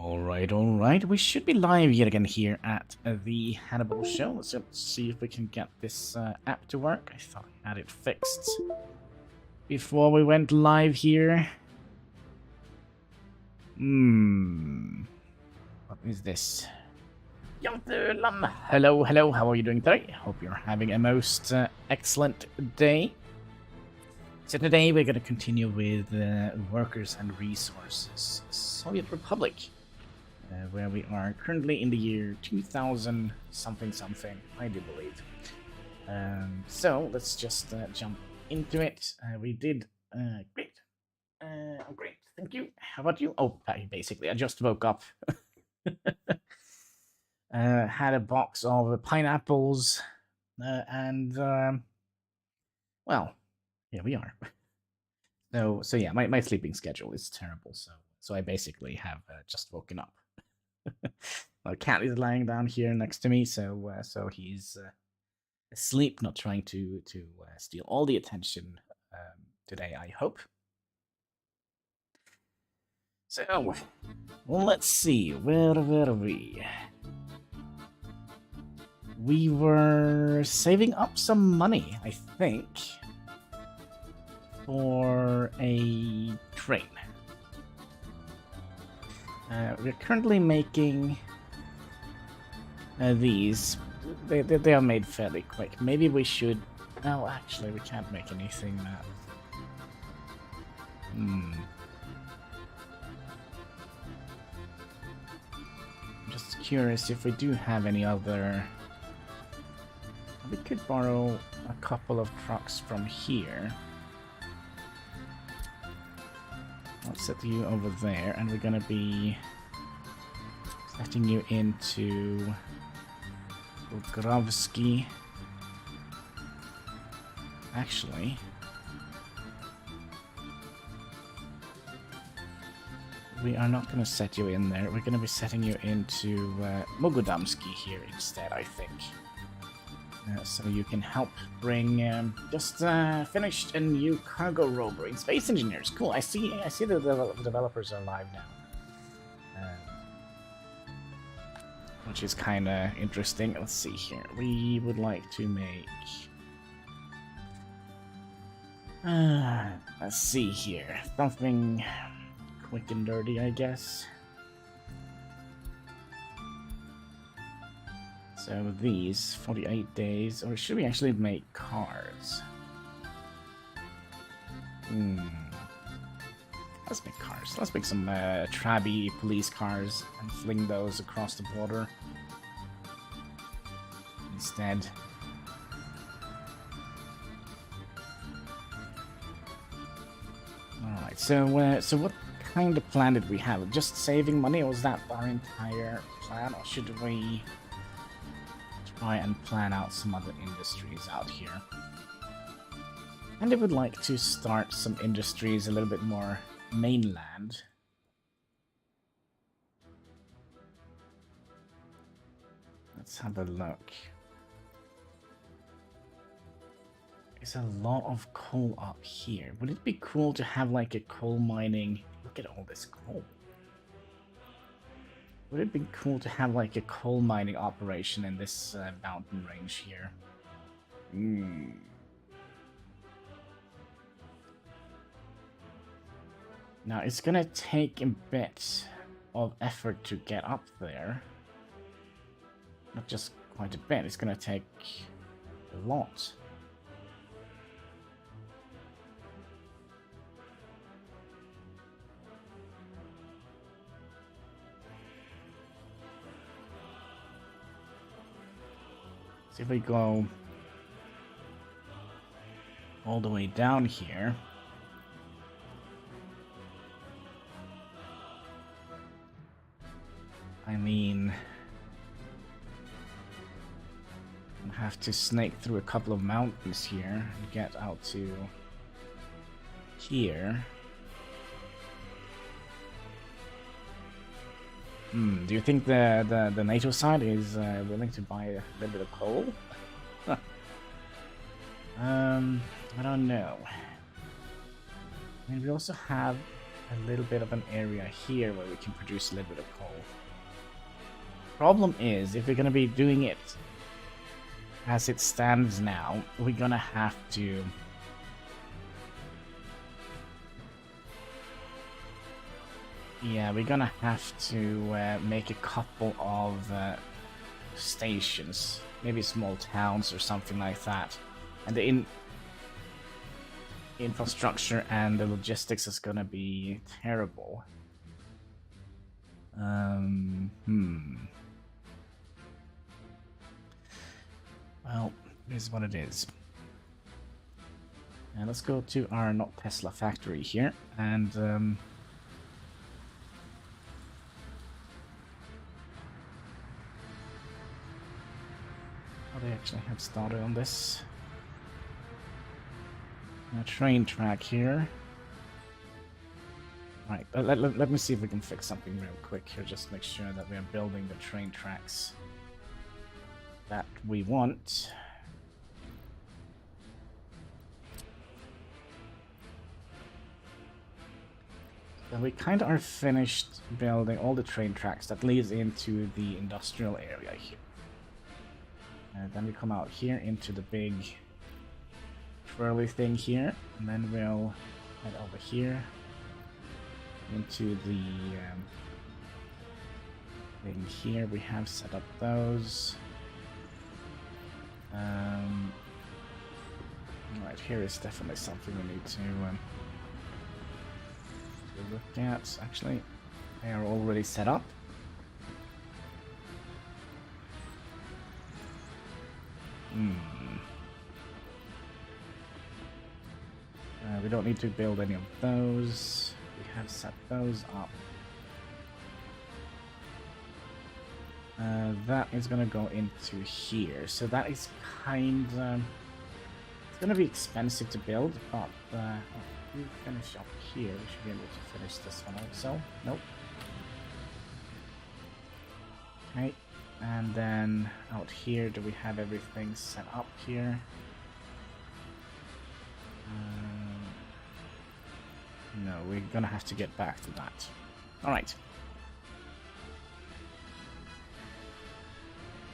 Alright. We should be live yet again here at the Hannibal show. Let's see if we can get this app to work. I thought I had it fixed before we went live here. What is this? Hello, how are you doing today? Hope you're having a most excellent day. So today we're going to continue with Workers and Resources, Soviet Republic, where we are currently in the year 2000 something, I do believe. So let's just jump into it. We did great. Great, thank you. How about you? Oh, basically, I just woke up. Had a box of pineapples, and well, here we are. So yeah, my sleeping schedule is terrible. So I basically have just woken up. My cat is lying down here next to me, so he's asleep, not trying to steal all the attention today, I hope. So let's see, where were we? We were saving up some money, I think, for a train. We're currently making these. They are made fairly quick. Maybe we should... Oh, actually, we can't make anything that... I'm just curious if we do have any other... We could borrow a couple of trucks from here. Let's set you over there, and we're gonna be setting you into Bogrovsky. Actually, we are not gonna set you in there. We're gonna be setting you into Mogodamsky here instead, I think. So you can help bring just finished a new cargo rover in Space Engineers. Cool. I see the developers are live now, which is kind of interesting. Let's see here. We would like to make. Let's see here. Something quick and dirty, I guess. So these 48 days, or should we actually make cars? Let's make cars. Let's make some trabby police cars and fling those across the border instead. Alright, so what kind of plan did we have? Just saving money, or was that our entire plan, or should we try and plan out some other industries out here? And I would like to start some industries a little bit more mainland. Let's have a look. There's a lot of coal up here. Would it be cool to have like a coal mining... Look at all this coal. Would it be cool to have like a coal mining operation in this mountain range here? Now it's gonna take a bit of effort to get up there. Not just quite a bit, it's gonna take a lot. So if we go all the way down here, I mean, I have to snake through a couple of mountains here and get out to here. Do you think the NATO side is willing to buy a little bit of coal? I don't know. I mean, we also have a little bit of an area here where we can produce a little bit of coal. Problem is, if we're going to be doing it as it stands now, we're going to have to make a couple of stations, maybe small towns or something like that, and the infrastructure and the logistics is gonna be terrible. Well, it is what it is. And let's go to our not Tesla factory here, and oh, they actually have started on this. A train track here. Right, let me see if we can fix something real quick here, just make sure that we are building the train tracks that we want. So we kind of are finished building all the train tracks that leads into the industrial area here. And then we come out here into the big twirly thing here, and then we'll head over here into the thing here. We have set up those. Right, here is definitely something we need to look at. Actually, they are already set up. We don't need to build any of those. We have set those up. That is going to go into here. So that is kind of... It's going to be expensive to build, but if we finish up here, we should be able to finish this one also. Nope. Okay. And then out here, do we have everything set up here? No, we're gonna have to get back to that. Alright.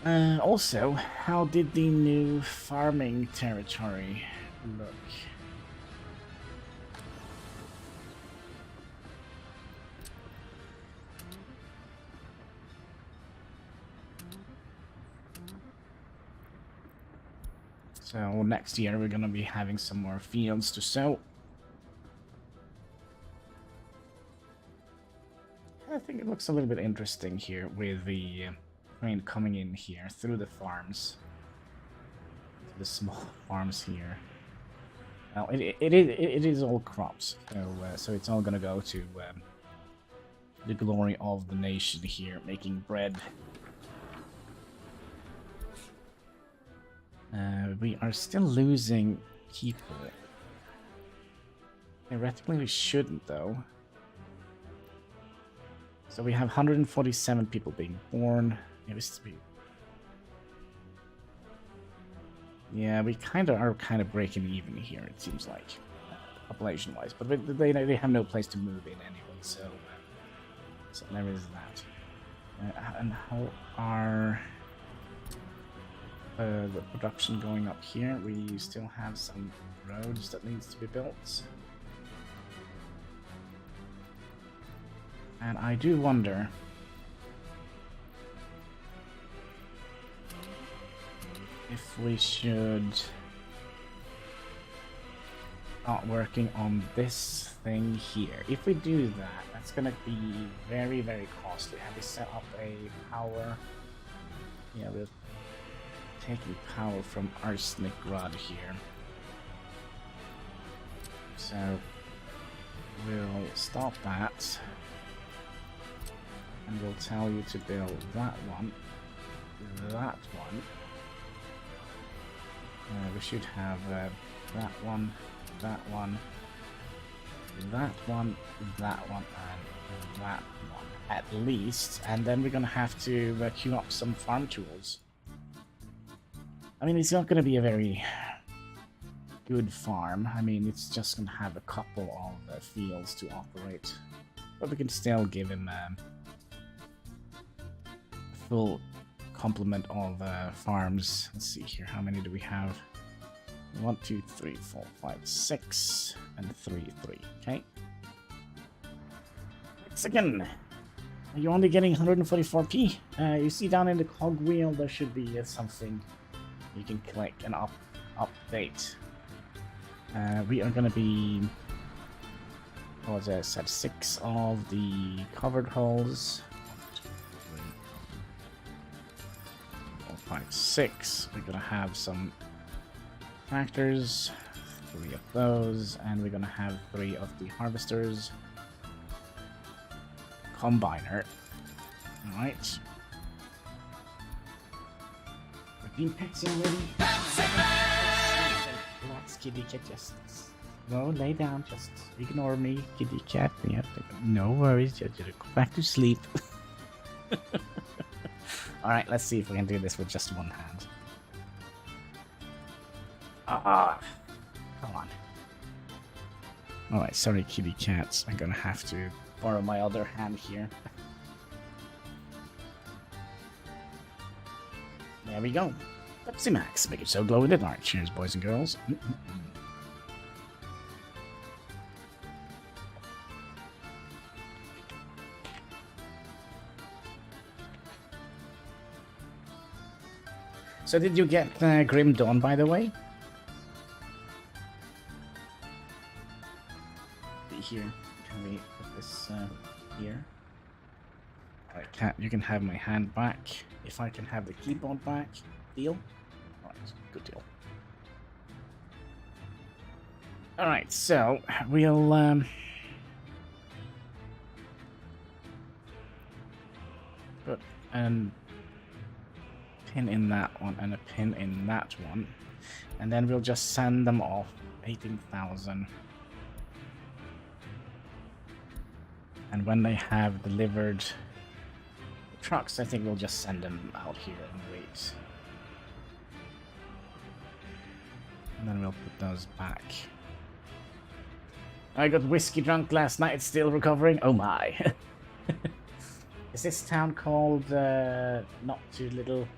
Also, how did the new farming territory look? So next year we're gonna be having some more fields to sow. I think it looks a little bit interesting here with the train coming in here through the farms, the small farms here. Well, it is all crops, so it's all gonna go to the glory of the nation here, making bread. We are still losing people. Theoretically, we shouldn't, though. So we have 147 people being born. Yeah, we are kind of breaking even here, it seems like, population-wise. But they have no place to move in anyway, so there is that. And how are the production going up here? We still have some roads that needs to be built. And I do wonder if we should start working on this thing here. If we do that, that's gonna be very, very costly. Have we set up a power? Yeah, we're taking power from Arsenic Rod here. So we'll stop that. And we'll tell you to build that one. We should have that one, that one, and that one, at least. And then we're gonna have to queue up some farm tools. I mean, it's not gonna be a very good farm. I mean, it's just gonna have a couple of fields to operate, but we can still give him a full complement of farms. Let's see here, how many do we have? 1, 2, 3, 4, 5, 6, and 3, 3. Okay. Mexican, are you only getting 144p? You see down in the cogwheel there should be something you can click and update. We are gonna be, what was it? Set 6 of the covered holes. 1, 2, 3, 4, 5, 6. We're gonna have some tractors, 3 of those, and we're gonna have 3 of the harvesters. Combiner. Alright. We're being Pepsi already. Relax, kitty cat, just go lay down, just ignore me, kitty cat. We have to, no worries, just go back to sleep. Alright, let's see if we can do this with just one hand. Come on. Alright, sorry kitty cats, I'm gonna have to borrow my other hand here. There we go. Pepsi Max, make it so glow in the dark. Cheers, boys and girls. So did you get Grim Dawn, by the way? Here, can we put this here? Alright, you can have my hand back. If I can have the keyboard back, deal? Alright, good deal. Alright, so we'll put a pin in that one and a pin in that one, and then we'll just send them off. 18,000. And when they have delivered the trucks, I think we'll just send them out here and wait. And then we'll put those back. I got whiskey drunk last night, still recovering. Oh my. Is this town called Not Too Little?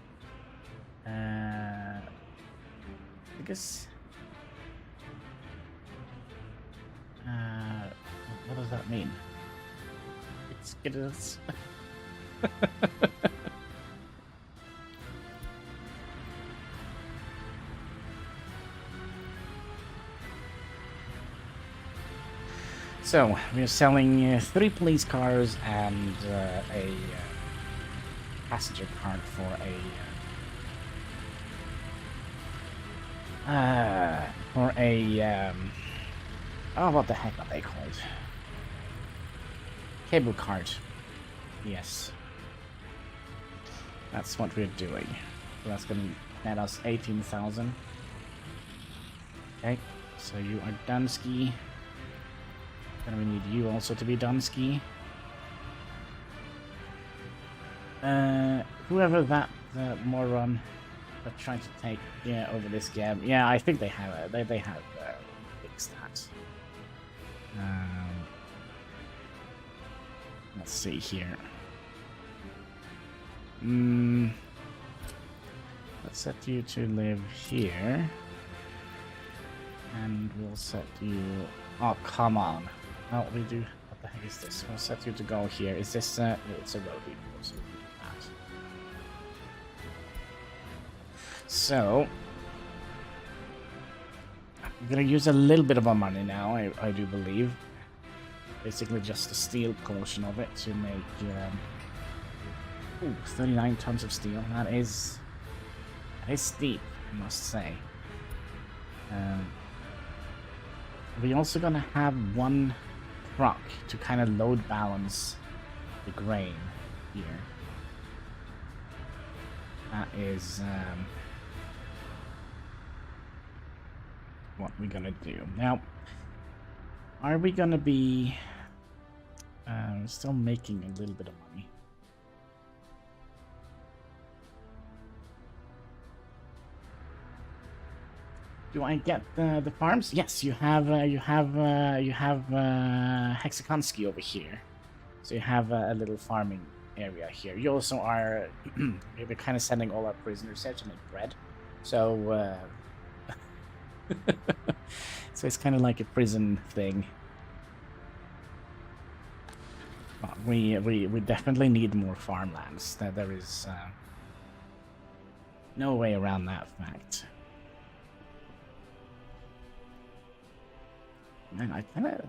I guess... what does that mean? It is. So we're selling 3 police cars and a passenger cart for a oh, what the heck are they called? Cable cart. Yes. That's what we're doing. So that's gonna net us 18,000. Okay, so you are Dunsky. Then we need you also to be Dunsky. Whoever that moron that tried to take over this game. Yeah, I think they have they have fixed that. Let's see here. Let's set you to live here. And we'll set you... Oh, come on. Oh, we do... What the heck is this? We'll set you to go here. Is this... it's a road vehicle, so we can do that. So... I'm gonna use a little bit of our money now, I do believe. Basically just the steel portion of it to make... 39 tons of steel. That is steep, I must say. We're also gonna have 1 truck to kind of load balance the grain here. That is what we're gonna do. Now, are we gonna be still making a little bit of money? Do I get the farms? Yes, you have Hexakonski over here, so you have a little farming area here. You also are we're kind of sending all our prisoners here to make bread, so so it's kind of like a prison thing. But we definitely need more farmlands. There is no way around that fact. Man, I kind of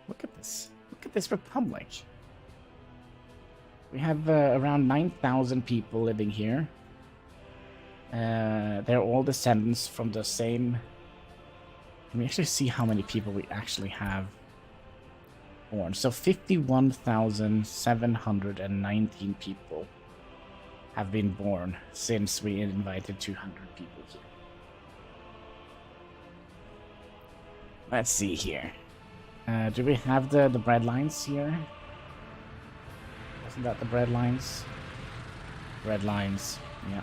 look at this. Look at this republic. We have around 9,000 people living here. They're all descendants from the same. Can we actually see how many people we actually have born? So 51,719 people have been born since we invited 200 people here. Let's see here. Do we have the bread lines here? Wasn't that the bread lines? Bread lines, yeah.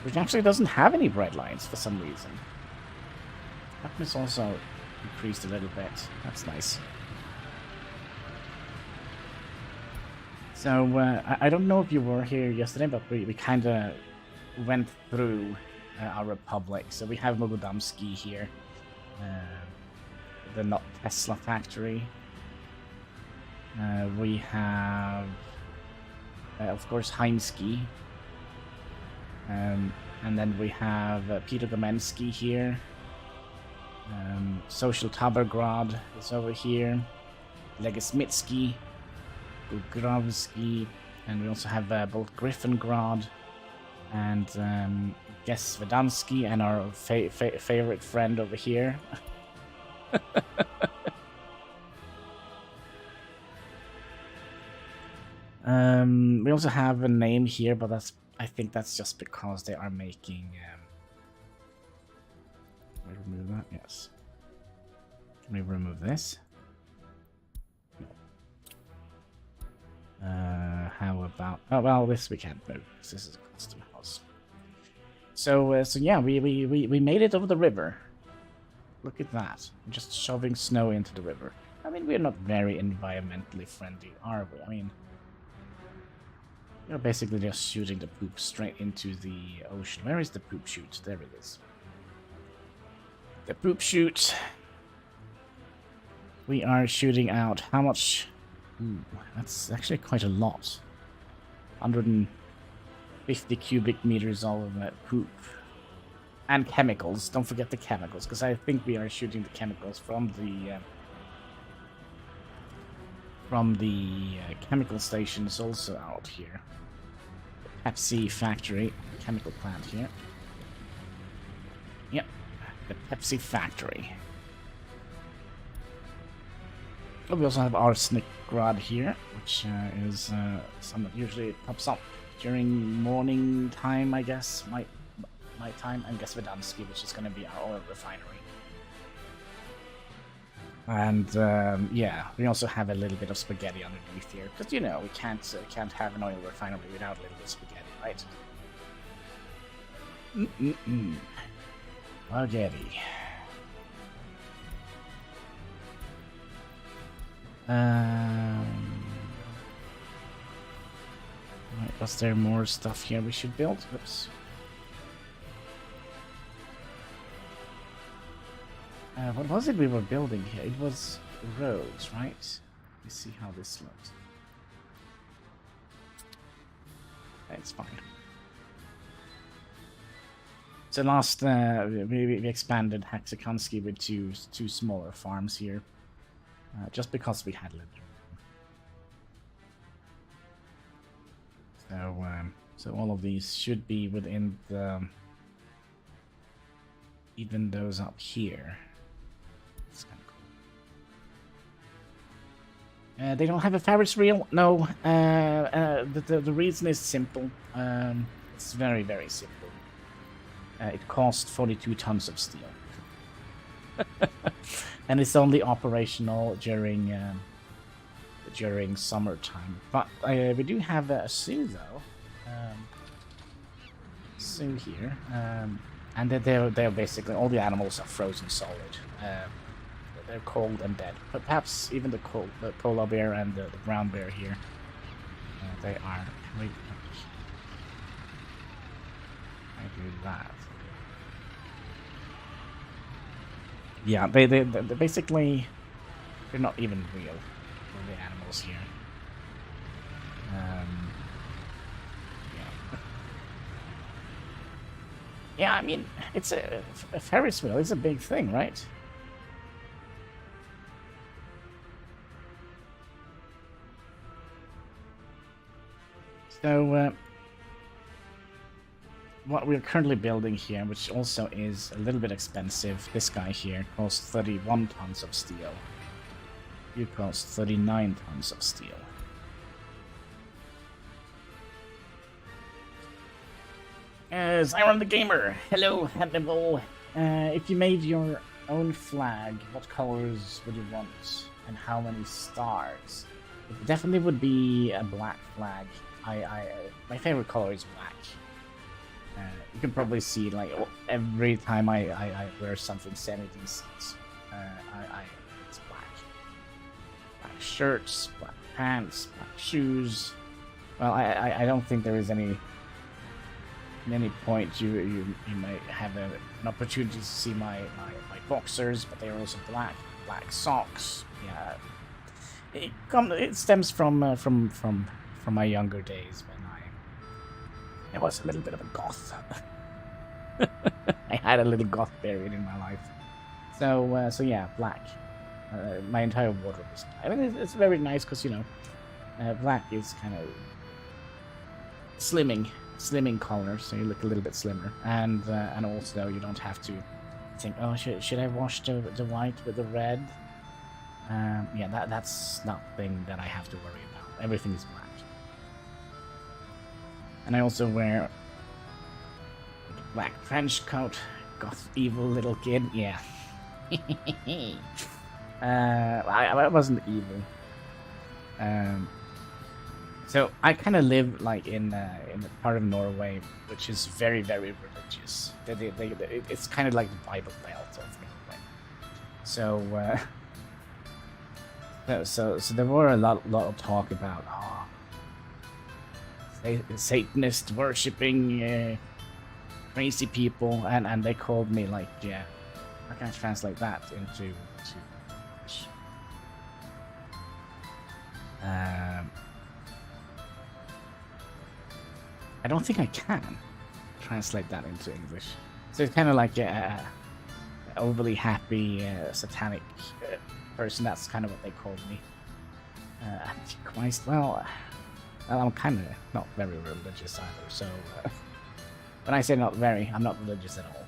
Which actually doesn't have any bread lines for some reason. Toughness also increased a little bit. That's nice. So, I don't know if you were here yesterday, but we kind of went through our republic. So we have Mogodamski here. The not Tesla factory. We have, of course, Heimski. And then we have Peter Gomensky here. Social Tabergrad is over here. Legesmitsky, Gugravsky, and we also have both Griffingrad and Gesvedansky, and our favorite friend over here. We also have a name here, but I think that's just because they are making. Can we remove that? Yes. Can we remove this? How about? Oh well, this we can't move. This is a custom house. So yeah, we made it over the river. Look at that! Just shoving snow into the river. I mean, we're not very environmentally friendly, are we? I mean, we're basically just shooting the poop straight into the ocean. Where is the poop chute? There it is. The poop chute. We are shooting out how much? Ooh, that's actually quite a lot. 150 cubic meters of poop. And chemicals. Don't forget the chemicals, because I think we are shooting the chemicals from the chemical stations also out here. The Pepsi factory, chemical plant here. Yep, the Pepsi factory. Oh, we also have Arsenikrad here, which is something that usually pops up during morning time, I guess. Night time, and Gesvedansky, which is going to be our oil refinery. And yeah, we also have a little bit of spaghetti underneath here, because you know we can't have an oil refinery without a little bit of spaghetti, right? Spaghetti. Right, was there more stuff here we should build? Oops. What was it we were building here? It was roads, right? Let's see how this looks. It's fine. So last, we expanded Hexakonski with two smaller farms here, just because we had little. So all of these should be within the, even those up here. It's kind of cool. They don't have a Ferris wheel? No. The reason is simple. It's very, very simple. It costs 42 tons of steel. And it's only operational during summertime. But we do have a zoo, though. Zoo here. And they're basically, all the animals are frozen solid. They're cold and dead. But perhaps even the polar bear and the brown bear here, they are. Wait, I do that. Yeah, they basically, they're not even real, the animals here. Yeah. Yeah, I mean, it's a Ferris wheel. It's a big thing, right? So, what we're currently building here, which also is a little bit expensive, this guy here costs 31 tons of steel. You cost 39 tons of steel. Zyron the Gamer, hello Hannibal. If you made your own flag, what colors would you want, and how many stars? It definitely would be a black flag. My favorite color is black. You can probably see, like, every time I wear something semi-decent, it's black. Black shirts, black pants, black shoes. Well, I don't think there is any point you might have an opportunity to see my boxers, but they are also black. Black socks. Yeah, it stems from my younger days when I was a little bit of a goth. I had a little goth period in my life. So yeah, black. My entire wardrobe is black. I mean, it's very nice because, you know, black is kind of slimming color, so you look a little bit slimmer. And also you don't have to think, oh, should I wash the white with the red? Yeah, that's nothing that I have to worry about. Everything is black. And I also wear a black trench coat. Goth evil little kid. Yeah. I wasn't evil. So I kind of live like in a part of Norway which is very, very religious. It's kind of like the Bible Belt of Norway. So there were a lot of talk about Satanist worshipping crazy people, and they called me, like, yeah, how can I translate that into English? I don't think I can translate that into English. So it's kind of like a overly happy satanic person. That's kind of what they called me. Antichrist. Well, I'm kind of not very religious either, so when I say not very, I'm not religious at all.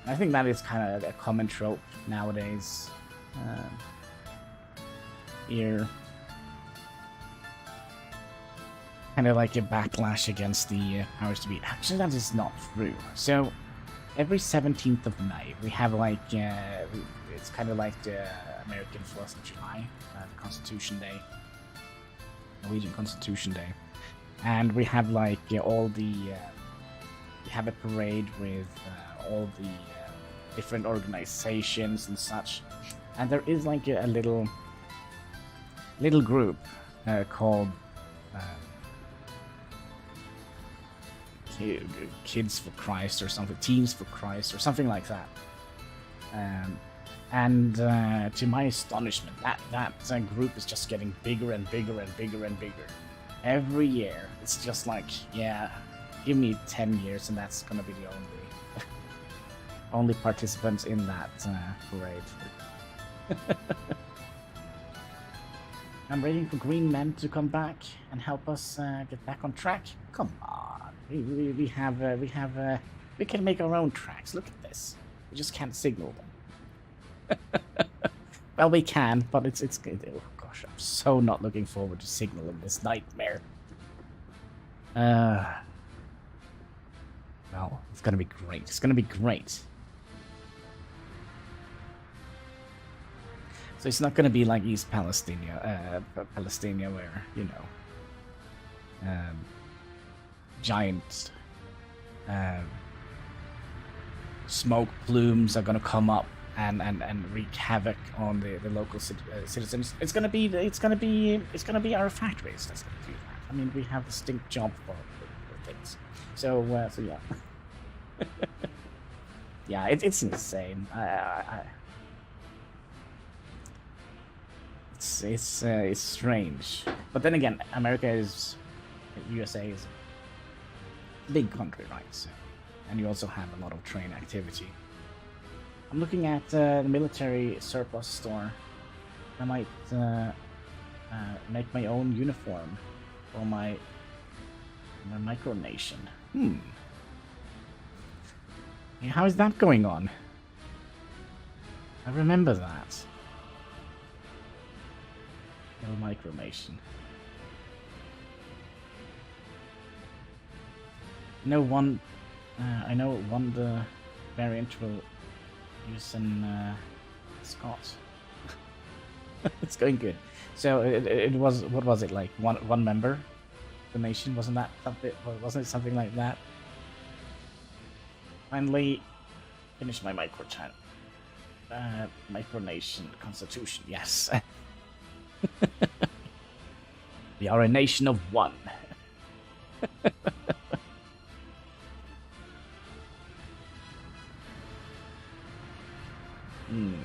I think that is kind of a common trope nowadays. Here, kind of like a backlash against the powers to be. Actually, that is not true. So, every 17th of May, we have like, it's kind of like the American 4th of July, the Constitution Day. Norwegian Constitution Day, and we have like all the we have a parade with all the different organizations and such, and there is like a little group called Kids for Christ or something, Teens for Christ or something like that. And to my astonishment, that group is just getting bigger and bigger and bigger and bigger. Every year, it's just like, yeah, give me 10 years and that's gonna be the only participants in that parade. I'm waiting for green men to come back and help us get back on track. Come on, we can make our own tracks. Look at this. We just can't signal them. Well, we can, but it's oh gosh, I'm so not looking forward to signaling this nightmare. Well, it's gonna be great. It's gonna be great. So it's not gonna be like East Palestine, where, you know, giant smoke plumes are gonna come up and wreak havoc on the local citizens. It's gonna be our factories that's gonna do that. I mean, we have a distinct job for things. So yeah. Yeah, it's insane. It's strange, but then again, USA is a big country, right? So, and you also have a lot of train activity. I'm looking at the military surplus store. I might make my own uniform for my micronation. Yeah, how is that going on? I remember that. No micronation. No one. I know one variant will use in Scott. It's going good. So it was, what was it, like one member donation? Wasn't that something? Wasn't it something like that? Finally, finish my micronation constitution. Yes. We are a nation of one. I'm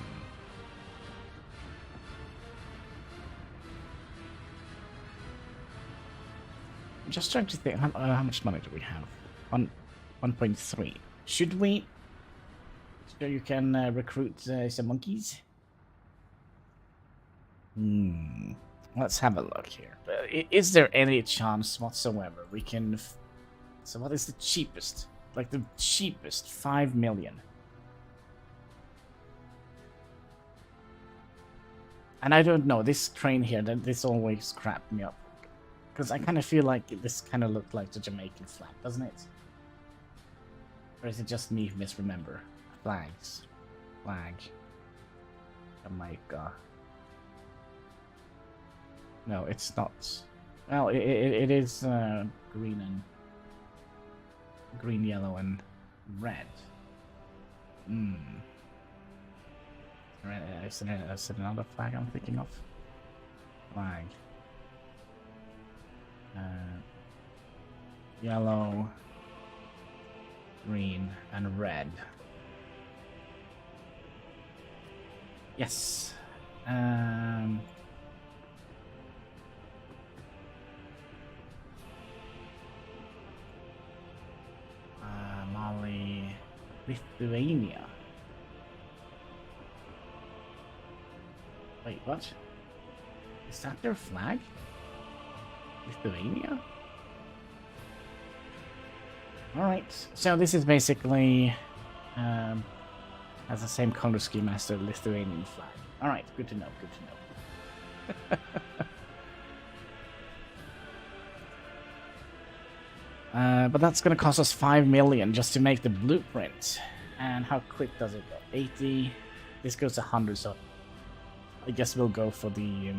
just trying to think, how much money do we have? 1.3. Should we? So you can recruit some monkeys? Let's have a look here. Is there any chance whatsoever we can... So what is the cheapest? Like the cheapest, 5 million. And I don't know, this train here, this always crapped me up. Because I kind of feel like this kind of looked like the Jamaican flag, doesn't it? Or is it just me who misremember? Flags. Flag. Jamaica. No, it's not. Well, it is green, yellow, and red. Is it another flag I'm thinking of? Flag. Yellow, green, and red. Yes. Mali, Lithuania. Wait, what? Is that their flag? Lithuania? Alright, so this is basically has the same color scheme as the Lithuanian flag. Alright, good to know, good to know. But that's gonna cost us 5 million just to make the blueprint. And how quick does it go? 80. This goes to 100, so I guess we'll go for the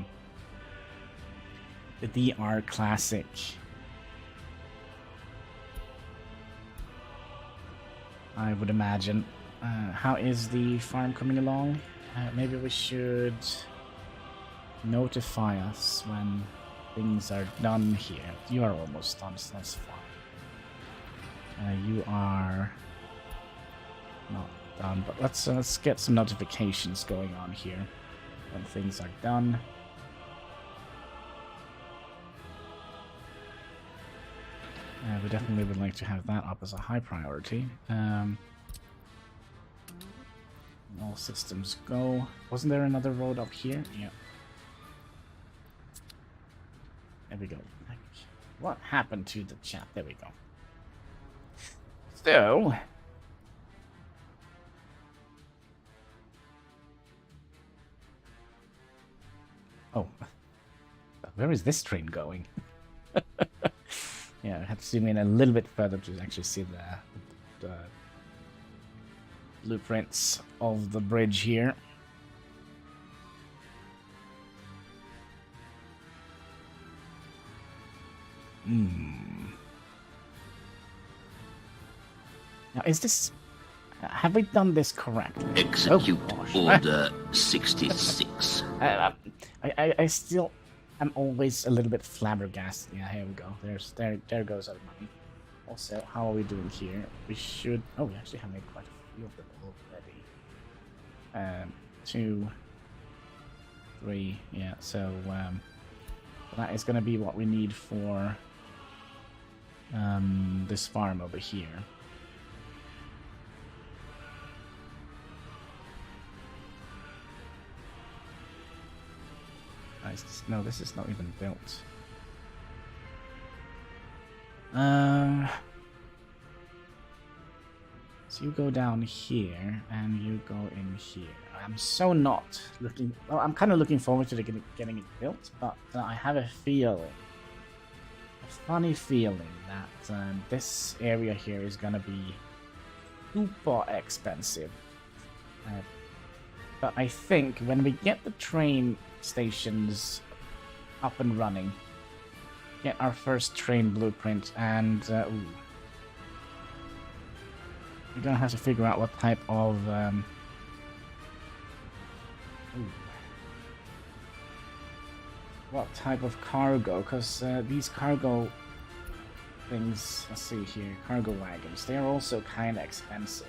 DR Classic. I would imagine. How is the farm coming along? Maybe we should notify us when things are done here. You are almost done, so that's fine. You are not done, but let's get some notifications going on here when things are done. We definitely would like to have that up as a high priority. All systems go. Wasn't there another road up here? Yeah. There we go. What happened to the chat? There we go. So... Oh. Where is this train going? Yeah, I have to zoom in a little bit further to actually see the blueprints of the bridge here. Now, is this... Have we done this correctly? Execute gosh. Order 66. I still am always a little bit flabbergasted. Yeah, here we go. There goes our money. Also, how are we doing here? We should... Oh, we actually have made quite a few of them already. 2, 3, yeah, so that is going to be what we need for this farm over here. No, this is not even built. So you go down here, and you go in here. I'm so not looking... Well, I'm kind of looking forward to getting it built, but I have a feeling, a funny feeling that this area here is gonna be super expensive. But I think when we get the train stations up and running, get our first train blueprint, and ooh, we're gonna have to figure out what type of cargo, because these cargo things, let's see here, cargo wagons, they're also kind of expensive.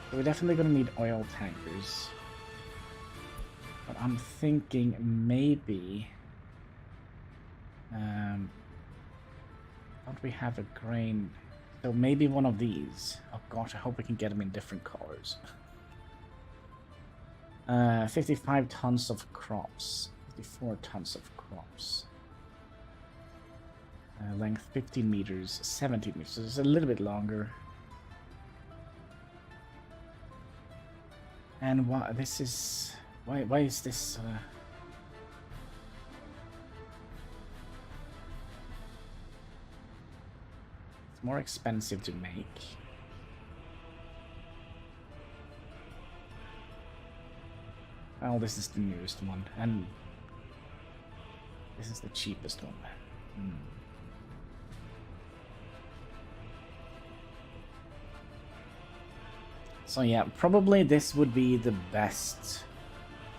So we're definitely going to need oil tankers. But I'm thinking maybe... don't we have a grain? So maybe one of these. Oh gosh, I hope we can get them in different colors. 55 tons of crops. 54 tons of crops. Length 15 meters, 17 meters. So it's a little bit longer. And why this is why is this it's more expensive to make. Well, this is the newest one, and this is the cheapest one. So yeah, probably this would be the best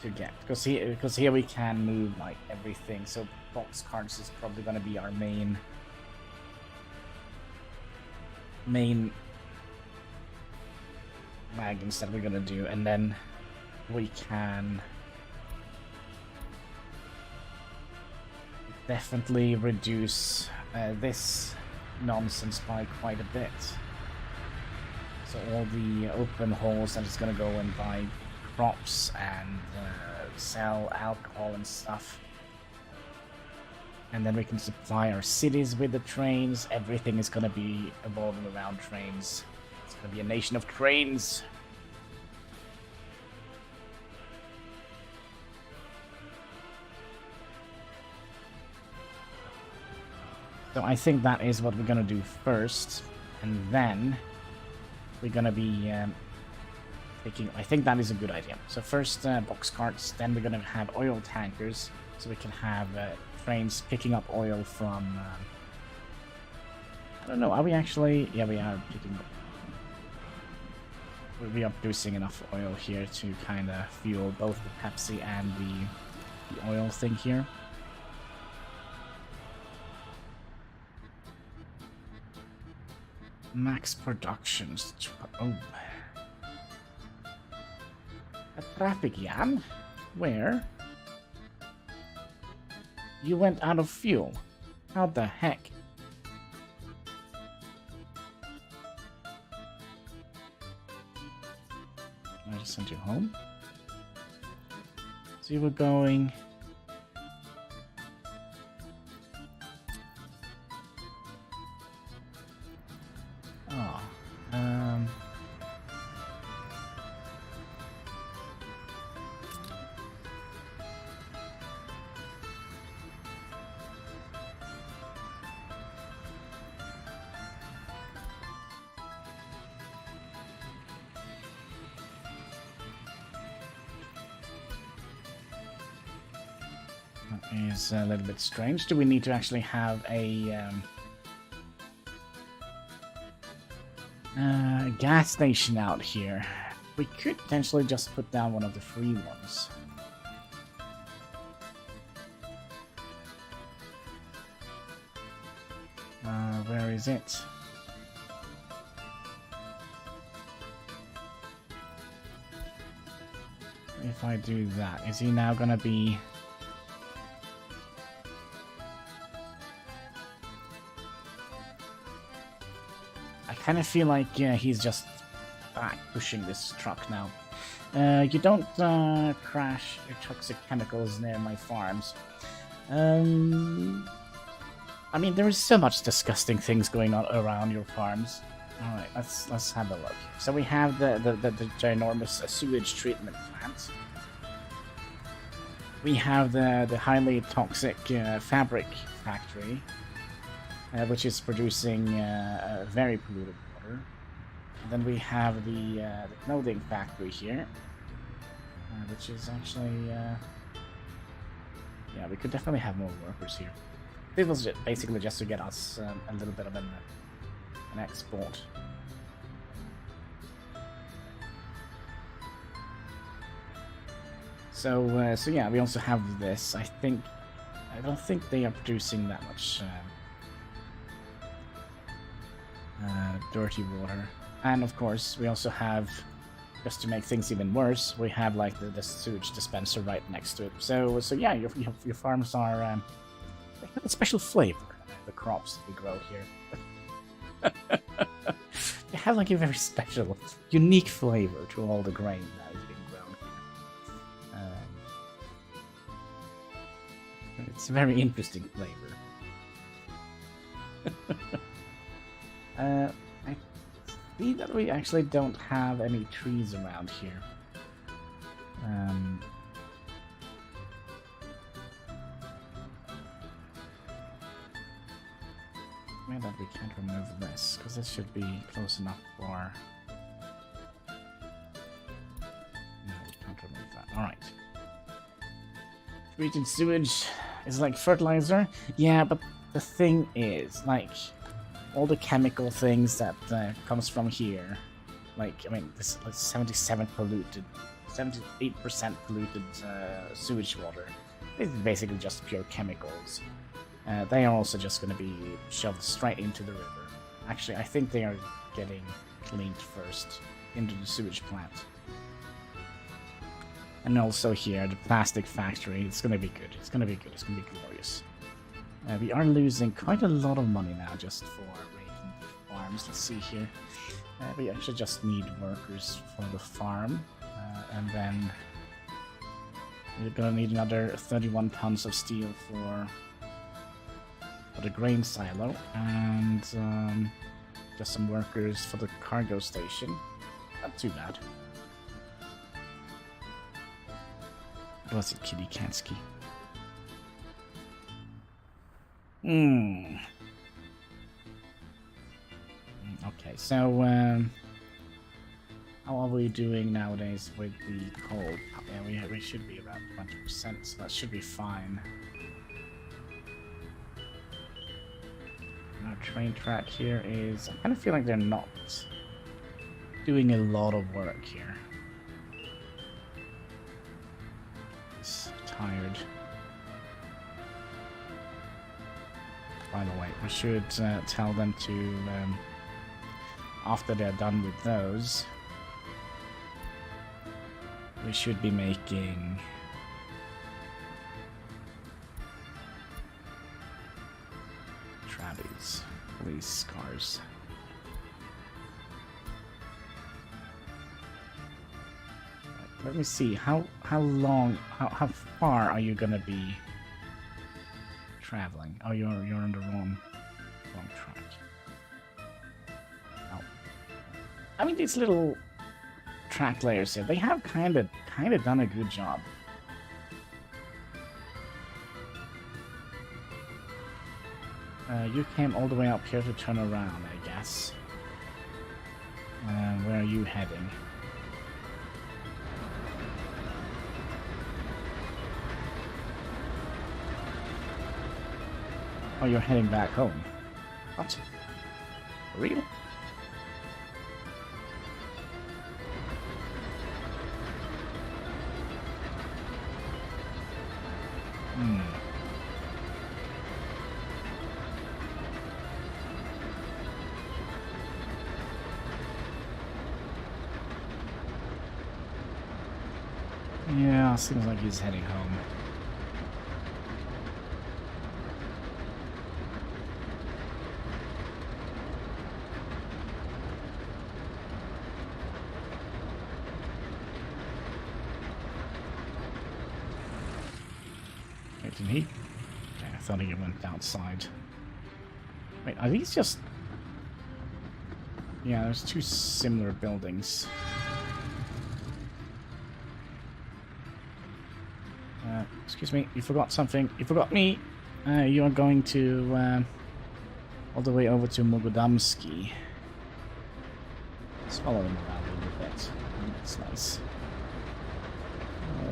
to get, because here we can move like everything. So box carts is probably going to be our main wagons that we're going to do, and then we can definitely reduce this nonsense by quite a bit. So all the open holes that it's going to go and buy crops and sell alcohol and stuff. And then we can supply our cities with the trains. Everything is going to be evolving around trains. It's going to be a nation of trains. So I think that is what we're going to do first. And then we're gonna be taking... I think that is a good idea. So first box carts, then we're gonna have oil tankers, so we can have trains picking up oil from... I don't know, are we actually... Yeah, we are picking up... We are producing enough oil here to kind of fuel both the Pepsi and the oil thing here. Max productions. Oh. A traffic jam? Where? You went out of fuel. How the heck? I just sent you home. So you were going... That is a little bit strange. Do we need to actually have a gas station out here? We could potentially just put down one of the free ones. Where is it? If I do that, is he now gonna be... I kind of feel like he's just back pushing this truck now. You don't crash your toxic chemicals near my farms. I mean, there is so much disgusting things going on around your farms. All right, let's have a look. So we have the ginormous sewage treatment plant. We have the highly toxic fabric factory, which is producing very polluted water. And then we have the clothing factory here, which is actually yeah, we could definitely have more workers here. This was basically just to get us a little bit of an export. So so yeah, we also have this. I don't think they are producing that much dirty water. And of course, we also have, just to make things even worse, we have like the sewage dispenser right next to it. So yeah, your farms are they have a special flavor. The crops that we grow here. They have like a very special, unique flavor to all the grain that is being grown here. It's a very interesting flavor. I see that we actually don't have any trees around here. Maybe that we can't remove this, because this should be close enough for... No, we can't remove that. Alright. Treated sewage is like fertilizer? Yeah, but the thing is, like, all the chemical things that comes from here, like, I mean, this like 78% polluted sewage water, is basically just pure chemicals. They are also just going to be shoved straight into the river. Actually, I think they are getting cleaned first into the sewage plant. And also here, the plastic factory. It's going to be good. It's going to be good. It's going to be glorious. We are losing quite a lot of money now just for making farms. Let's see here. We actually just need workers for the farm. And then we're going to need another 31 tons of steel for the grain silo, and just some workers for the cargo station. Not too bad. What was it, Kitty Kansky? Okay, so how are we doing nowadays with the coal? Yeah, we should be about 20%, so that should be fine. Our train track here is... I kind of feel like they're not doing a lot of work here. It's tired. By the way, we should tell them to, after they're done with those, we should be making... police cars. Right, let me see, how far are you gonna be traveling? Oh, you're on the wrong track. Oh. I mean, these little track layers here, they have kind of done a good job. You came all the way up here to turn around, I guess. Where are you heading? Oh, you're heading back home. What? For real? Hmm. Yeah, seems like he's heading home. Wait, did he? Okay, I thought he went outside. Wait, are these just... Yeah, there's two similar buildings. Excuse me, you forgot something. You forgot me. You are going to all the way over to Mogodamski. Let's follow them around a little bit. That's nice.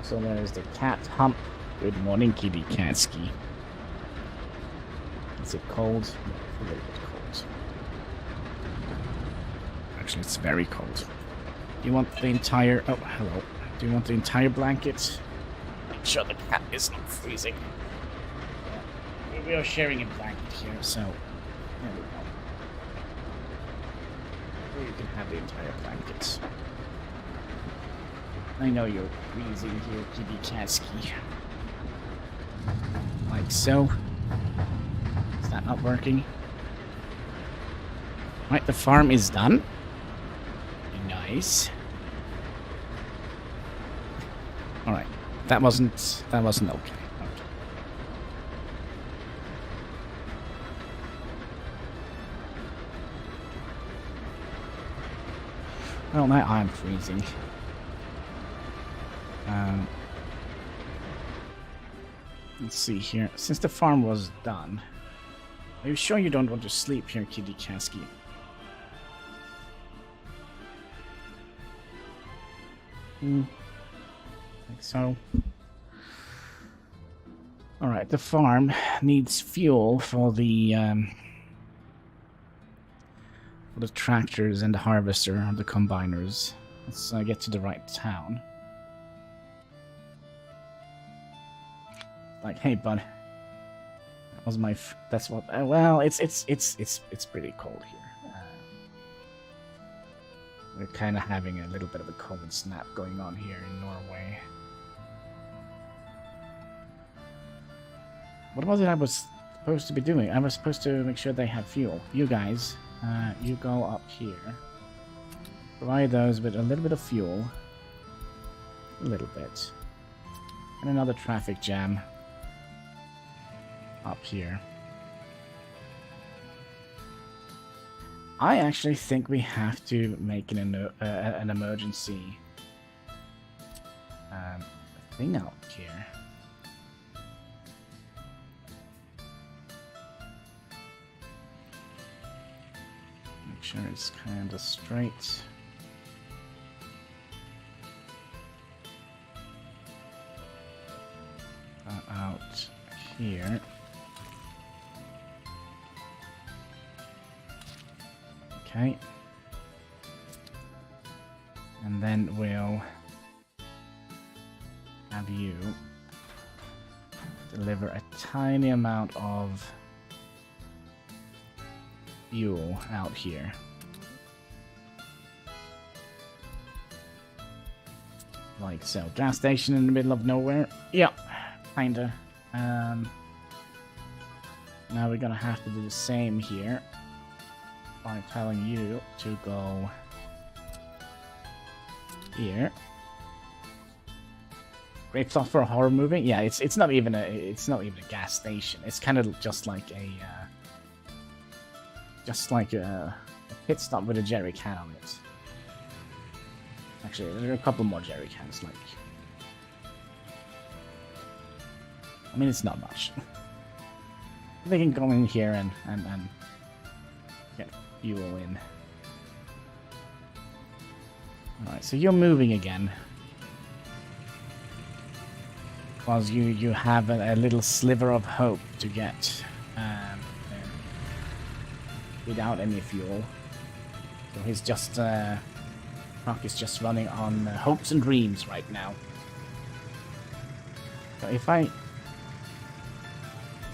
So there's the cat hump. Good morning, Kitty Katsky. Is it cold? Yeah, a little bit cold. Actually, it's very cold. Do you want the entire... Oh, hello. Do you want the entire blanket? Make sure the cat is not freezing. Yeah. We are sharing a blanket here, so... There we go. You can have the entire blanket. I know you're freezing here, Kitty Katsky. Like so. Is that not working? Right, the farm is done. Nice. Alright. That wasn't okay. Well, now I'm freezing. Let's see here. Since the farm was done, are you sure you don't want to sleep here, Kitty Katsky? I think so. Alright, the farm needs fuel for the tractors and the harvester and the combiners. Let's get to the right town. Like, hey, bud. That was my. That's what. Well, it's pretty cold here. We're kind of having a little bit of a cold snap going on here in Norway. What was it I was supposed to be doing? I was supposed to make sure they have fuel. You guys, you go up here. Provide those with a little bit of fuel. A little bit. And another traffic jam. Up here. I actually think we have to make an emergency thing out here. Make sure it's kind of straight. Out here. Okay. And then we'll have you deliver a tiny amount of fuel out here. Like so. Gas station in the middle of nowhere? Yeah, kinda. Now we're gonna have to do the same here. By telling you to go here. Great stuff for a horror movie. Yeah, it's not even a gas station. It's kind of just like a pit stop with a jerry can on it. Actually, there are a couple more jerry cans. Like, I mean, it's not much. They can go in here and get fuel in. Alright, so you're moving again. Because you have a little sliver of hope to get there, without any fuel. So he's just truck is just running on hopes and dreams right now. So if I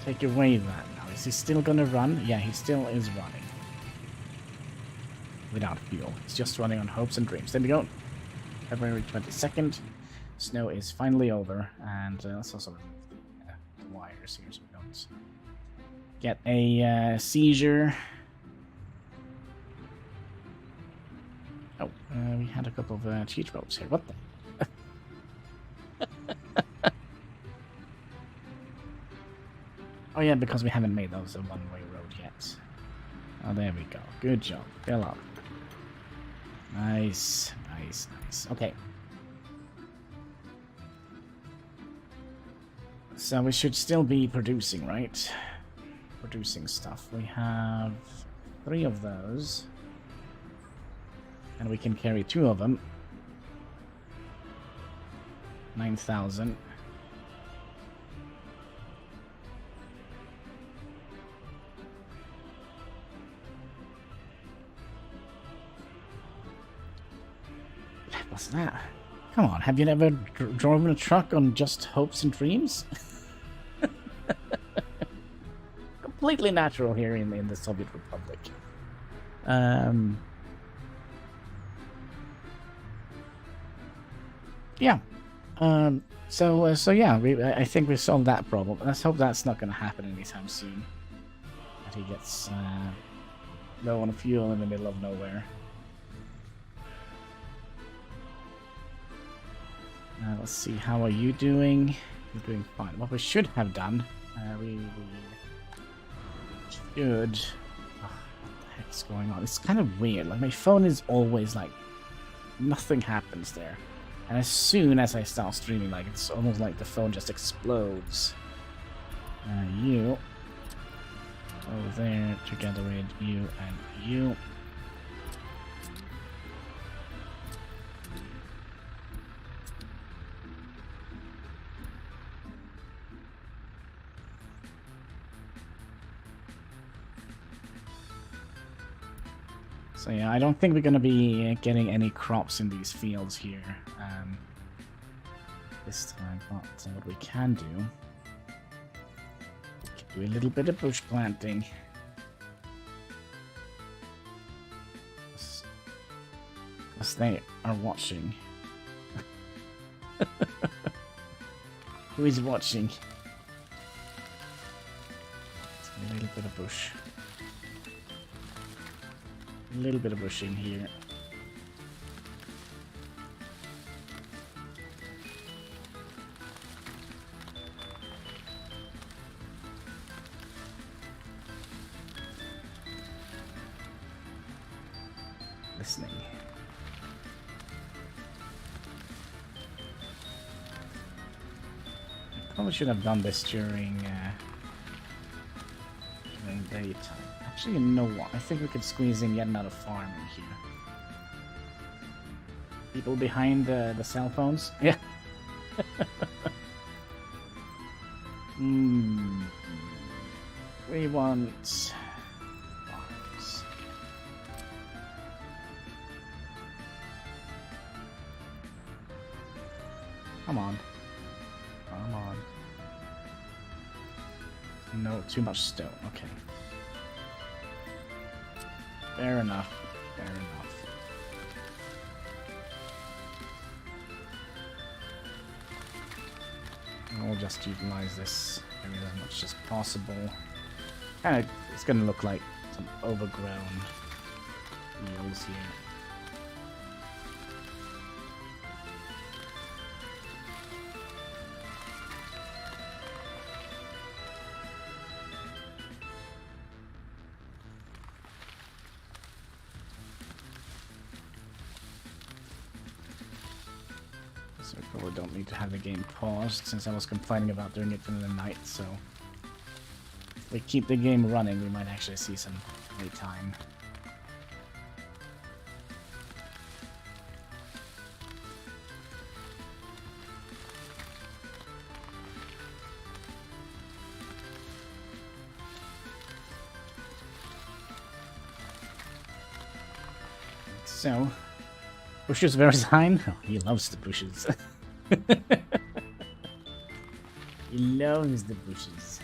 take away that now, is he still gonna run? Yeah, he still is running without fuel. He's just running on hopes and dreams. There we go. February 22nd. Snow is finally over, and let's also remove the wires here so we don't get a seizure. Oh, we had a couple of cheat ropes here. What the? Oh yeah, because we haven't made those a one-way road yet. Oh, there we go. Good job. Fill up. Nice, nice, nice. Okay. So we should still be producing, right? Producing stuff. We have 3 of those. And we can carry 2 of them. 9,000. What's that? Come on, have you never driven a truck on just hopes and dreams? Completely natural here in the Soviet Republic. Yeah. So yeah, I think we solved that problem. Let's hope that's not going to happen anytime soon. That he gets low on fuel in the middle of nowhere. Let's see, how are you doing? You're doing fine. What we should have done, we should... Oh, what the heck's going on? It's kind of weird. Like, my phone is always like, nothing happens there. And as soon as I start streaming, like, it's almost like the phone just explodes. You over there together with you and you. So yeah, I don't think we're going to be getting any crops in these fields here this time, but what we can do a little bit of bush planting. Because they are watching. Who is watching? A little bit of bush. A little bit of bushing here. Listening. I probably should have done this during daytime. Actually, you know what? I think we could squeeze in yet another farm in here. People behind the cell phones? Yeah. We want farms. Come on. Come on. No, too much stone. Okay. Fair enough. Fair enough. I'll just utilize this area as much as possible. Kinda, it's gonna look like some overgrown fields here. So I probably don't need to have the game paused since I was complaining about doing it in the night, so if we keep the game running, we might actually see some playtime. So, bushes Verisign? Oh, he loves the bushes. He loves the bushes.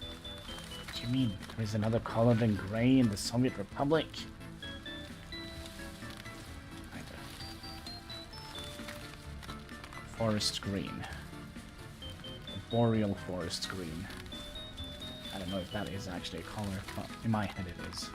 What do you mean? There's another color than gray in the Soviet Republic? Forest green. Boreal forest green. I don't know if that is actually a color, but in my head it is.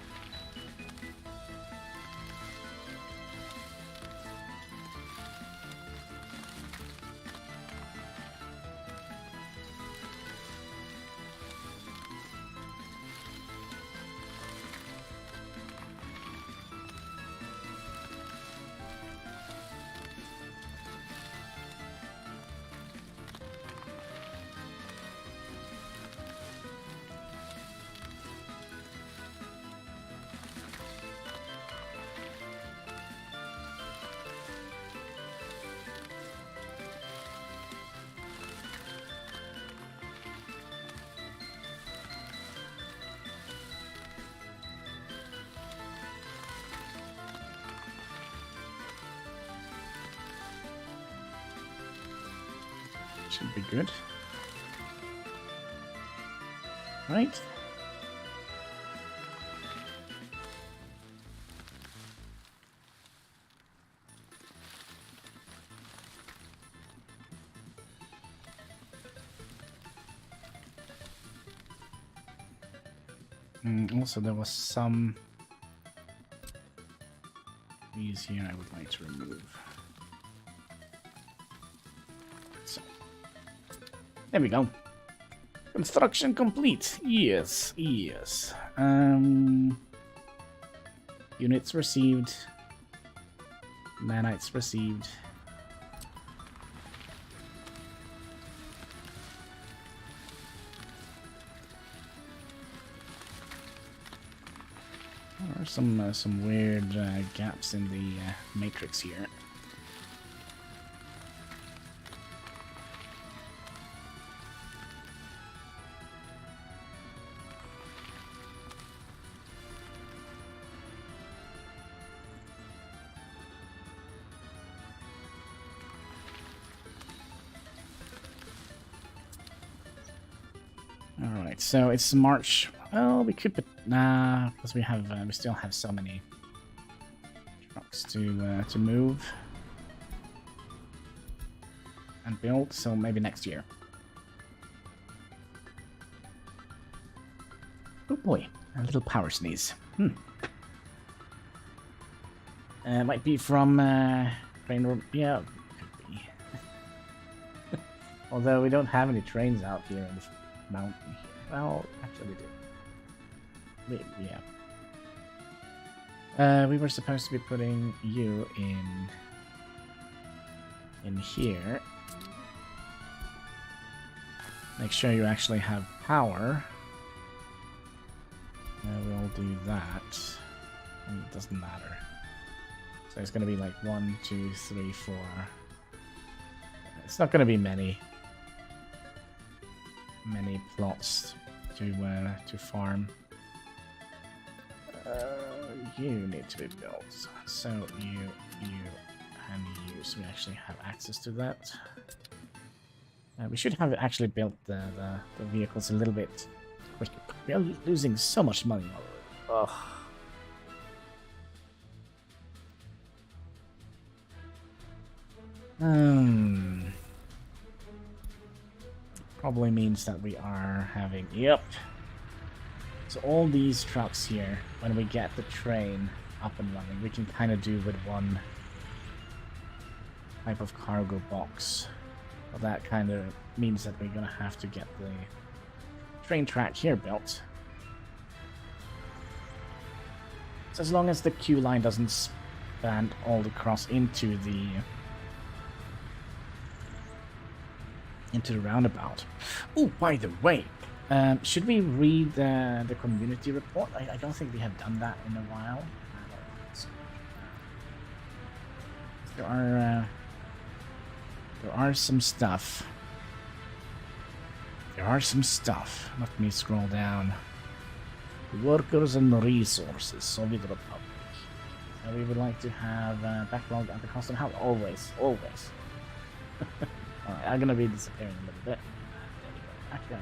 Should be good. Right. Also, there was some these here I would like to remove. So, there we go. Construction complete. Yes, yes. Units received. Nanites received. There are some weird gaps in the matrix here. Alright, so it's March. Well, we could, but nah, because we still have so many trucks to move and build. So maybe next year. Oh boy, a little power sneeze. Might be from train room. Yeah, could be. Although we don't have any trains out here in this mountain here. Well, actually we do. Yeah. We were supposed to be putting you in here. Make sure you actually have power. We'll do that. And it doesn't matter. So it's gonna be like 1, 2, 3, 4. It's not gonna be many plots to farm. You need to be built. So you, and you. So we actually have access to that. We should have actually built the vehicles a little bit quicker. We are losing so much money already. Ugh. Probably means that we are having... Yep. So all these trucks here, when we get the train up and running, we can kind of do with one type of cargo box. Well, that kind of means that we're going to have to get the train track here built. So as long as the queue line doesn't span all across into the roundabout. Oh, by the way, should we read the community report? I don't think we have done that in a while. There are some stuff. Let me scroll down. Workers and Resources, Soviet Republic. So we would like to have backlog at the cost of health. Always, always. Alright, I'm gonna be disappearing a little bit. There we go.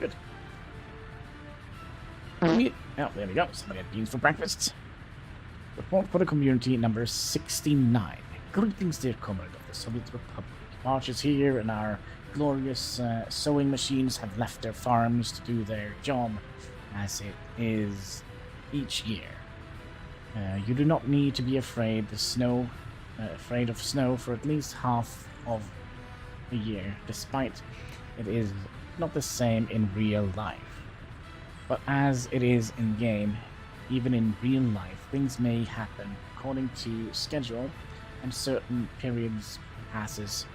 Good. Oh, there we go. Somebody had beans for breakfast. Report for the community number 69. Greetings, dear comrade of the Soviet Republic. Marches here and our glorious sewing machines have left their farms to do their job as it is each year. You do not need to be afraid of snow for at least half of the year, despite it is not the same in real life. But as it is in game, even in real life, things may happen according to schedule, and certain periods passes,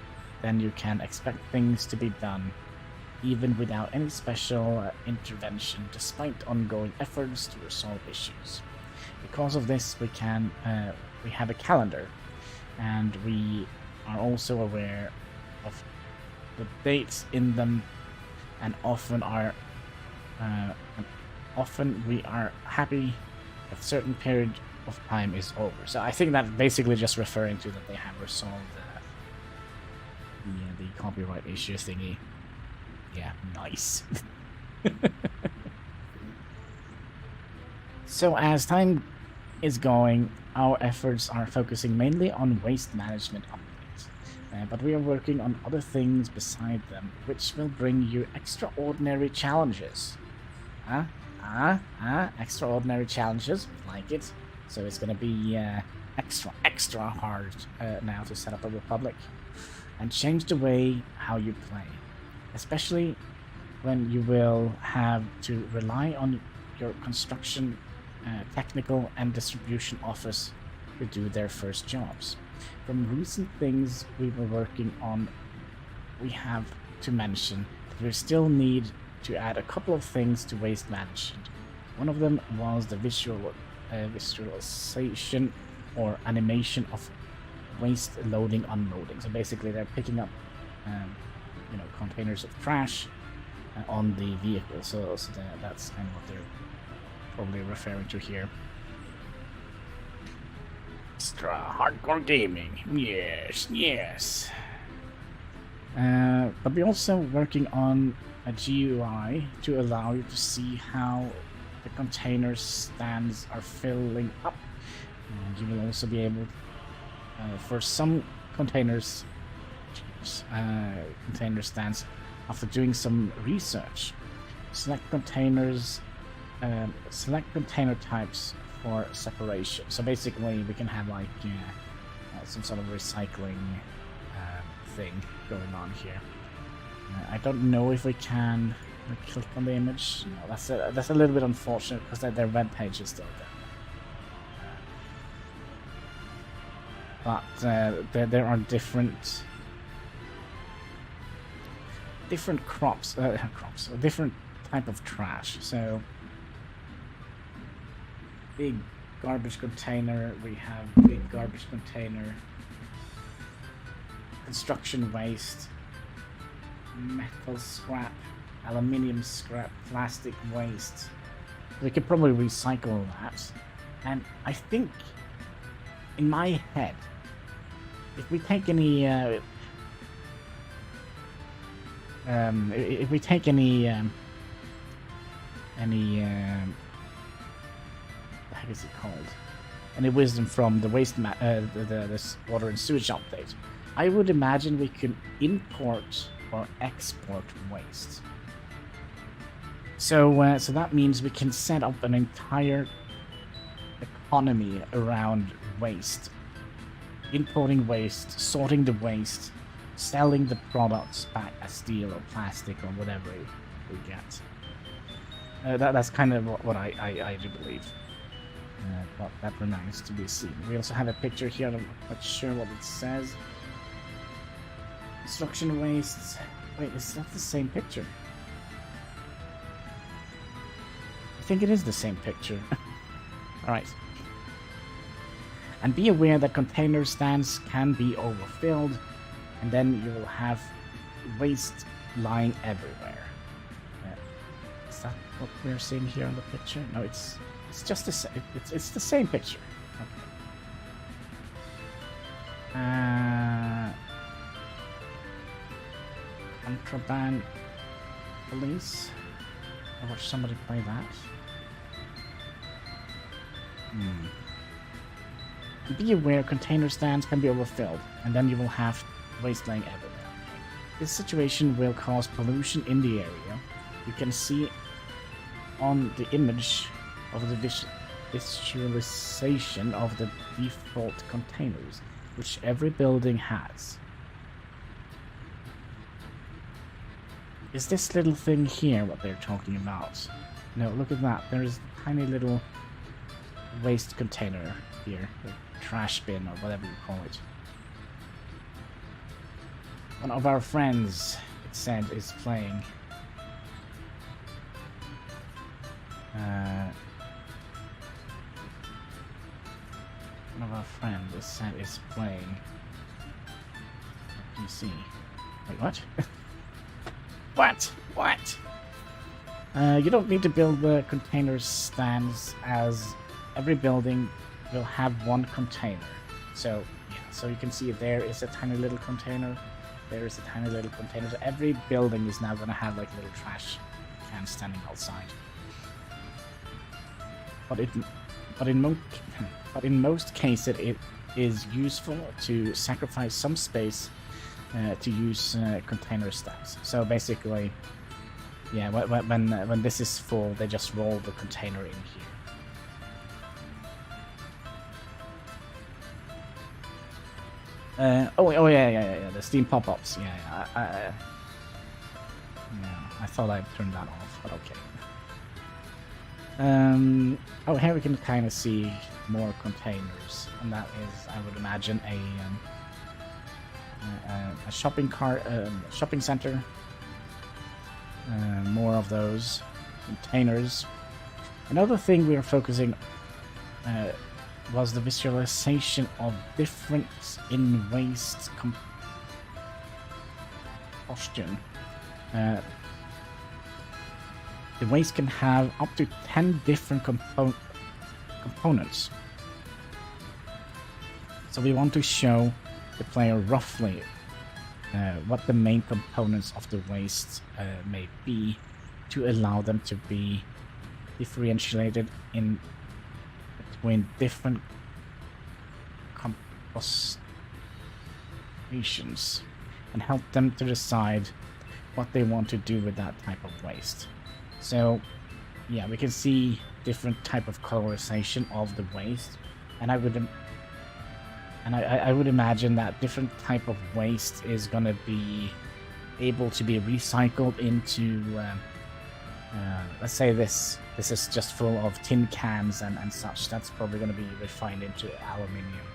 then you can expect things to be done even without any special intervention, despite ongoing efforts to resolve issues. Because of this, we have a calendar, and we are also aware of the dates in them, and often we are happy if a certain period of time is over. So I think that's basically just referring to that they have resolved the copyright issue thingy. Yeah, nice. So as time is going, our efforts are focusing mainly on waste management updates. But we are working on other things beside them, which will bring you extraordinary challenges. Extraordinary challenges, like it. So it's gonna be extra hard now to set up a republic and change the way how you play, especially when you will have to rely on your construction, technical and distribution office to do their first jobs. From recent things we were working on, we have to mention that we still need to add a couple of things to waste management. One of them was the visualization or animation of waste loading unloading. So basically they're picking up containers of trash on the vehicle, so that's kind of what they're probably referring to here. Extra hardcore gaming, yes. But we're also working on a GUI to allow you to see how the container stands are filling up. And you will also be able, for some container stands, after doing some research, select container types for separation. So basically, we can have like some sort of recycling thing going on here. I don't know if we can click on the image. No, that's a little bit unfortunate because their web page is still there. But there are different different type of trash. So big garbage container, we have big garbage container, construction waste, metal scrap, aluminium scrap, plastic waste. We could probably recycle that. And I think, in my head, if we take any the heck is it called? Any wisdom from the this water and sewage update? I would imagine we could import or export waste. So so that means we can set up an entire economy around waste. Importing waste, sorting the waste, selling the products back as steel or plastic or whatever we get. That's kind of what I do believe. But that remains to be seen. We also have a picture here, I'm not sure what it says. Construction wastes. Wait, is that the same picture? I think it is the same picture. Alright. And be aware that container stands can be overfilled, and then you will have waste lying everywhere. that what we're seeing here in the picture? No, it's just the same. It's the same picture. Okay. Contraband police. I watched somebody play that. Be aware container stands can be overfilled, and then you will have waste laying everywhere. This situation will cause pollution in the area. You can see on the image of the visualization of the default containers, which every building has. Is this little thing here what they're talking about? No, look at that. There is a tiny little waste container here. Trash bin or whatever you call it. One of our friends, it said, is playing. One of our friends, it said, is playing. PC. Wait, what? What? You don't need to build the container stands, as every building will have one container. So, yeah, so you can see there is a tiny little container. There is a tiny little container. So every building is now going to have like little trash cans standing outside. But in most cases, it is useful to sacrifice some space to use container stands. So basically, yeah, when this is full, they just roll the container in here. Oh yeah, the Steam pop-ups. Yeah, I thought I turned that off, but okay. Oh, here we can kind of see more containers, and that is, I would imagine, a shopping cart, shopping center. More of those containers. Another thing we are focusing was the visualization of difference in waste combustion. The waste can have up to 10 different components. So we want to show the player roughly what the main components of the waste may be, to allow them to be differentiated in between different compositions, and help them to decide what they want to do with that type of waste. So yeah, we can see different type of colorization of the waste, and I would imagine that different type of waste is going to be able to be recycled into let's say this is just full of tin cans and such. That's probably going to be refined into aluminium.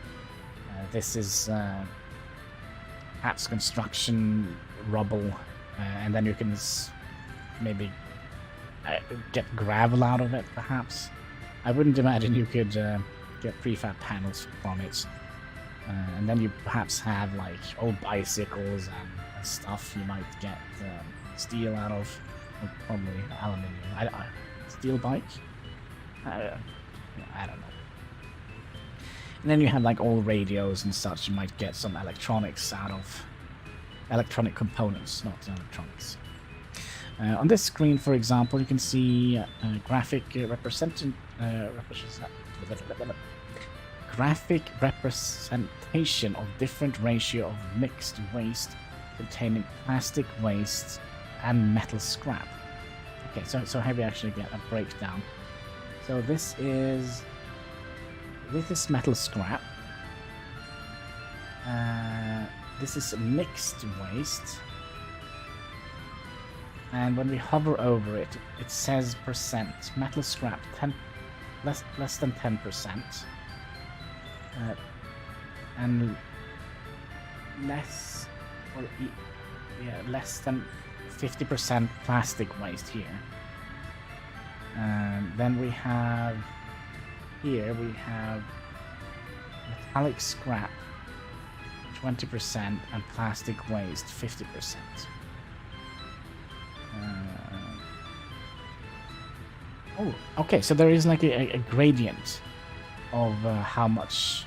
This is perhaps construction rubble, and then you can maybe get gravel out of it, perhaps. I wouldn't imagine you could get prefab panels from it. And then you perhaps have like old bicycles and stuff you might get steel out of, or probably aluminium. Steel bike? I don't know. And then you have like old radios and such. You might get some electronics out of electronic components, not electronics. On this screen, for example, you can see graphic representation of different ratio of mixed waste containing plastic waste and metal scrap. Okay, so here we actually get a breakdown. So this is with this metal scrap. This is mixed waste, and when we hover over it, it says percent. Metal scrap 10, less than 10%. And less than 50% plastic waste here. Then we have metallic scrap 20% and plastic waste 50%. Oh, okay, so there is like a gradient of how much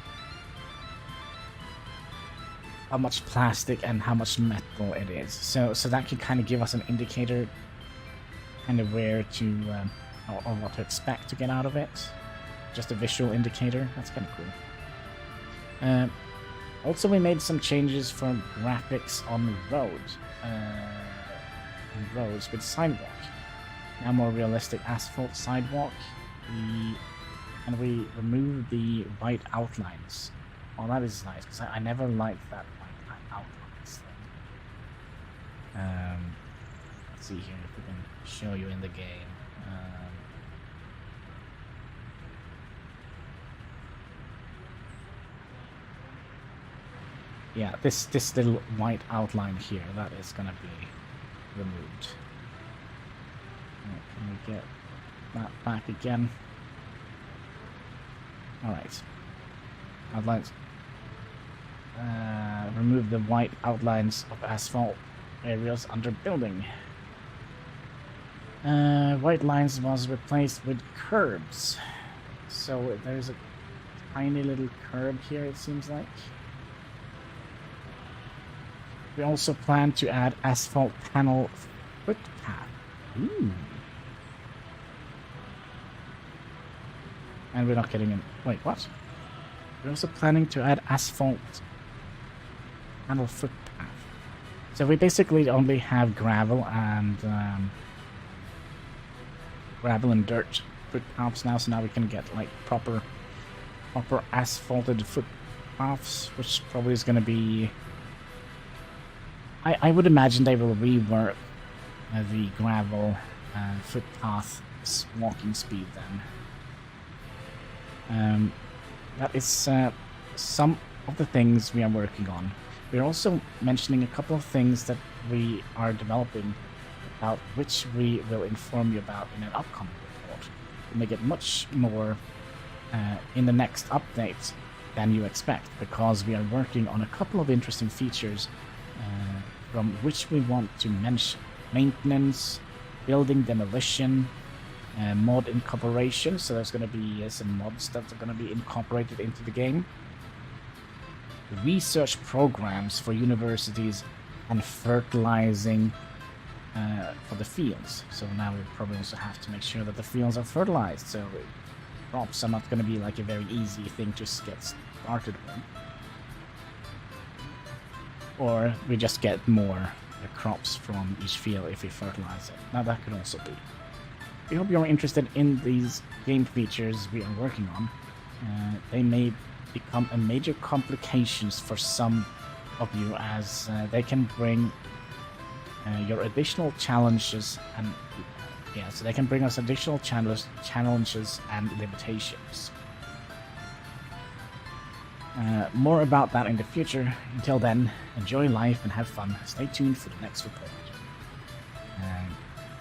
plastic and how much metal it is. So that can kind of give us an indicator, kind of where to or what to expect to get out of it. Just a visual indicator. That's kind of cool. Also, we made some changes for graphics on roads with sidewalk. Now more realistic asphalt sidewalk. We removed the white outlines. Oh, that is nice, because I never liked that white outlines thing. Let's see here if we can show you in the game. Yeah, this little white outline here, that is going to be removed. Can we get that back again? Alright. Outlines. Remove the white outlines of asphalt areas under building. White lines was replaced with curbs. So there's a tiny little curb here, it seems like. We also plan to add asphalt panel footpath. Ooh. And we're not getting in. Wait, what? We're also planning to add asphalt panel footpath. So we basically only have gravel and dirt footpaths now. So now we can get like proper asphalted footpaths, which probably is going to be. I would imagine they will rework the gravel footpath walking speed then. That is some of the things we are working on. We're also mentioning a couple of things that we are developing about, which we will inform you about in an upcoming report. We'll make it much more in the next update than you expect, because we are working on a couple of interesting features from which we want to mention. Maintenance, building demolition, mod incorporation, so there's going to be some mods that are going to be incorporated into the game. Research programs for universities and fertilizing for the fields. So now we probably also have to make sure that the fields are fertilized, so crops are not going to be like a very easy thing to get started with. Or we just get more crops from each field if we fertilize it. Now that could also be. We hope you're interested in these game features we are working on. They may become a major complications for some of you, as they can bring your additional challenges and so they can bring us additional challenges and limitations. More about that in the future. Until then, enjoy life and have fun. Stay tuned for the next report.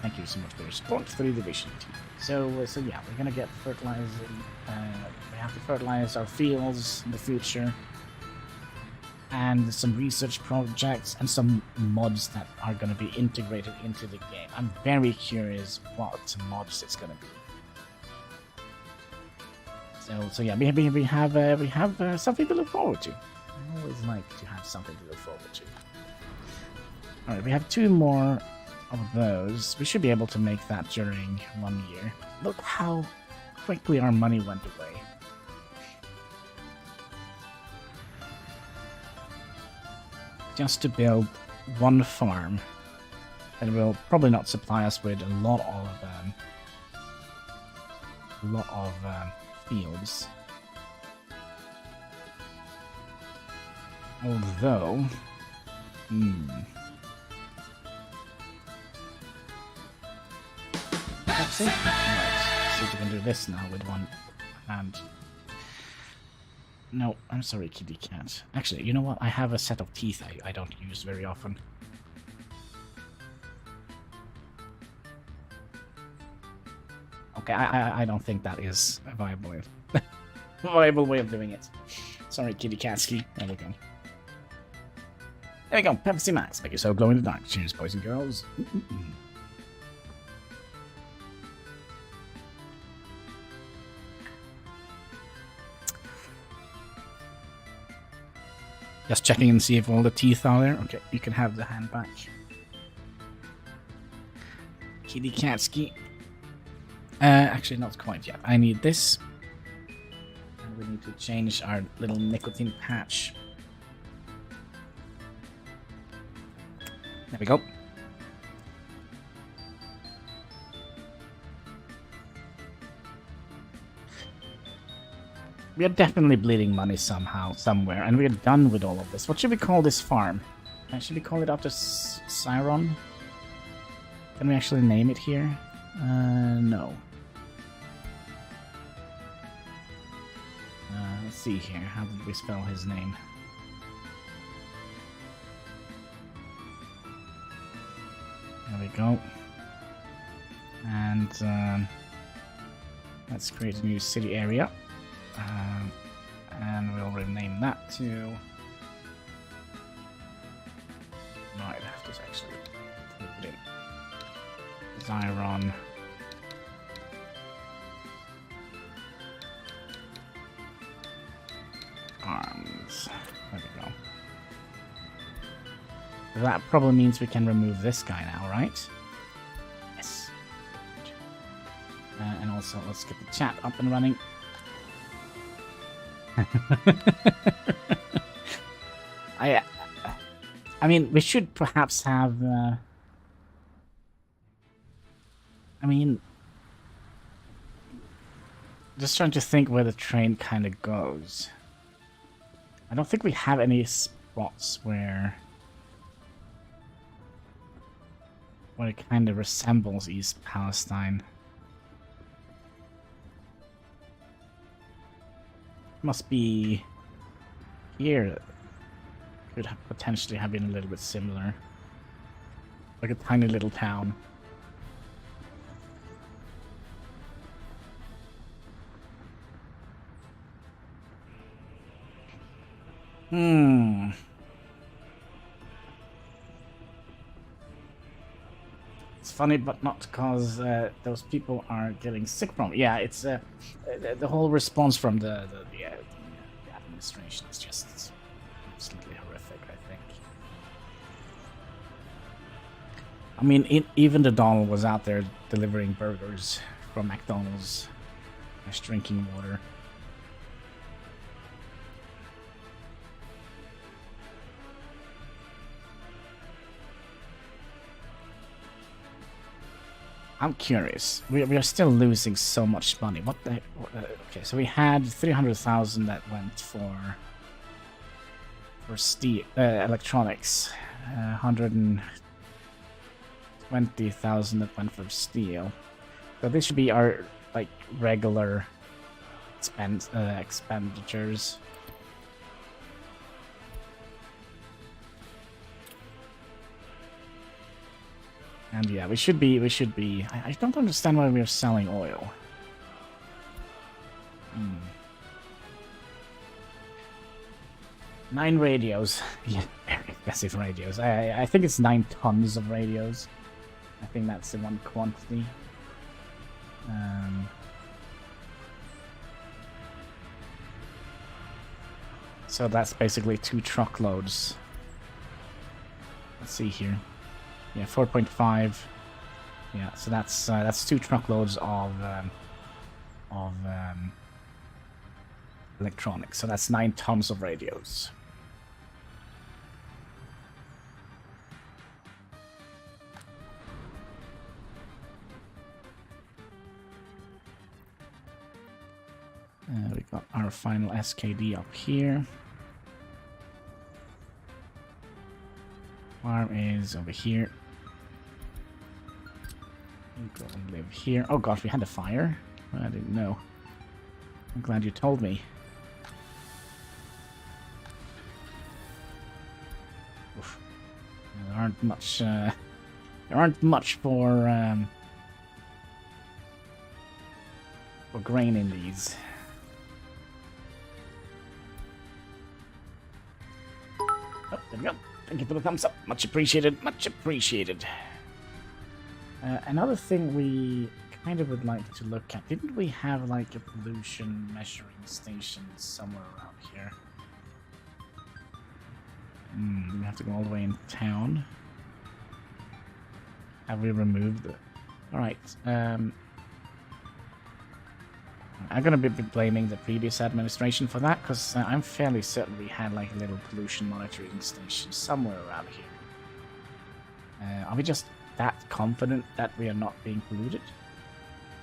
Thank you so much for your support for the Division team. So yeah, we're gonna get fertilizing. We have to fertilize our fields in the future, and some research projects and some mods that are gonna be integrated into the game. I'm very curious what mods it's gonna be. So yeah, we have something to look forward to. I always like to have something to look forward to. All right, we have 2 more of those. We should be able to make that during 1 year. Look how quickly our money went away. Just to build 1 farm that will probably not supply us with a lot of fields. Although, Pepsi? Alright, see if we can do this now with 1 hand. No, I'm sorry, kitty cat. Actually, you know what? I have a set of teeth I don't use very often. Okay, I don't think that is a viable way of doing it. Sorry, kitty catsky. There we go. There we go, Pepsi Max. Make yourself glow in the dark. Cheers, boys and girls. Just checking and see if all the teeth are there. Okay, you can have the hand back. Kitty Katsky. Actually, not quite yet. I need this. And we need to change our little nicotine patch. There we go. We are definitely bleeding money somehow, somewhere, and we are done with all of this. What should we call this farm? Should we call it after Siron? Can we actually name it here? No. Let's see here. How did we spell his name? There we go. And let's create a new city area. And we'll rename that to... Right, I have to actually put it in. Zyron. Arms. There we go. That probably means we can remove this guy now, right? Yes. And also, let's get the chat up and running. I mean, we should perhaps have... I mean... Just trying to think where the train kind of goes. I don't think we have any spots where it kind of resembles East Palestine. Must be here. Could have potentially have been a little bit similar. Like a tiny little town. It's funny, but not because those people are getting sick from it. Yeah, it's the whole response from the administration is just absolutely horrific, I think. I mean, even the Donald was out there delivering burgers from McDonald's, drinking water. I'm curious. We are still losing so much money. What the? Okay, so we had 300,000 that went for steel, electronics. 120,000 that went for steel. So this should be our like regular expenditures. And yeah, we should be. I don't understand why we are selling oil. 9 radios. Yeah, very expensive radios. I think it's 9 tons of radios. I think that's the one quantity. So that's basically 2 truckloads. Let's see here. Yeah, 4.5. Yeah, so that's 2 truckloads of electronics. So that's 9 tons of radios. We got our final SKD up here. Farm is over here. Go and live here. Oh gosh, we had a fire? I didn't know. I'm glad you told me. Oof. There aren't much for grain in these. Oh, there we go. Thank you for the thumbs up. Much appreciated. Much appreciated. Another thing we kind of would like to look at. Didn't we have like a pollution measuring station somewhere around here? have to go all the way in town. Have we removed the... Alright, I'm gonna be blaming the previous administration for that, because I'm fairly certain we had like a little pollution monitoring station somewhere around here. Are we just that confident that we are not being polluted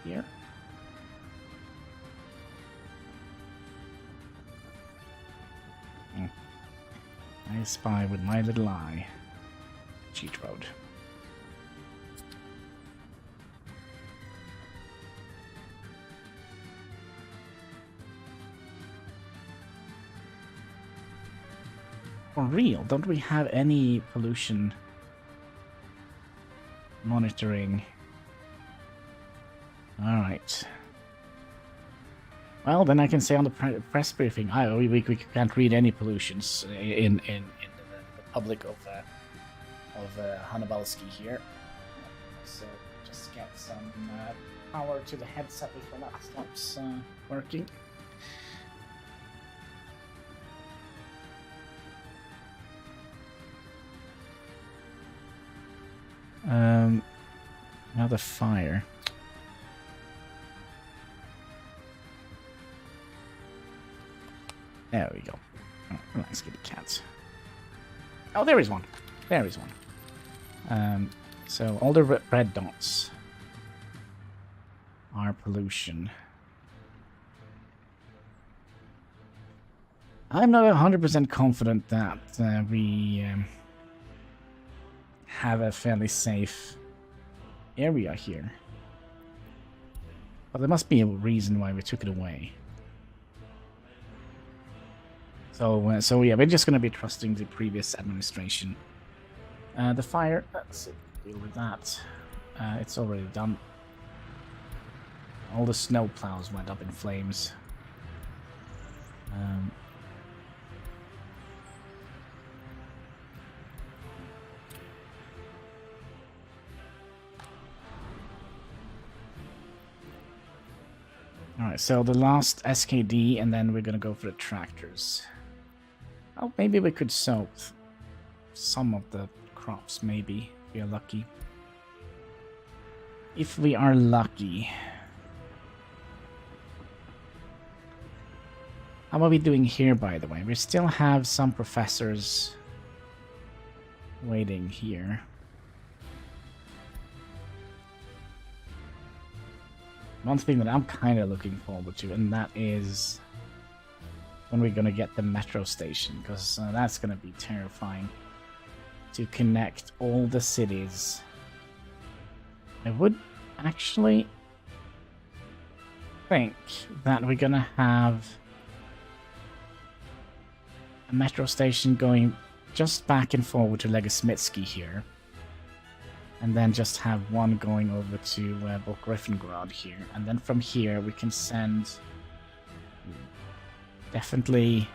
here? I spy with my little eye. Cheat road. For real, don't we have any pollution monitoring? Alright. Well, then I can say on the press briefing, we can't read any pollutions in the public of Hannibalski here. So just get some power to the headset before that stops working. Another fire. There we go. Oh, relax, kitty cat. Oh, there is one. There is one. So all the red dots are pollution. I'm not 100% confident that we have a fairly safe area here. But there must be a reason why we took it away. So yeah, we're just going to be trusting the previous administration. The fire, let's deal with that. It's already done. All the snow plows went up in flames. Alright, so the last SKD, and then we're gonna go for the tractors. Oh, maybe we could sow some of the crops, maybe, if we are lucky. If we are lucky. How are we doing here, by the way? We still have some professors waiting here. One thing that I'm kind of looking forward to, and that is when we're going to get the metro station, because that's going to be terrifying to connect all the cities. I would actually think that we're going to have a metro station going just back and forward to Legasmitsky here. And then just have one going over to Griffengrad here. And then from here we can send definitely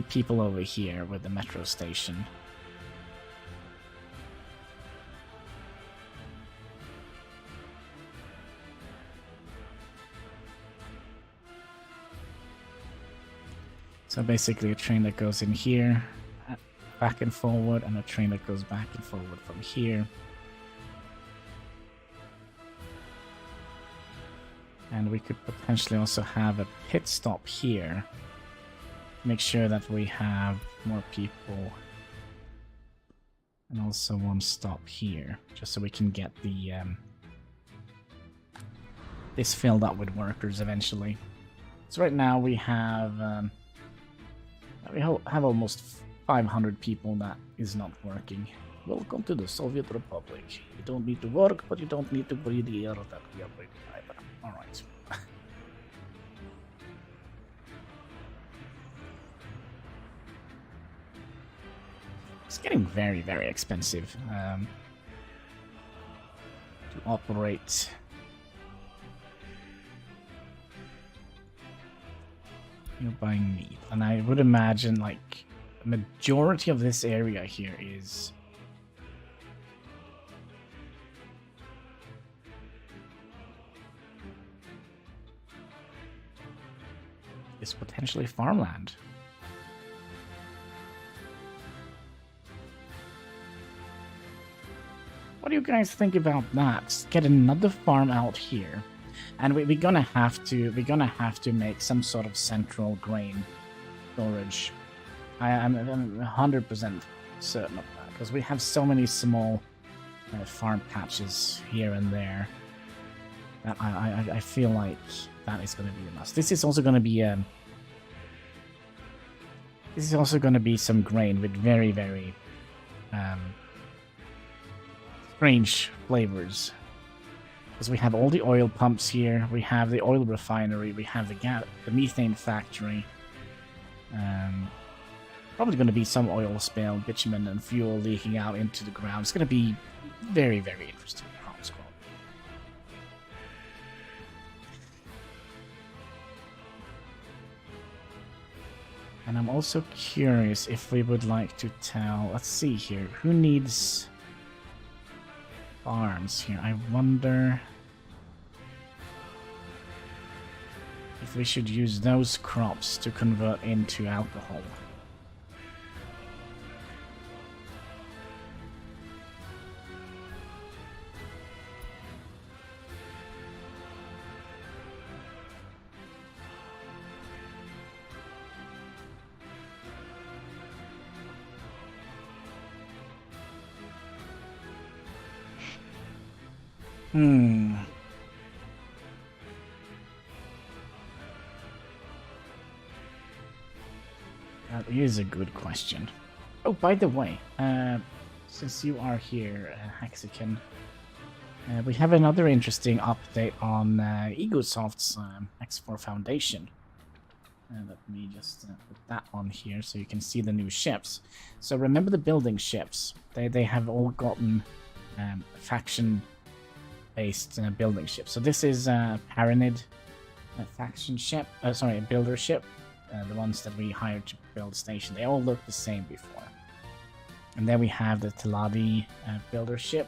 people over here with the metro station. So basically a train that goes in here, back and forward, and a train that goes back and forward from here. And we could potentially also have a pit stop here. Make sure that we have more people. And also one stop here, just so we can get the this filled up with workers eventually. So right now we have almost 500 people that is not working. Welcome to the Soviet Republic. You don't need to work, but you don't need to breathe the air that we are breathing either. Alright. It's getting very, very expensive to operate. You're buying meat, and I would imagine like the majority of this area here is potentially farmland. What do you guys think about that? Get another farm out here, and we're gonna have to make some sort of central grain storage. I'm 100% certain of that because we have so many small farm patches here and there that I feel like that is going to be a must. This is also going to be some grain with very, very strange flavors. Because we have all the oil pumps here, we have the oil refinery, we have the methane factory. Probably going to be some oil spill, bitumen and fuel leaking out into the ground. It's going to be very, very interesting. And I'm also curious if we would like to tell... Let's see here. Who needs farms here? I wonder if we should use those crops to convert into alcohol. That is a good question. Oh, by the way, since you are here, Hexican, we have another interesting update on Egosoft's X4 Foundation. Let me just put that on here so you can see the new ships. So remember the building ships. They have all gotten faction-based building ships. So this is Paranid faction ship, sorry, builder ship. The ones that we hired to build station. They all look the same before. And then we have the Teladi builder ship.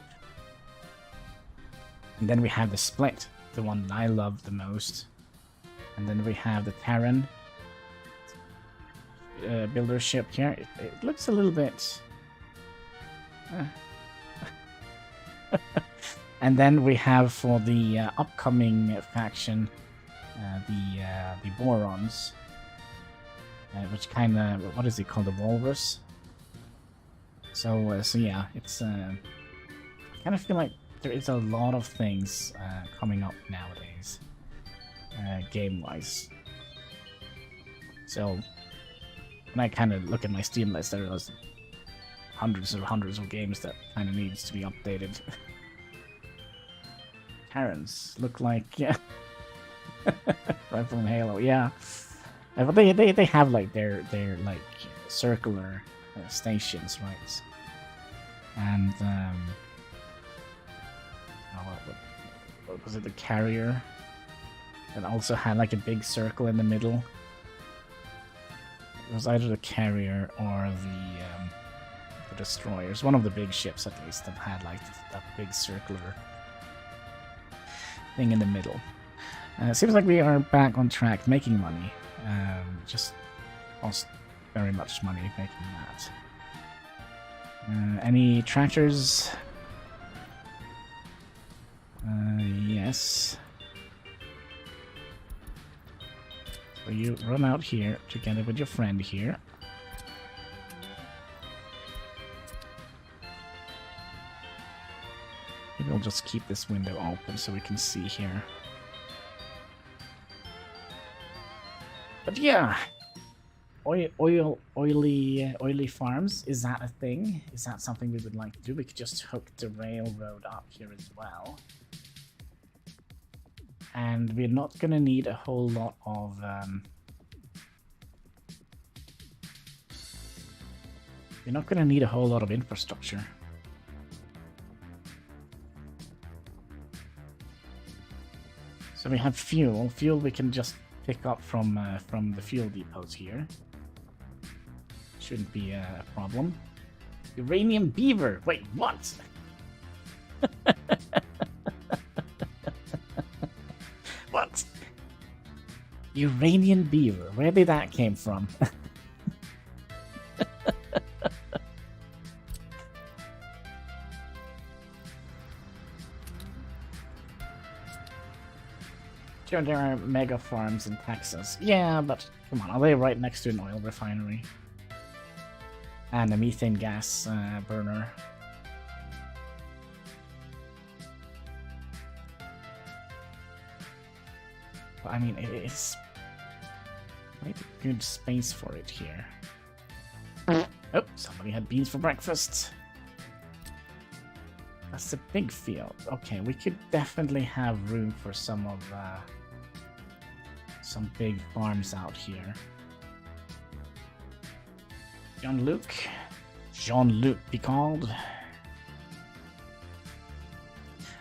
And then we have the Split, the one that I love the most. And then we have the Terran builder ship here. It looks a little bit... And then we have for the upcoming faction, the Borons. Which kind of, what is it called, the Walrus? So yeah, it's I kind of feel like there is a lot of things coming up nowadays, game-wise. So when I kind of look at my Steam list, there are hundreds of games that kind of needs to be updated. Terrans look like, yeah, right from Halo, yeah. But they have like their like circular stations, right? And what was it, the carrier that also had like a big circle in the middle? It was either the carrier or the destroyers. One of the big ships, at least, that had like that big circular thing in the middle. Seems like we are back on track, making money. Just cost very much money making that. Any tractors? Yes. So you run out here together with your friend here. Maybe we'll just keep this window open so we can see here. But yeah, oily farms, is that a thing? Is that something we would like to do? We could just hook the railroad up here as well. And we're not gonna need a whole lot of infrastructure. So we have fuel. Fuel we can just pick up from the fuel depots here. Shouldn't be a problem. Uranium beaver. Wait, what? What? Uranian beaver. Where did that came from? Sure, there are mega farms in Texas. Yeah, but come on, are they right next to an oil refinery? And a methane gas burner. But, I mean, it's quite a good space for it here. Oh, somebody had beans for breakfast. That's a big field. Okay, we could definitely have room for some big farms out here. Jean-Luc Picard.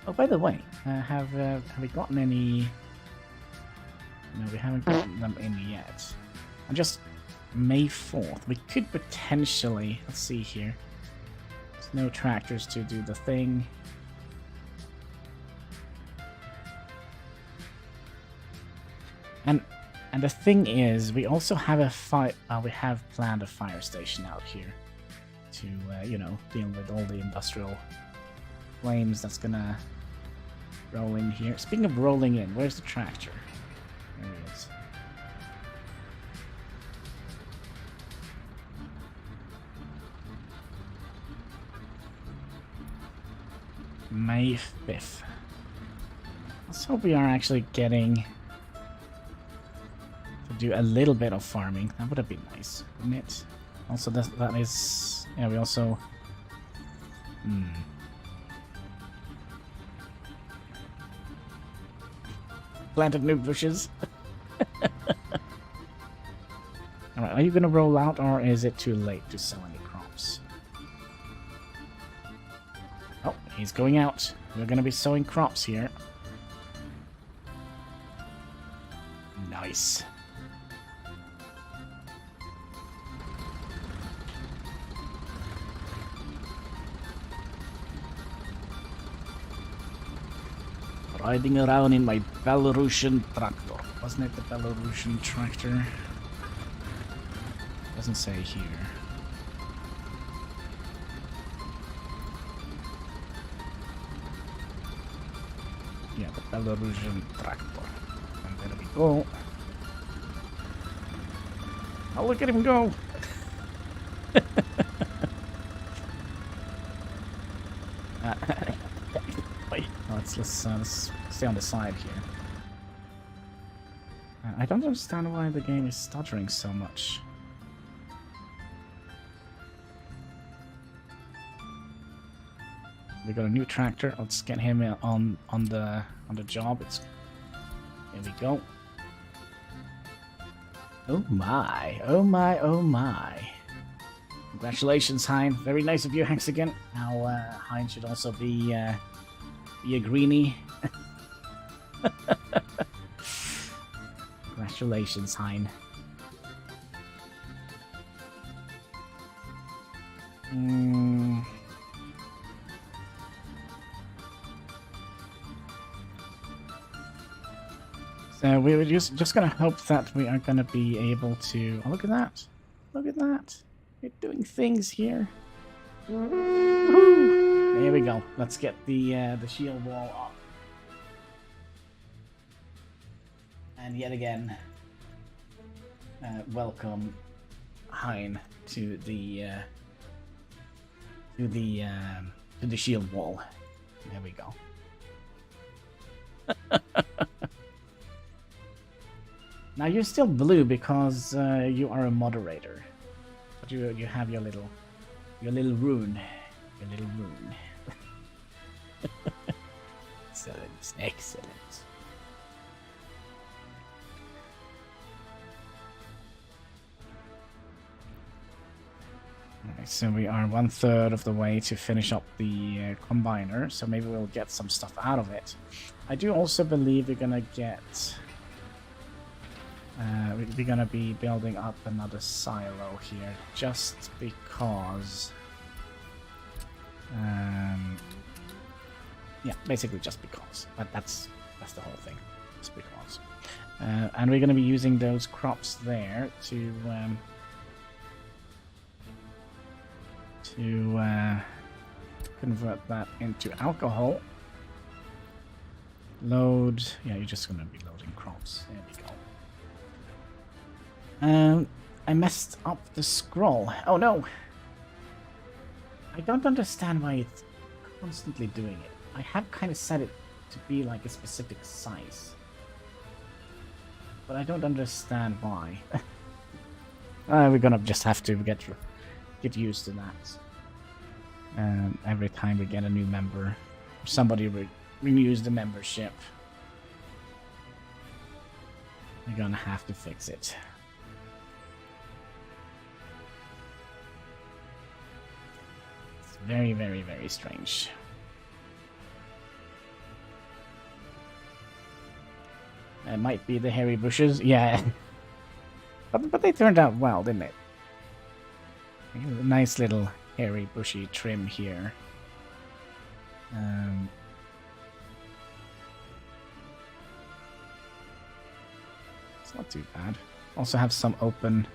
Oh, by the way, have we gotten any? No, we haven't gotten them in yet. On just May 4th, we could potentially. Let's see here. There's no tractors to do the thing. And the thing is, we also have we have planned a fire station out here to, you know, deal with all the industrial flames that's gonna roll in here. Speaking of rolling in, where's the tractor? There he is. May 5th. Let's hope we are actually getting do a little bit of farming. That would have been nice, wouldn't it? Also, that is... Yeah, we also... Planted new bushes. Alright, are you going to roll out, or is it too late to sell any crops? Oh, he's going out. We're going to be sowing crops here. Nice. Riding around in my Belarusian tractor. Wasn't it the Belarusian tractor? Doesn't say here. Yeah, the Belarusian tractor. And there we go. Oh, look at him go! Wait, let's stay on the side here. I don't understand why the game is stuttering so much. We got a new tractor. Let's get him on the job. Here we go. Oh my! Oh my! Oh my! Congratulations, Hein. Very nice of you, Hexagon. Now Hein should also be a greenie. Congratulations, Hein. So we were just gonna hope that we are gonna be able to. Oh, look at that! Look at that! We're doing things here. Woo-hoo! There we go. Let's get the shield wall up. And yet again, welcome Hein to the shield wall. There we go. Now you're still blue because you are a moderator, but you have your little rune, Excellent, excellent. Alright, so we are 1/3 of the way to finish up the combiner, so maybe we'll get some stuff out of it. I do also believe we're gonna get. We're gonna be building up another silo here, just because. Yeah, basically just because. But that's the whole thing, just because. And we're gonna be using those crops there to convert that into alcohol. Load. Yeah, you're just gonna be loading crops. There we go. I messed up the scroll. Oh no! I don't understand why it's constantly doing it. I have kind of set it to be like a specific size. But I don't understand why. We're gonna just have to get used to that. Every time we get a new member, somebody renews the membership, we're gonna have to fix it. It's very, very, very strange. It might be the hairy bushes, yeah. But they turned out well, didn't it? A nice little hairy bushy trim here. It's not too bad. Also have some open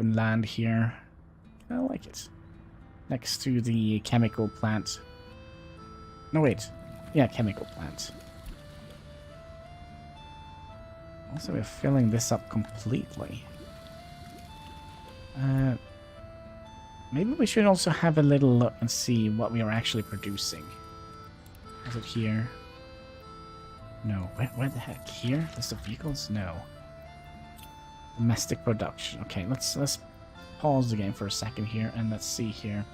land here. I like it. Next to the chemical plant. No, wait. Yeah, chemical plant. Also, we're filling this up completely. Maybe we should also have a little look and see what we are actually producing. Is it here? No. Where the heck? Here? List of vehicles? No. Domestic production. Okay, let's pause the game for a second here and let's see here.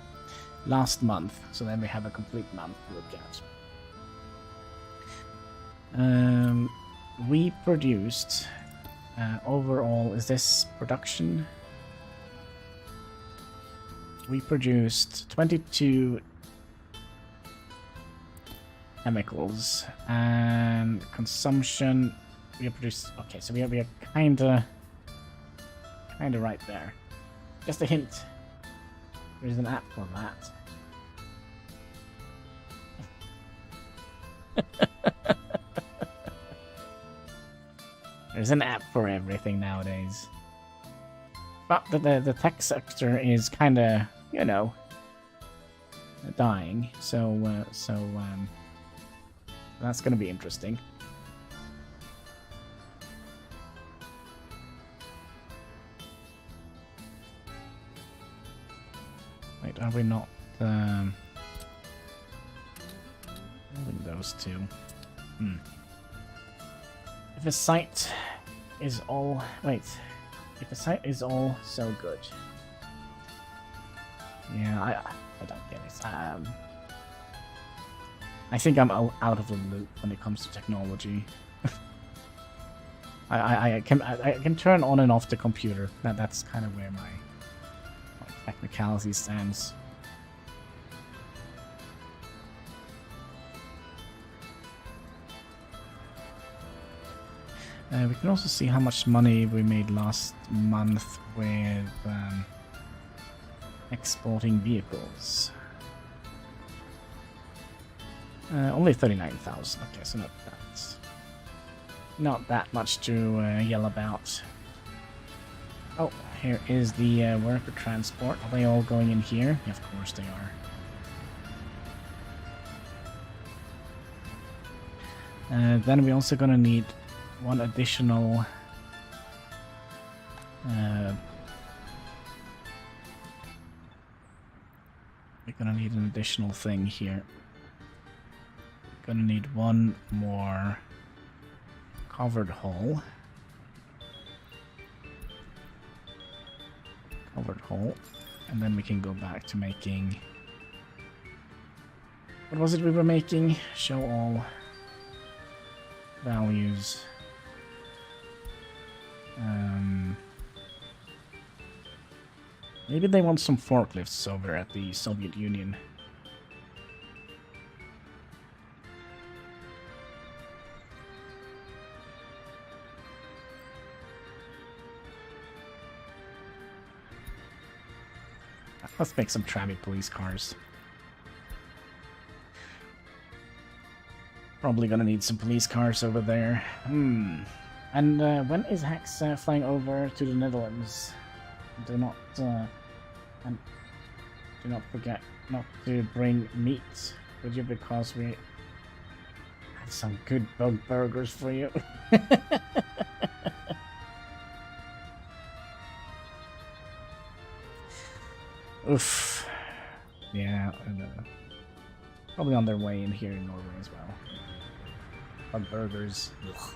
Last month. So then we have a complete month to look at. We produced overall, is this production? We produced 22 chemicals and consumption. We have produced, okay, so we are kinda right there. Just a hint. There's an app for that. There's an app for everything nowadays. But the tech sector is kind of, you know, dying. So that's going to be interesting. Wait, are we not building those two? If a site is all... Wait. If the site is all so good. Yeah, I don't get it. I think I'm out of the loop when it comes to technology. I can turn on and off the computer. That's kind of where my technicality stands. We can also see how much money we made last month with exporting vehicles. Only 39,000. Okay, so not that much to yell about. Oh, here is the worker transport. Are they all going in here? Yeah, of course they are. Then we're also gonna need one additional we're gonna need an additional thing here. Gonna need one more covered hole. And then we can go back to making... What was it we were making? Show all values. Maybe they want some forklifts over at the Soviet Union. Let's make some trammy police cars. Probably gonna need some police cars over there. And when is Hex flying over to the Netherlands? Do not forget not to bring meat with you, because we Some good bug burgers for you. Oof. Yeah, probably on their way in here in Norway as well. Bug burgers. Ugh.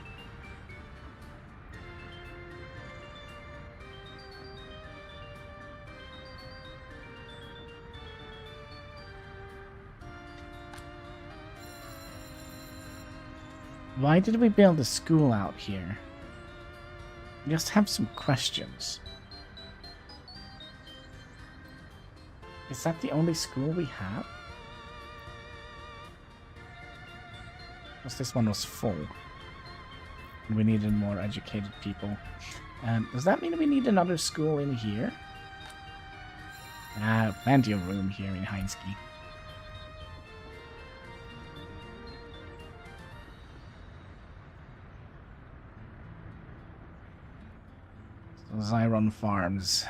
Why did we build a school out here? We just have some questions. Is that the only school we have? Because this one was full. And we needed more educated people. Does that mean we need another school in here? Plenty of room here in Heinski. Zyron Farms.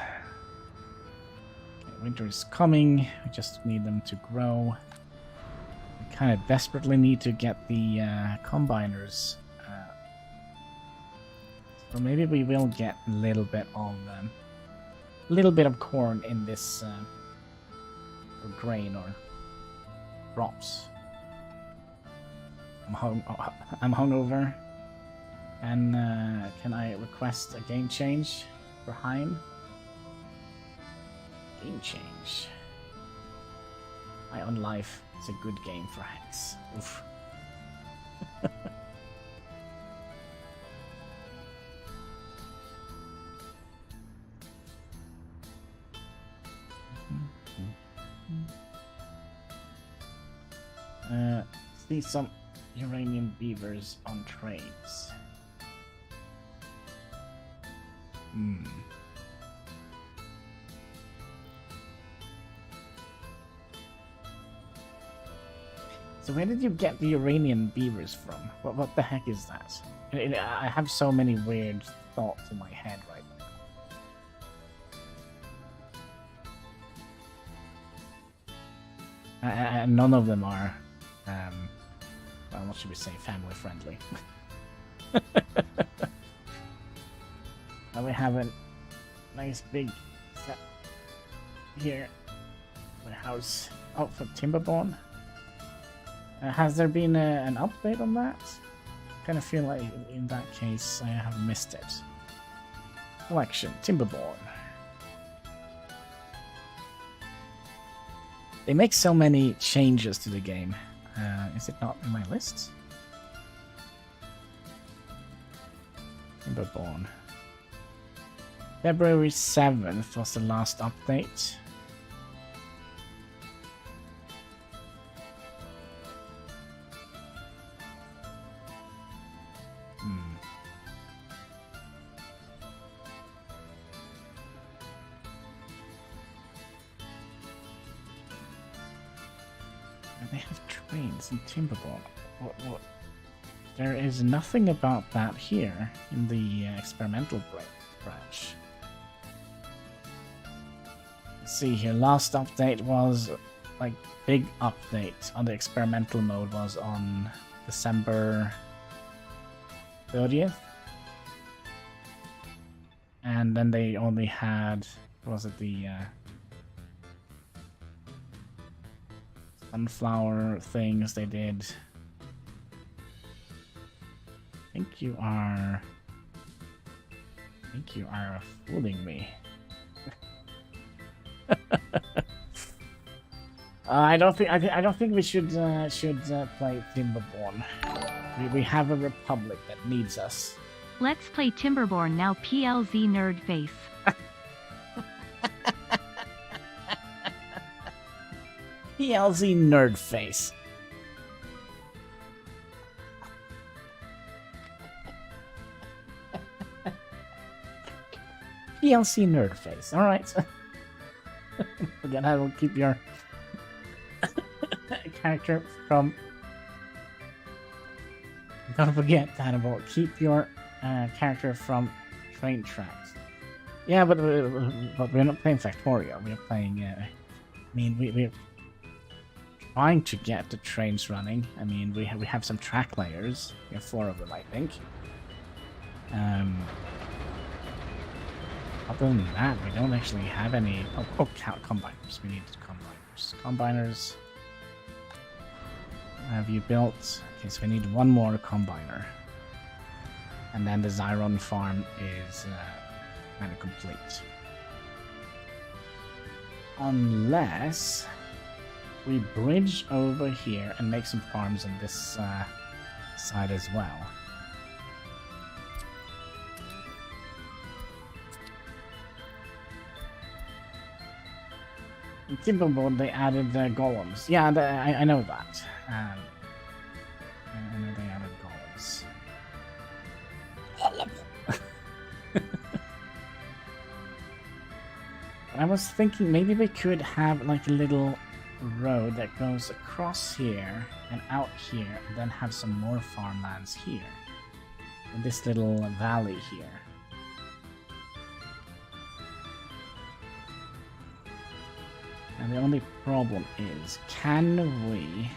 Okay, winter is coming. We just need them to grow. We kind of desperately need to get the combiners. So maybe we will get a little bit of corn in this or grain or crops. I'm hungover. And can I request a game change for Hein? Game change. High on Life is a good game for Hex. Oof. See some Iranian beavers on trades. So where did you get the Iranian beavers from? What the heck is that? I have so many weird thoughts in my head right now. And none of them are, well, what should we say, family friendly. We have a nice big set here. The house out for Timberborn. Has there been an update on that? I kind of feel like in that case I have missed it. Collection, Timberborn. They make so many changes to the game. Is it not in my list? Timberborn. February 7th was the last update. And they have trains in Timberborn. What? There is nothing about that here in the experimental branch. See here, last update was like big update on the experimental mode was on December 30th, and then they only had, was it the sunflower things they did. I think you are fooling me. I don't think we should play Timberborn. We have a republic that needs us. Let's play Timberborn now, PLZ nerd face. PLZ nerd face. PLC nerd face. All right. Again, I will keep your character from. Don't forget, Hannibal. Keep your character from train tracks. Yeah, but we're not playing Factorio. We're playing. I mean, we're trying to get the trains running. I mean, we have some track layers. We have 4 of them, I think. Other than that, we don't actually have any... Oh, combiners. We need combiners. Combiners. Have you built... Okay, so we need 1 more combiner. And then the Zyron farm is kind of complete. Unless we bridge over here and make some farms on this side as well. In Timberboard, they added golems. Yeah, I know that. I know they added golems. I was thinking maybe we could have like a little road that goes across here and out here, and then have some more farmlands here. In this little valley here. And the only problem is, can we...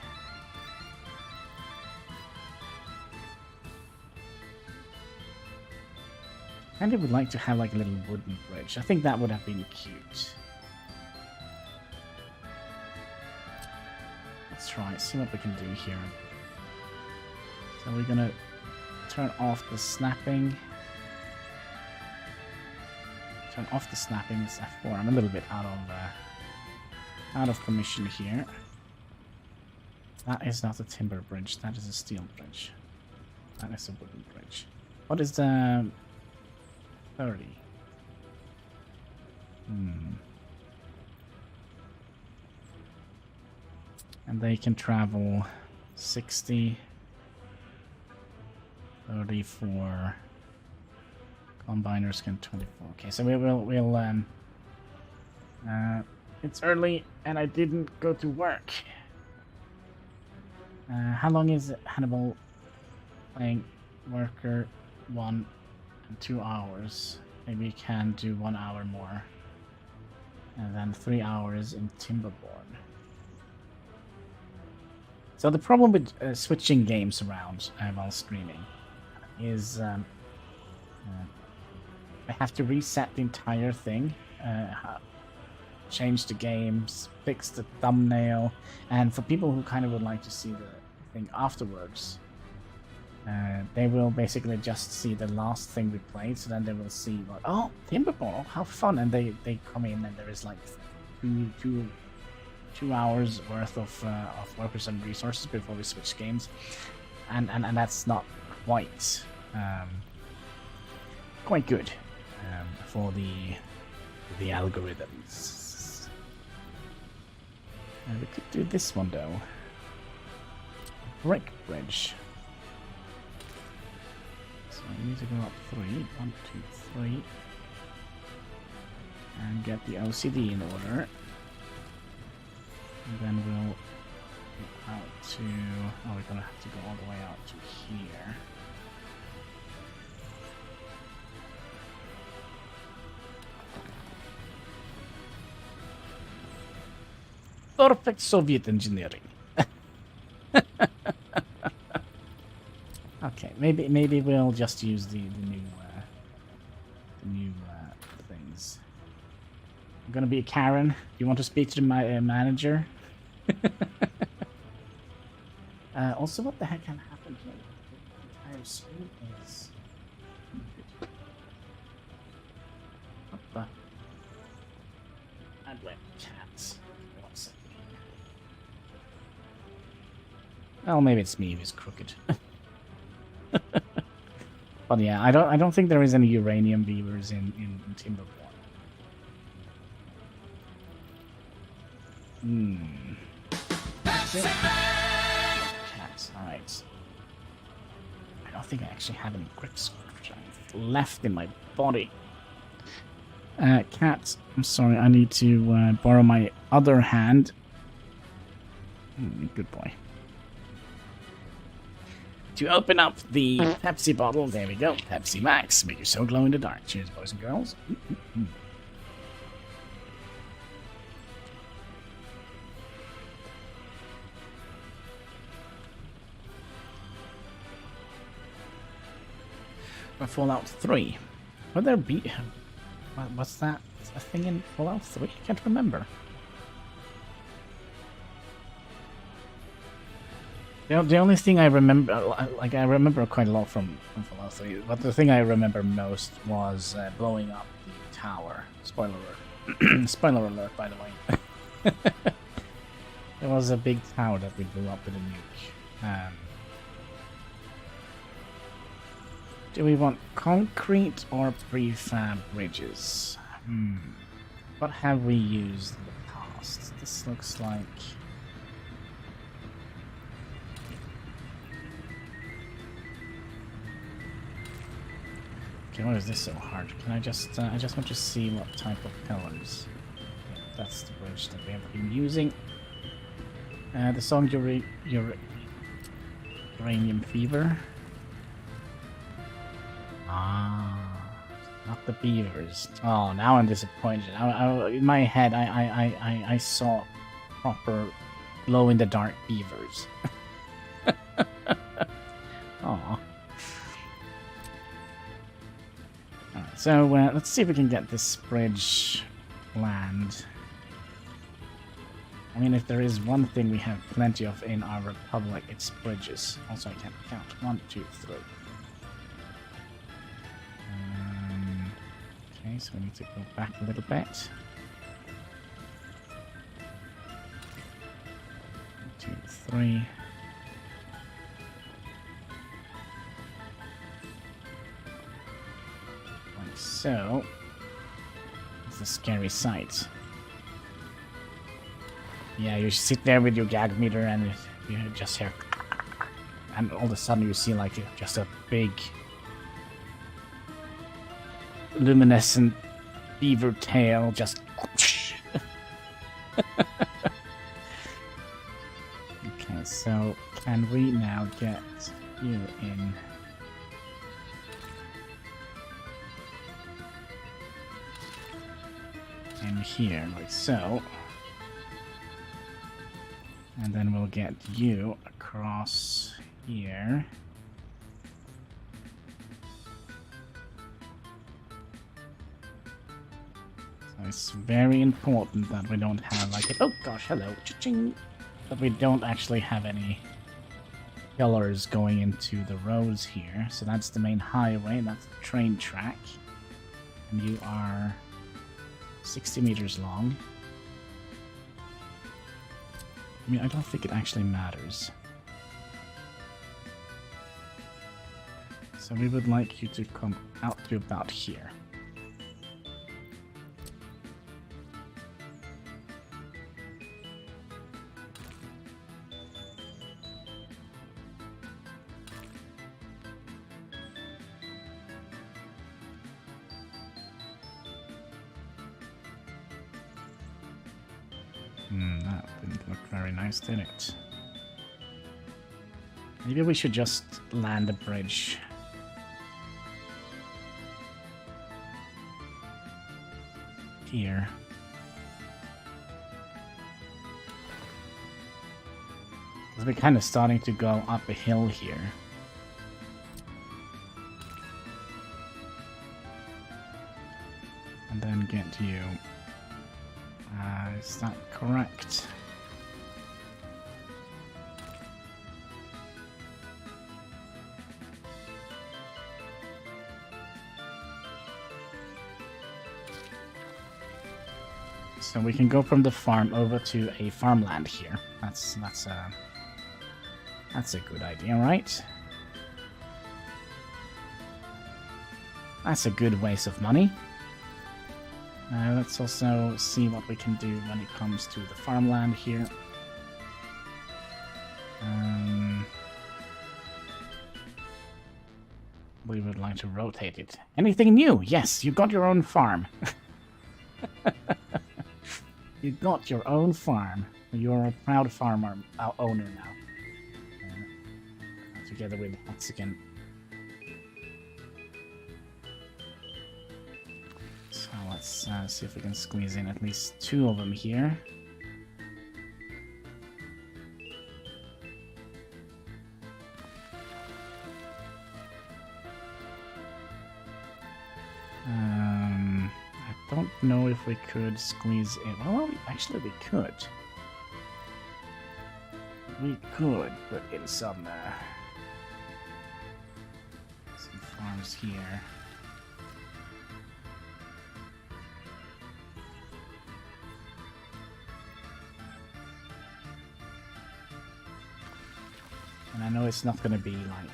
I kind of would like to have like a little wooden bridge. I think that would have been cute. Let's try, see what we can do here. So we're gonna turn off the snapping. Turn off the snapping, it's F4. I'm a little bit out of commission here. That is not a timber bridge, that is a steel bridge. That is a wooden bridge. What is the 30? And they can travel 60, 34. Combiners can 24. Okay, so we'll it's early and I didn't go to work. How long is Hannibal playing? Worker 1 and 2 hours. Maybe we can do 1 hour more. And then 3 hours in Timberborn. So the problem with switching games around while streaming is I have to reset the entire thing. Change the games, fix the thumbnail, and for people who kind of would like to see the thing afterwards, they will basically just see the last thing we played, so then they will see, like, oh, Timberborn, how fun, and they come in and there is like two hours worth of workers and resources before we switch games, and that's not quite good for the algorithms. We could do this one though. Brick bridge. So I need to go up 3. 1, 2, 3. And get the OCD in order. And then we'll go out to... Oh, we're gonna have to go all the way out to here. Perfect Soviet engineering. Okay, maybe we'll just use the new things. I'm gonna be a Karen. You want to speak to my manager? Also, what the heck can happen here? The entire screen is... What the... I'd let cats. Well, maybe it's me who's crooked. But yeah, I don't think there is any uranium beavers in Timberborn. Cats, alright. I don't think I actually have any grips left in my body. Cat, I'm sorry, I need to borrow my other hand. Good boy. To open up the Pepsi bottle, there we go. Pepsi Max, make you so glow in the dark. Cheers, boys and girls. Fallout 3. Would there be... Was that a thing in Fallout 3? I can't remember. The only thing I remember... Like, I remember quite a lot from Fallout 3, but the thing I remember most was blowing up the tower. Spoiler alert. Spoiler alert, by the way. There was a big tower that we blew up with a nuke. Do we want concrete or prefab bridges? What have we used in the past? This looks like... Okay, why is this so hard? Can I just want to see what type of pillars. Yeah, that's the bridge that we have been using. The song Uranium Fever. Not the beavers. Oh, now I'm disappointed. In my head, I saw proper glow-in-the-dark beavers. Aw. Alright, so let's see if we can get this bridge planned. I mean, if there is one thing we have plenty of in our republic, it's bridges. Also, I can't count. 1, 2, 3. Okay, so we need to go back a little bit. 1, 2, 3. Like so. It's a scary sight. Yeah, you sit there with your gag meter and you just hear... And all of a sudden you see like just a big... luminescent beaver tail just... Okay, so can we now get you in? In here, like so. And then we'll get you across here. So it's very important that we don't have like... Oh gosh, hello. Cha-ching! That we don't actually have any pillars going into the roads here. So that's the main highway, that's the train track. And you are 60 meters long. I mean, I don't think it actually matters. So we would like you to come out to about here. That didn't look very nice, did it? Maybe we should just land a bridge. Here. Because we're kind of starting to go up a hill here. And then get to you. Is that correct? So we can go from the farm over to a farmland here. That's a good idea, right? That's a good waste of money. Let's also see what we can do when it comes to the farmland here. We would like to rotate it. Anything new? Yes, you got your own farm. You got your own farm. You're a proud farmer owner now. Together with Mexican. So let's see if we can squeeze in at least 2 of them here. don't know if we could squeeze in. Well, actually we could. We could put in some farms here. And I know it's not going to be like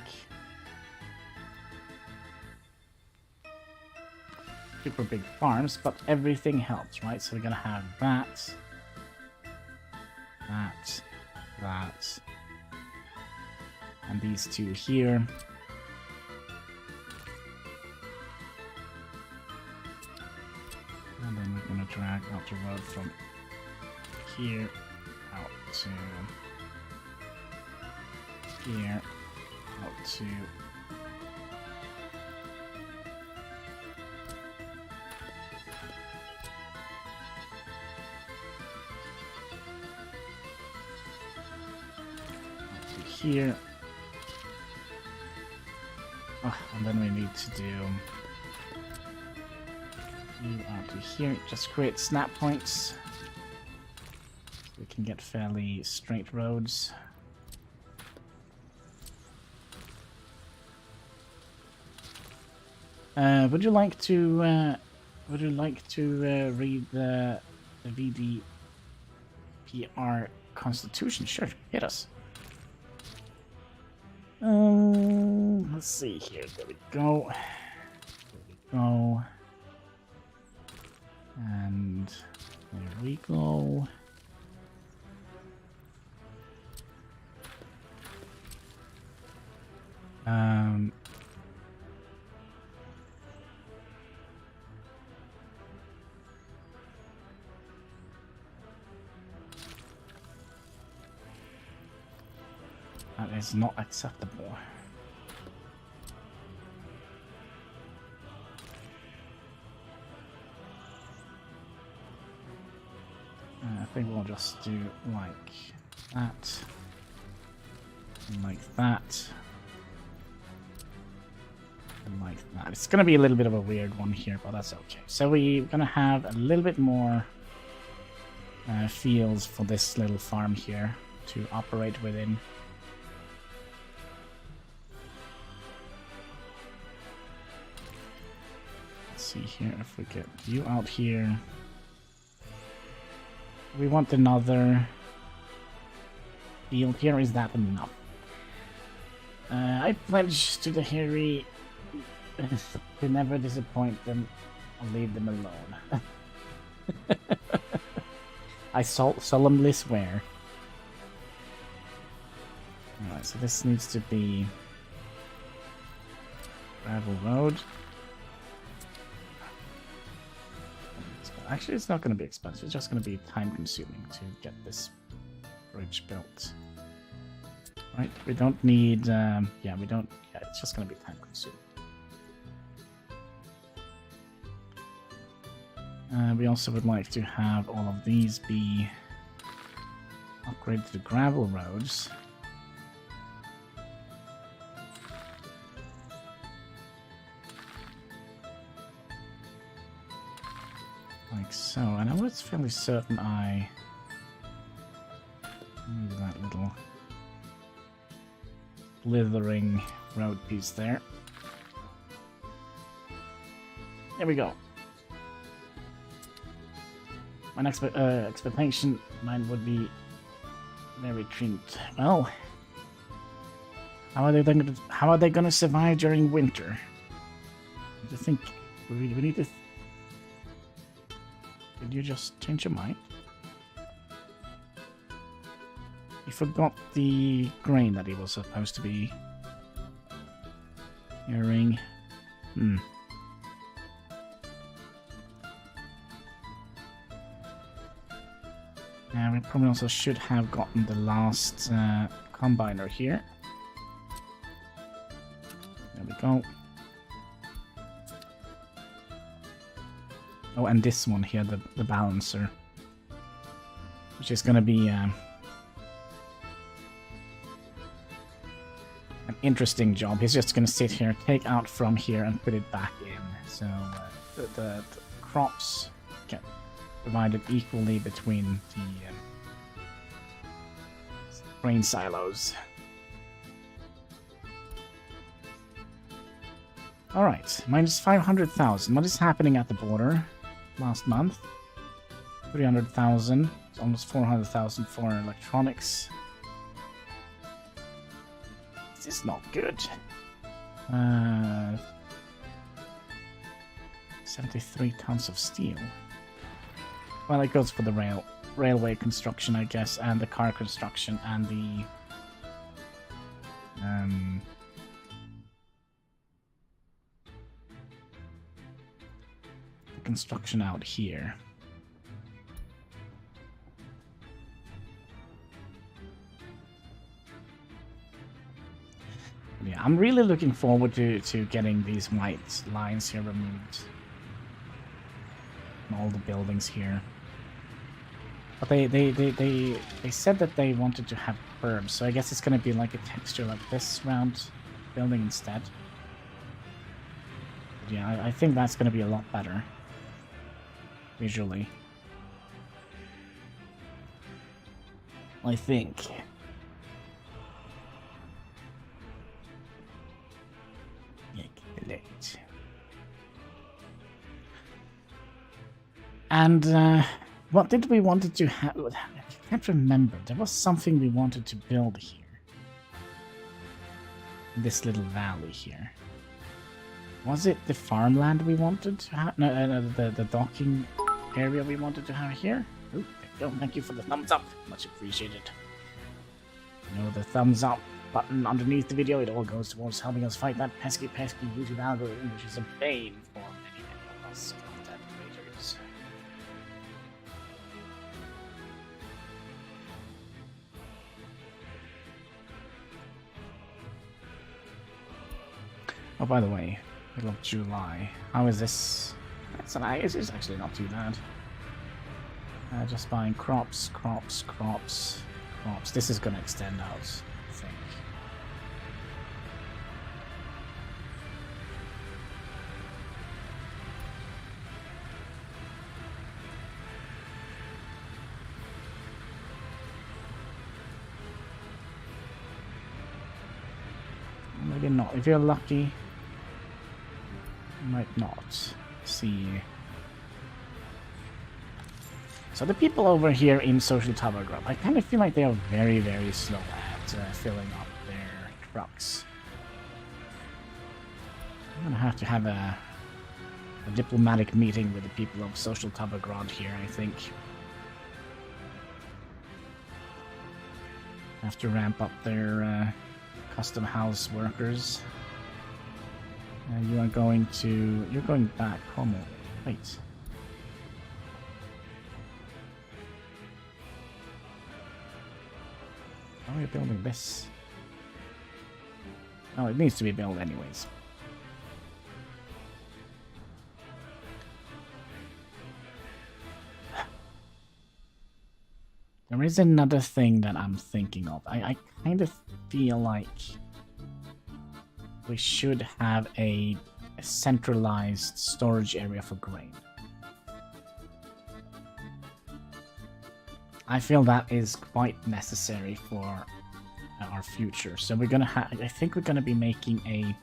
super big farms, but everything helps, right? So we're going to have that, and these two here. And then we're going to drag out the road from here out to here, out to here. Oh, and then we need to do you out to here. Just create snap points so we can get fairly straight roads. Would you like to read the VDPR Constitution? Sure, hit us. Let's see here. There we go. There we go. And there we go. That is not acceptable. I think we'll just do like that, and like that, and like that. It's going to be a little bit of a weird one here, but that's okay. So we're going to have a little bit more fields for this little farm here to operate within. See here if we get you out here. We want another field here. Is that enough? I pledge to the hairy to never disappoint them or leave them alone. I solemnly swear. Alright, so this needs to be gravel road. Actually, it's not going to be expensive. It's just going to be time-consuming to get this bridge built. Right? We don't need... yeah, we don't... Yeah, it's just going to be time-consuming. We also would like to have all of these be upgraded to gravel roads. Like so, and I was fairly certain I move that little slithering road piece there. There we go. My next expectation, mine would be very trimmed. Well, how are they going to survive during winter? I think we need to. Did you just change your mind? He forgot the grain that he was supposed to be hearing. Yeah, we probably also should have gotten the last combiner here. There we go. Oh, and this one here, the balancer, which is going to be an interesting job. He's just going to sit here, take out from here, and put it back in. So the crops get divided equally between the grain silos. Alright, minus 500,000. What is happening at the border? Last month? 300,000. It's almost 400,000 for electronics. This is not good. 73 tons of steel. Well, it goes for the railway construction, I guess, and the car construction, and the construction out here. Yeah, I'm really looking forward to getting these white lines here removed. And all the buildings here. But they said that they wanted to have curbs, so I guess it's gonna be like a texture like this round building instead. But yeah, I think that's gonna be a lot better visually. I think. And what did we wanted to have? I can't remember. There was something we wanted to build here. In this little valley here. Was it the farmland we wanted to have? No, the docking area we wanted to have here? Ooh, there you go. Thank you for the thumbs up. Much appreciated. You know, the thumbs up button underneath the video, it all goes towards helping us fight that pesky YouTube algorithm, which is a bane for many of us content creators. Oh, by the way, middle of July. How is this? It's actually not too bad. Just buying crops. This is gonna extend out, I think. Maybe not. If you're lucky, you might not see. So the people over here in Social Tower Group, I kind of feel like they are very, very slow at filling up their trucks. I'm gonna have to have a diplomatic meeting with the people of Social Tower Ground here, I think. Have to ramp up their custom house workers. You're going back, Homo. Wait. How are you building this? Oh, it needs to be built anyways. There is another thing that I'm thinking of. I kind of feel like we should have a centralized storage area for grain. I feel that is quite necessary for our future. So we're gonna have. I think we're gonna be making a.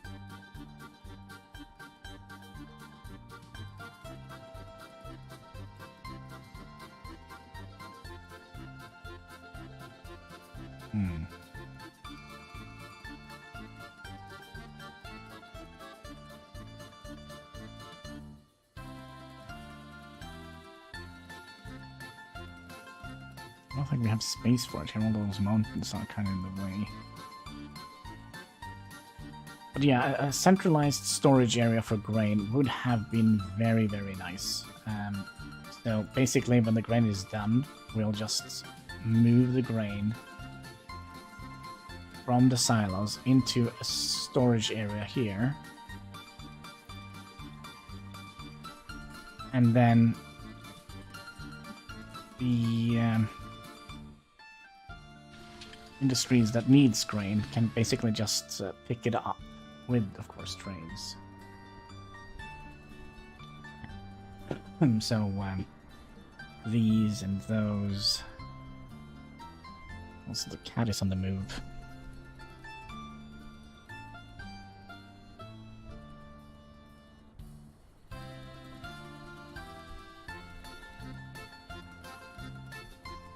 I don't think we have space for it here. All those mountains are kind of in the way. But yeah, a centralized storage area for grain would have been very, very nice. So basically, when the grain is done, we'll just move the grain from the silos into a storage area here. And then the industries that needs grain can basically just pick it up with, of course, trains. So, these and those. Also, the cat is on the move.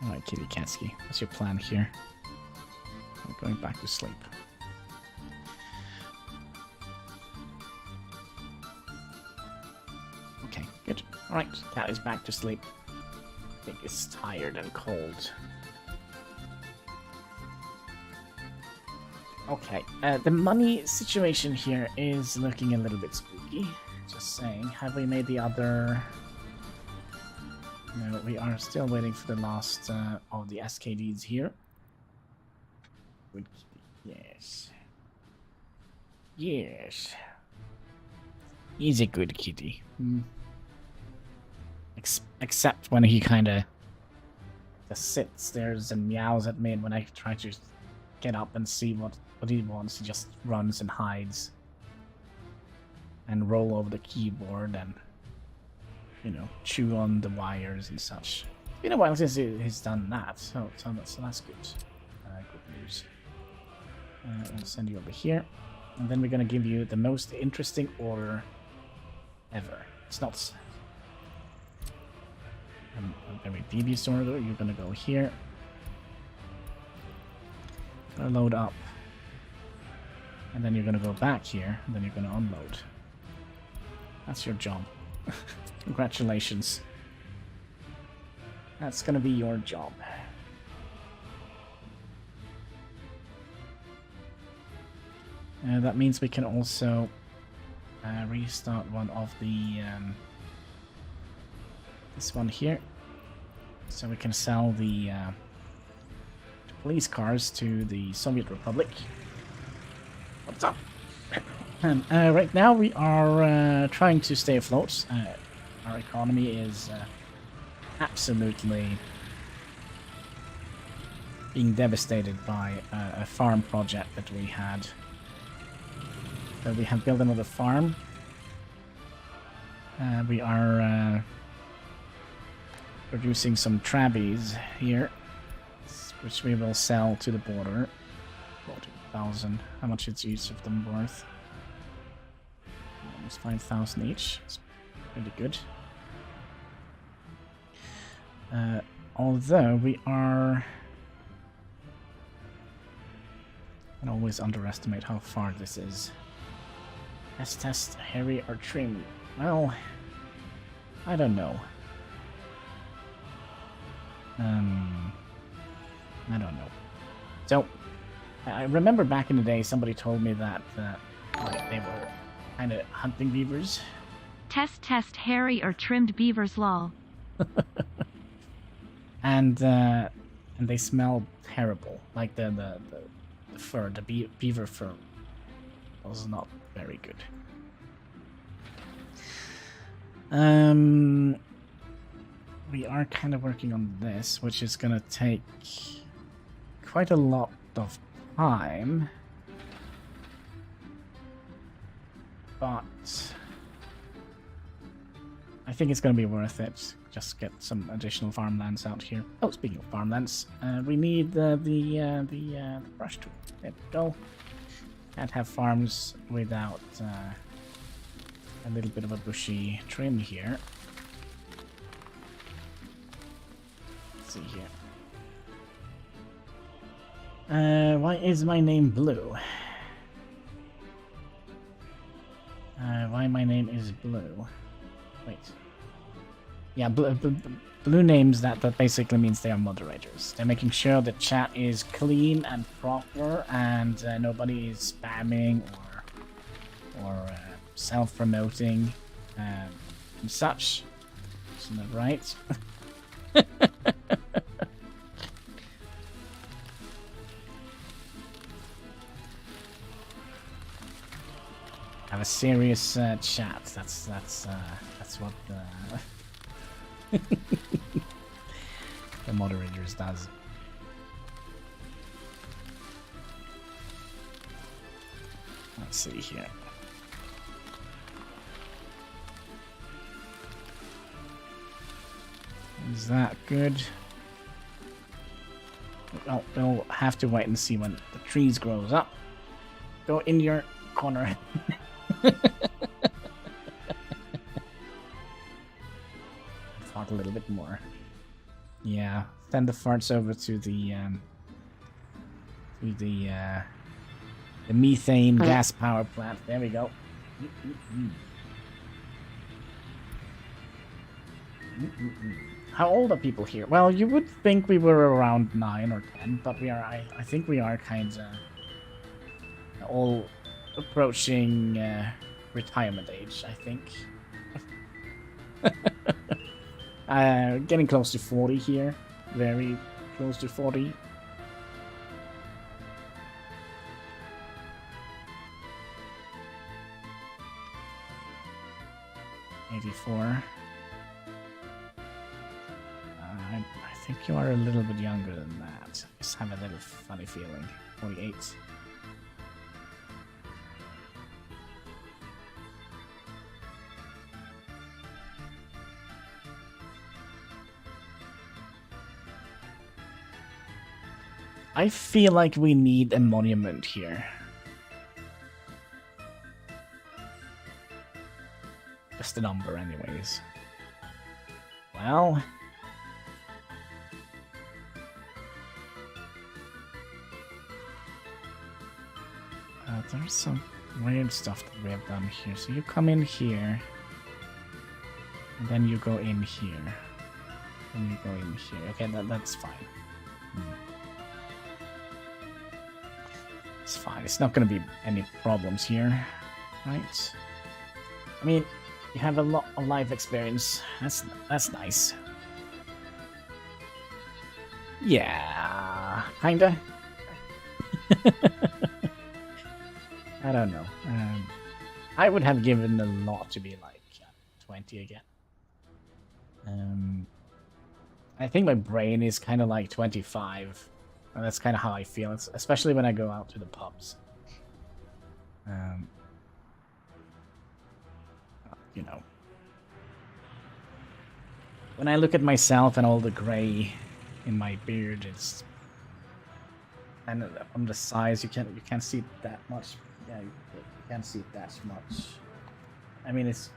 Alright, Kitty Katsky, what's your plan here? I'm going back to sleep. Okay, good. Alright, cat is back to sleep. I think it's tired and cold. Okay, the money situation here is looking a little bit spooky. Just saying. Have we made the other... No, we are still waiting for the last of the SKDs here. Good kitty. Yes. Yes. He's a good kitty. Except when he kind of just sits there and meows at me, and when I try to get up and see what he wants, he just runs and hides. And roll over the keyboard and, you know, chew on the wires and such. It's been a while since he's done that, so that's good. Good news. I'll send you over here, and then we're gonna give you the most interesting order ever. It's not a very devious order. You're gonna go here. Gonna load up, and then you're gonna go back here, and then you're gonna unload. That's your job. Congratulations. That's gonna be your job. That means we can also restart one of the this one here, so we can sell the police cars to the Soviet Republic. What's up? And right now we are trying to stay afloat. Our economy is absolutely being devastated by a farm project that we had. So we have built another farm. We are producing some Trabbies here, which we will sell to the border. 40,000. How much is each of them worth? Almost 5,000 each. It's pretty good. Although we are... I can always underestimate how far this is. Test, Harry, or Trim. Well, I don't know. I don't know. So, I remember back in the day somebody told me that like they were kind of hunting beavers. Test, hairy or trimmed beavers lol. And they smell terrible. Like the fur, the beaver fur was not very good. We are kind of working on this, which is gonna take quite a lot of time, but I think it's gonna be worth it. Just get some additional farmlands out here. Oh, speaking of farmlands, we need the brush tool. There we go. Can't have farms without a little bit of a bushy trim here. Let's see here. Why is my name Blue? Why my name is Blue? Wait. Yeah, blue names, that basically means they are moderators. They're making sure the chat is clean and proper, and nobody is spamming or self-promoting and such. Isn't that right? Have a serious chat. That's what the moderators does. Let's see here. Is that good? Well, we'll have to wait and see when the trees grows up. Go in your corner. Fart a little bit more. Yeah, send the farts over to the methane gas power plant. There we go. How old are people here? Well, you would think we were around 9 or 10, but we are. I think we are kind of all approaching retirement age. I think. Getting close to 40 here. Very close to 40. '84. I think you are a little bit younger than that. Just have a little funny feeling. 48. I feel like we need a monument here. Just a number anyways. Well... there's some weird stuff that we have done here. So you come in here, and then you go in here, and you go in here. Okay, that's fine. It's fine. It's not going to be any problems here, right? I mean, you have a lot of life experience. That's nice. Yeah, kinda. I don't know. I would have given a lot to be like 20 again. I think my brain is kind of like 25. And that's kind of how I feel, especially when I go out to the pubs. You know. When I look at myself and all the gray in my beard, it's... And on the size, you can't see that much. Yeah, you can't see it that much. I mean, it's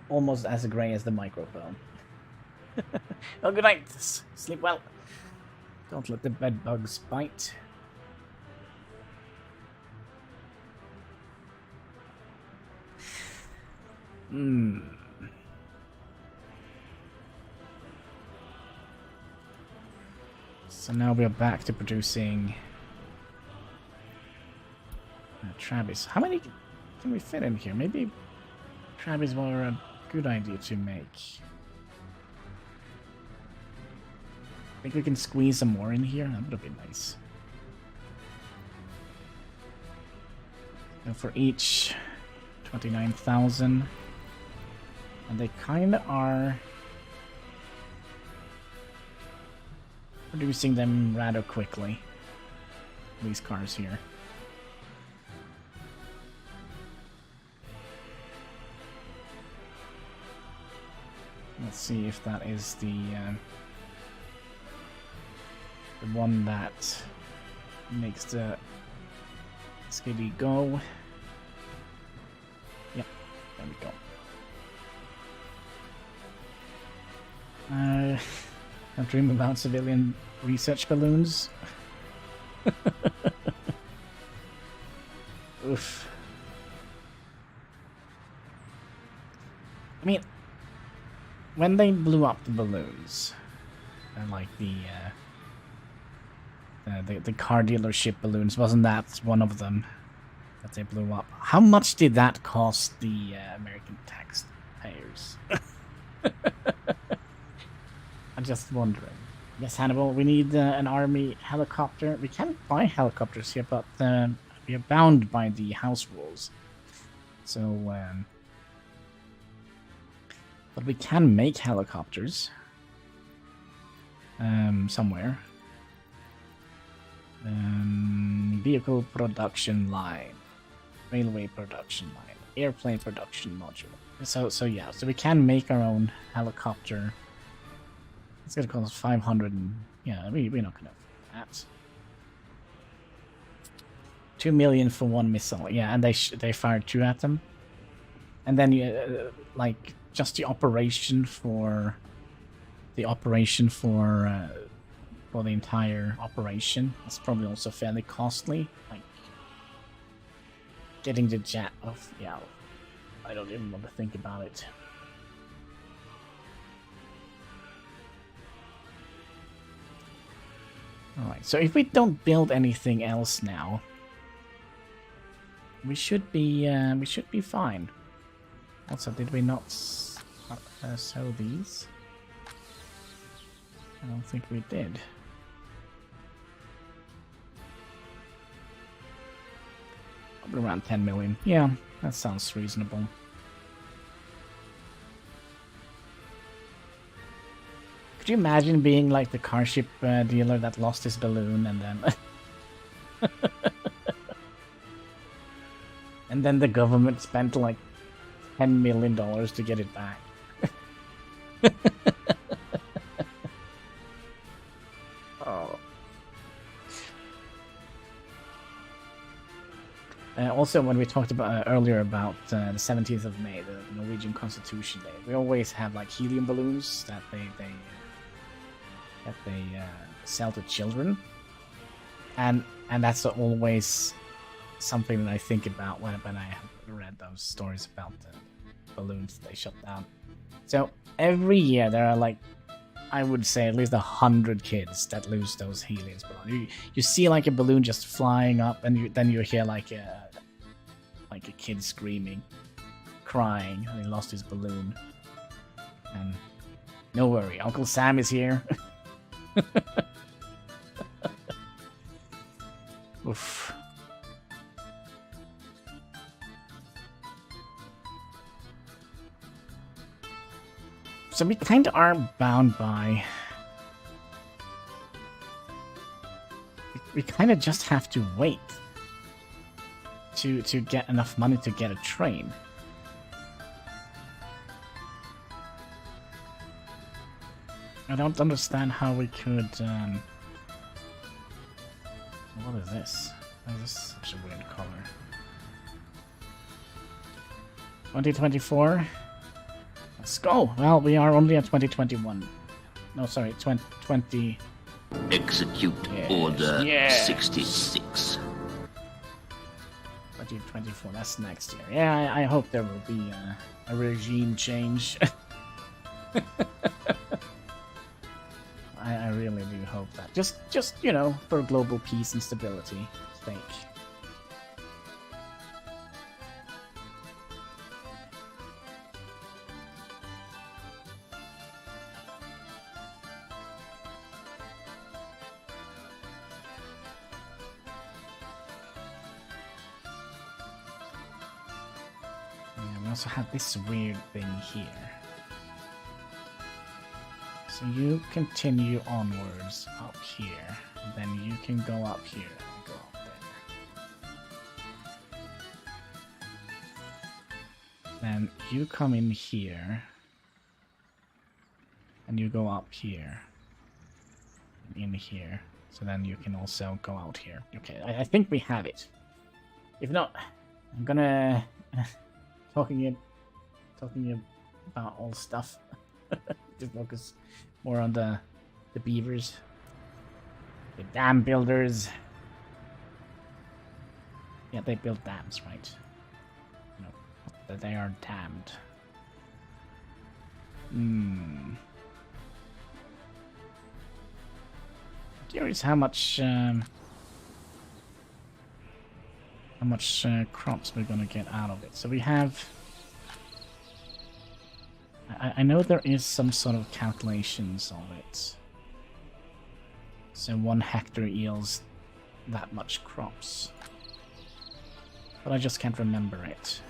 almost as gray as the microphone. Well, good night. Sleep well. Don't let the bed bugs bite. So now we are back to producing Travis. How many can we fit in here? Maybe Travis were a good idea to make. Think we can squeeze some more in here? That would be nice. And for each 29,000. And they kind of are producing them rather quickly. These cars here. Let's see if that is the one that makes the skiddy go. Yep, there we go. I dream about civilian research balloons. Oof. I mean, when they blew up the balloons, and like the car dealership balloons, wasn't that one of them that they blew up? How much did that cost the American taxpayers? I'm just wondering. Yes, Hannibal, we need an army helicopter. We can't buy helicopters here, but we are bound by the house rules. So, but we can make helicopters somewhere. Vehicle production line, railway production line, airplane production module. So yeah, so we can make our own helicopter It's gonna cost 500 and... Yeah, we're not gonna... That. 2 million for one missile. Yeah, and they fired 2 at them. And then you like just the operation for the entire operation. That's probably also fairly costly. Like getting the jet off. Yeah, I don't even want to think about it. All right. So if we don't build anything else now, we should be fine. Also, did we not sell these? I don't think we did. Probably around 10 million. Yeah, that sounds reasonable. Could you imagine being like the car ship dealer that lost his balloon and then... and then the government spent like $10 million to get it back. Oh. Also, when we talked about earlier about the 17th of May, the Norwegian Constitution Day, we always have like helium balloons that they sell to children, and that's always something that I think about when I have read those stories about the balloons they shut down. So every year there are like, I would say at least 100 kids that lose those helium balloons. You see like a balloon just flying up, and then you hear like a kid screaming, crying, and he lost his balloon. And no worry, Uncle Sam is here. Oof. So we kind of are bound by... We kind of just have to wait to get enough money to get a train. I don't understand how we could... What is this? Why is this such a weird color? 2024? Let's go! Well, we are only at 2021. No, sorry, 20... Execute Order 66. 2024, that's next year. Yeah, I hope there will be a regime change. I really do hope that. Just you know, for global peace and stability sake. We also have this weird thing here. So you continue onwards up here, and then you can go up here and go up there. Then you come in here, and you go up here, and in here. So then you can also go out here. Okay, I think we have it. If not, I'm gonna talking about all stuff. To focus more on the beavers, the dam builders. Yeah, they build dams, right? No, that they are damned. Curious how much crops we're gonna get out of it. So we have. I know there is some sort of calculations of it. So 1 hectare yields that much crops. But I just can't remember it.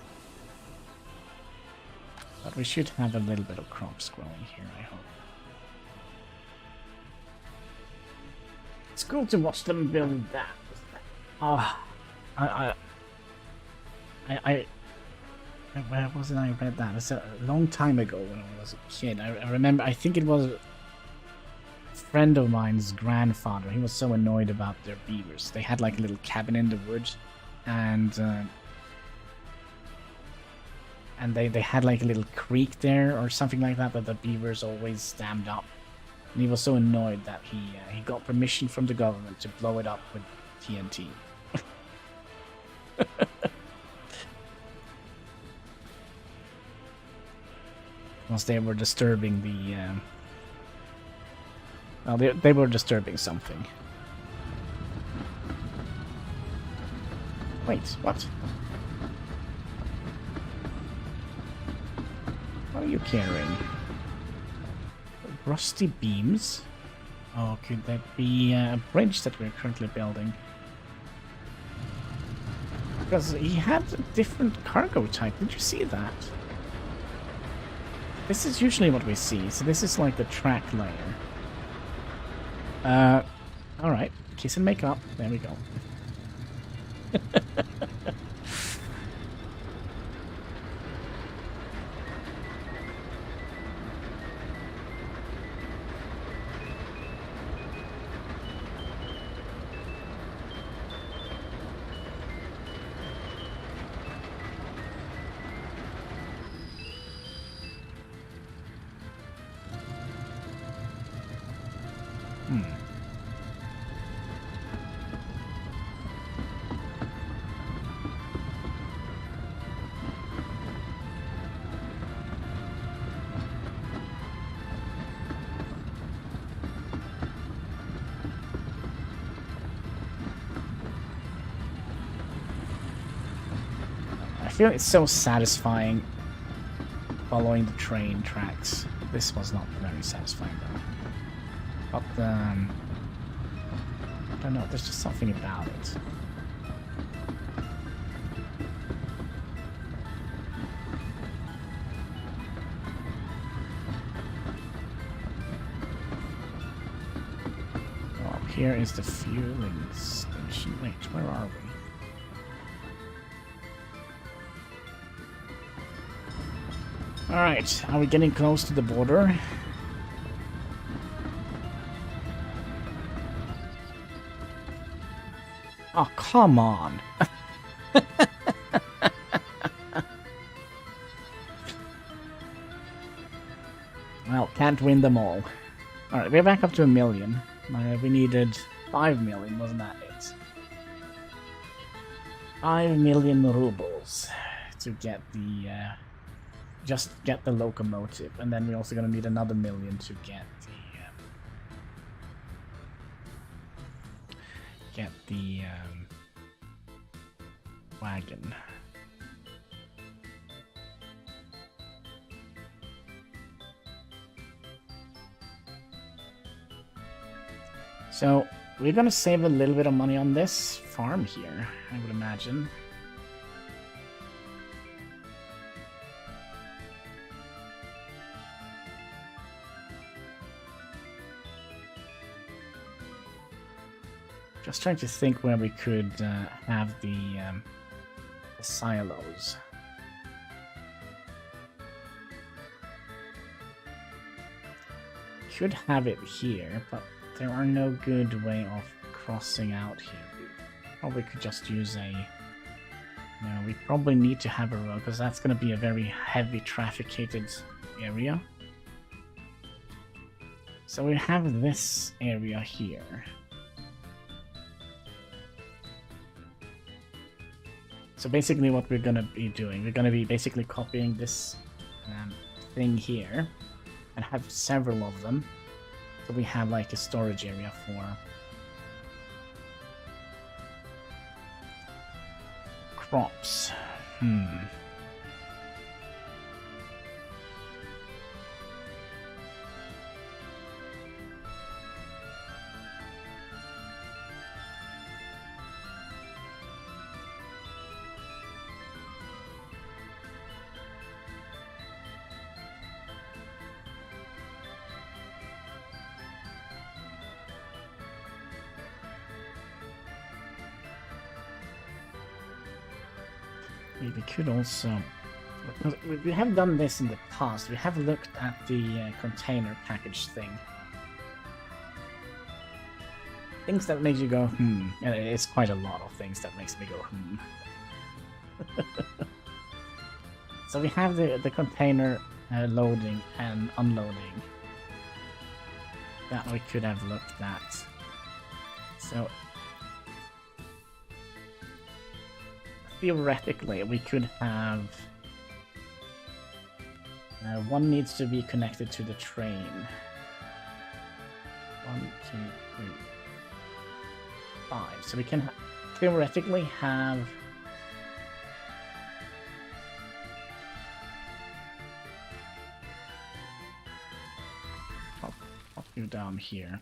But we should have a little bit of crops growing here, I hope. It's cool to watch them build that. Where was it I read that? It's a long time ago when I was a kid. I remember, I think it was friend of mine's grandfather, he was so annoyed about their beavers. They had like a little cabin in the woods, and they had like a little creek there or something like that that the beavers always dammed up. And he was so annoyed that he got permission from the government to blow it up with TNT. Once they were disturbing the... well, they were disturbing something. Wait, what? What are you carrying? Rusty beams? Oh, could that be a bridge that we're currently building? Because he had a different cargo type. Did you see that? This is usually what we see. So this is like the track layer. Alright. Kiss and make up. There we go. I feel it's so satisfying following the train tracks. This was not very satisfying though. But I don't know, there's just something about it. Oh, here is the fueling station. Wait, where are we? Alright, are we getting close to the border? Oh, come on. Well, can't win them all. Alright, we're back up to 1 million. We needed 5 million, wasn't that it? 5 million rubles to get the... just get the locomotive, and then we're also gonna need another 1 million to get the wagon. So we're gonna save a little bit of money on this farm here, I would imagine. Just trying to think where we could have the silos. Could have it here, but there are no good way of crossing out here. We probably could just use a... No, we probably need to have a road, because that's going to be a very heavy trafficated area. So we have this area here. So basically what we're going to be doing, we're going to be basically copying this thing here and have several of them. So we have like a storage area for crops. We could also... We have done this in the past. We have looked at the container package thing. Things that make you go, hmm. And it's quite a lot of things that makes me go, hmm. So we have the container loading and unloading that we could have looked at. So theoretically we could have one needs to be connected to the train. 1, 2, 3, 5. So we can theoretically have pop you down here.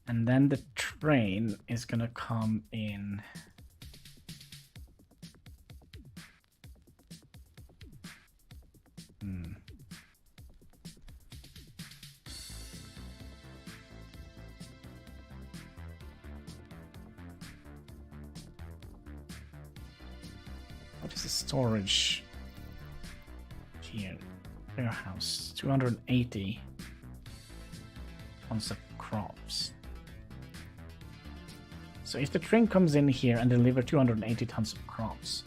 And then the train is gonna come in. What is the storage here? Warehouse, 280 tons of crops. So if the train comes in here and deliver 280 tons of crops,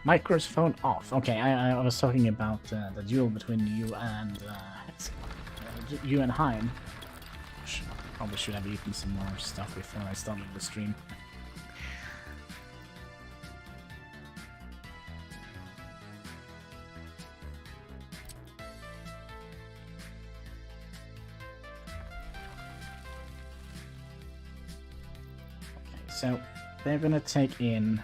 microphone off. Okay, I was talking about the duel between you and Hein. Probably should have eaten some more stuff before I started the stream. Okay, so they're gonna take in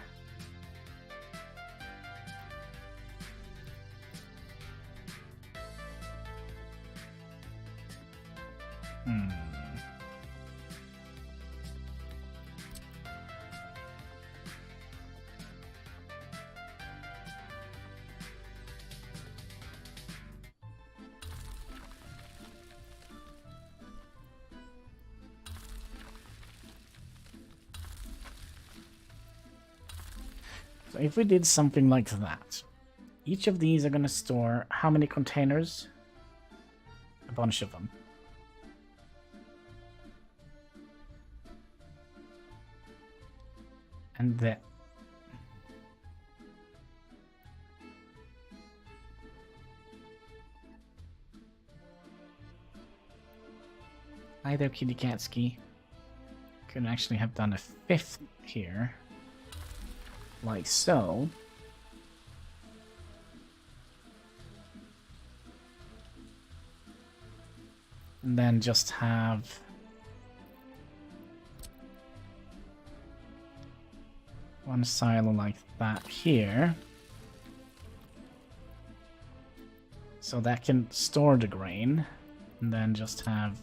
So if we did something like that, each of these are going to store how many containers? A bunch of them. And then hi there, Kitty Katsky. Could actually have done a 5th here. Like so. And then just have one silo like that here. So that can store the grain. And then just have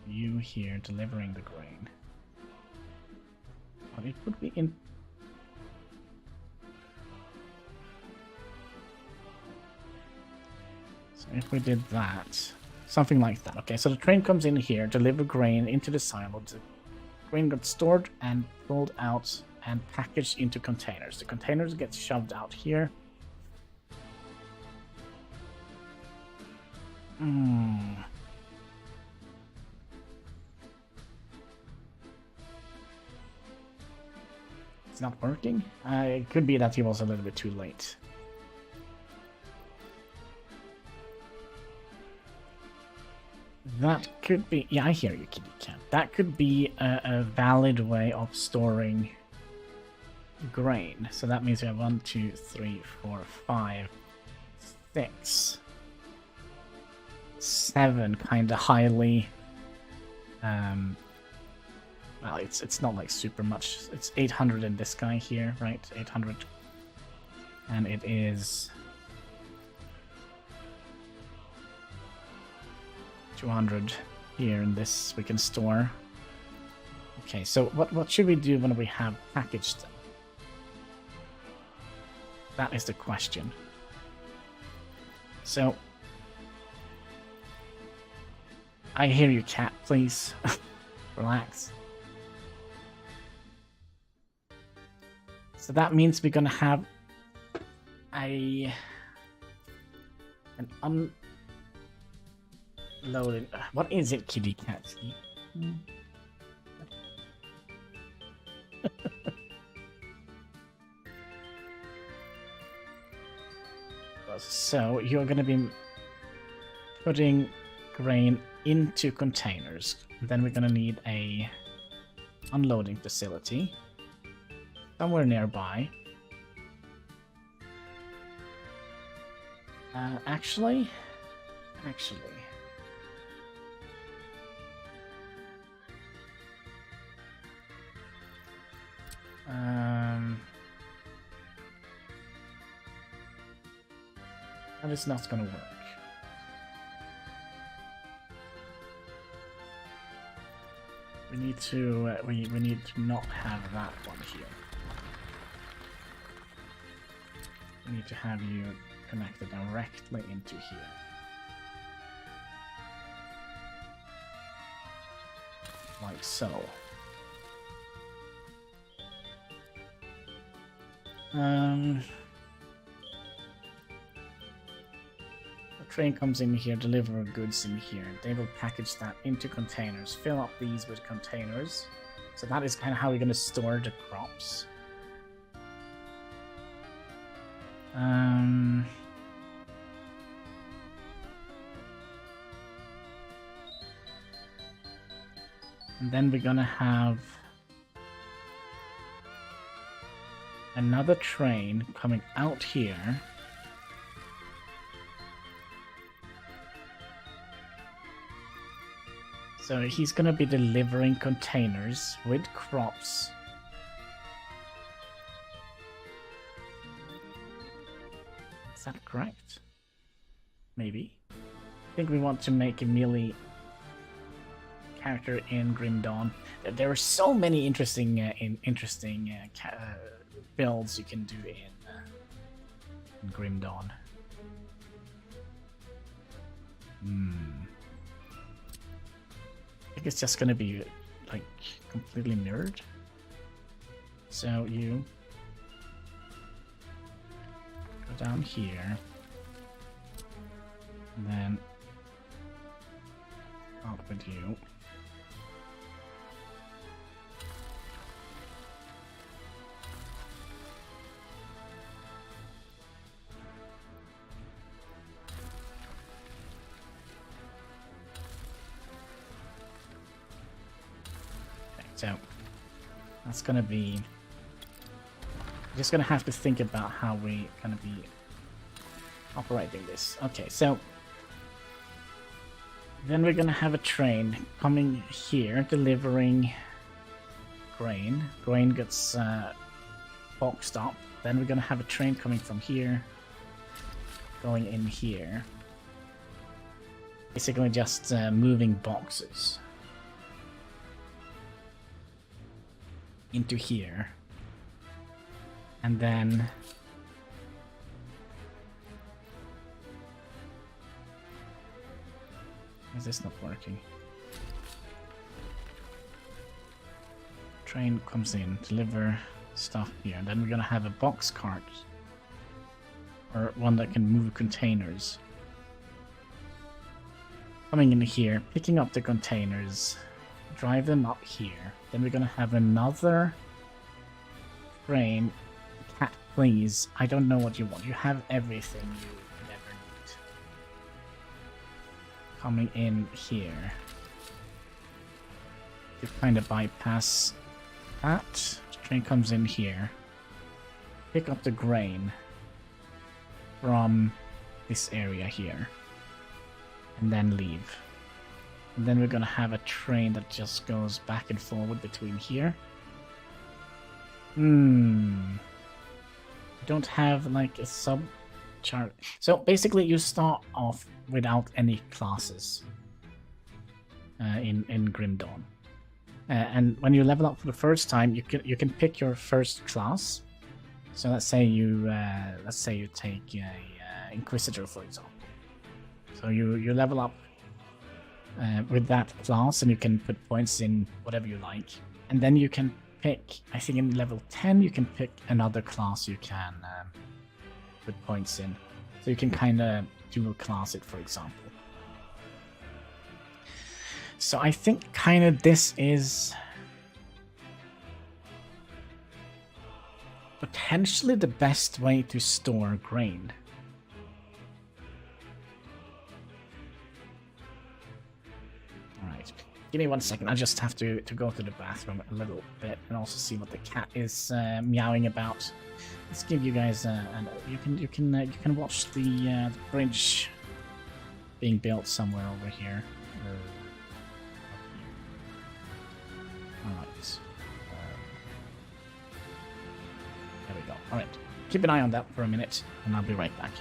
you here delivering the grain. But it would be in... So if we did that, something like that. Okay, so the train comes in here, deliver grain into the silo. The grain got stored and pulled out and packaged into containers. The containers get shoved out here. It's not working? It could be that he was a little bit too late. That could be... Yeah, I hear you, Kitty Cat. That could be a valid way of storing grain. So that means we have 1, 2, 3, 4, 5, 6. 7 kind of highly. Well, it's not like super much. It's 800 in this guy here, right? 800, and it is 200 here in this we can store. Okay, so what should we do when we have packaged them? That is the question. So I hear you, cat. Please relax. So that means we're gonna have an unloaded. What is it, kitty cat? So you're gonna be putting grain into containers. Then we're gonna need a unloading facility somewhere nearby. Actually. That is not gonna work. We need to we need to not have that one here. We need to have you connected directly into here. Like so. The train comes in here, deliver goods in here. They will package that into containers, fill up these with containers. So that is kind of how we're going to store the crops. And then we're gonna have another train coming out here. So he's gonna be delivering containers with crops. Is that correct? Maybe. I think we want to make a melee character in Grim Dawn. There are so many interesting builds you can do in Grim Dawn. I think it's just gonna be like completely mirrored. So you go down here, and then out with you. So that's gonna be just gonna have to think about how we gonna be operating this. Okay, so then we're gonna have a train coming here delivering grain. Grain gets boxed up. Then we're gonna have a train coming from here going in here. Basically just moving boxes into here, and then is this not working? Train comes in, deliver stuff here, and then we're gonna have a box cart or one that can move containers coming in here, picking up the containers, drive them up here. Then we're gonna have another train. Cat, please. I don't know what you want. You have everything you never need. Coming in here. You kind of bypass that. Train comes in here. Pick up the grain from this area here. and then leave. And then we're gonna have a train that just goes back and forward between here. Don't have like a sub chart. So basically you start off without any classes in Grim Dawn. And when you level up for the first time, you can pick your first class. So let's say you take a Inquisitor, for example. So you level up with that class, and you can put points in whatever you like. And then you can pick, I think in level 10, you can pick another class you can put points in. So you can kind of dual class it, for example. So I think kind of this is potentially the best way to store grain. Alright, give me 1 second. I just have to go to the bathroom a little bit and also see what the cat is meowing about. Let's give you guys you can watch the bridge being built somewhere over here. Alright. There we go. Alright. Keep an eye on that for a minute, and I'll be right back.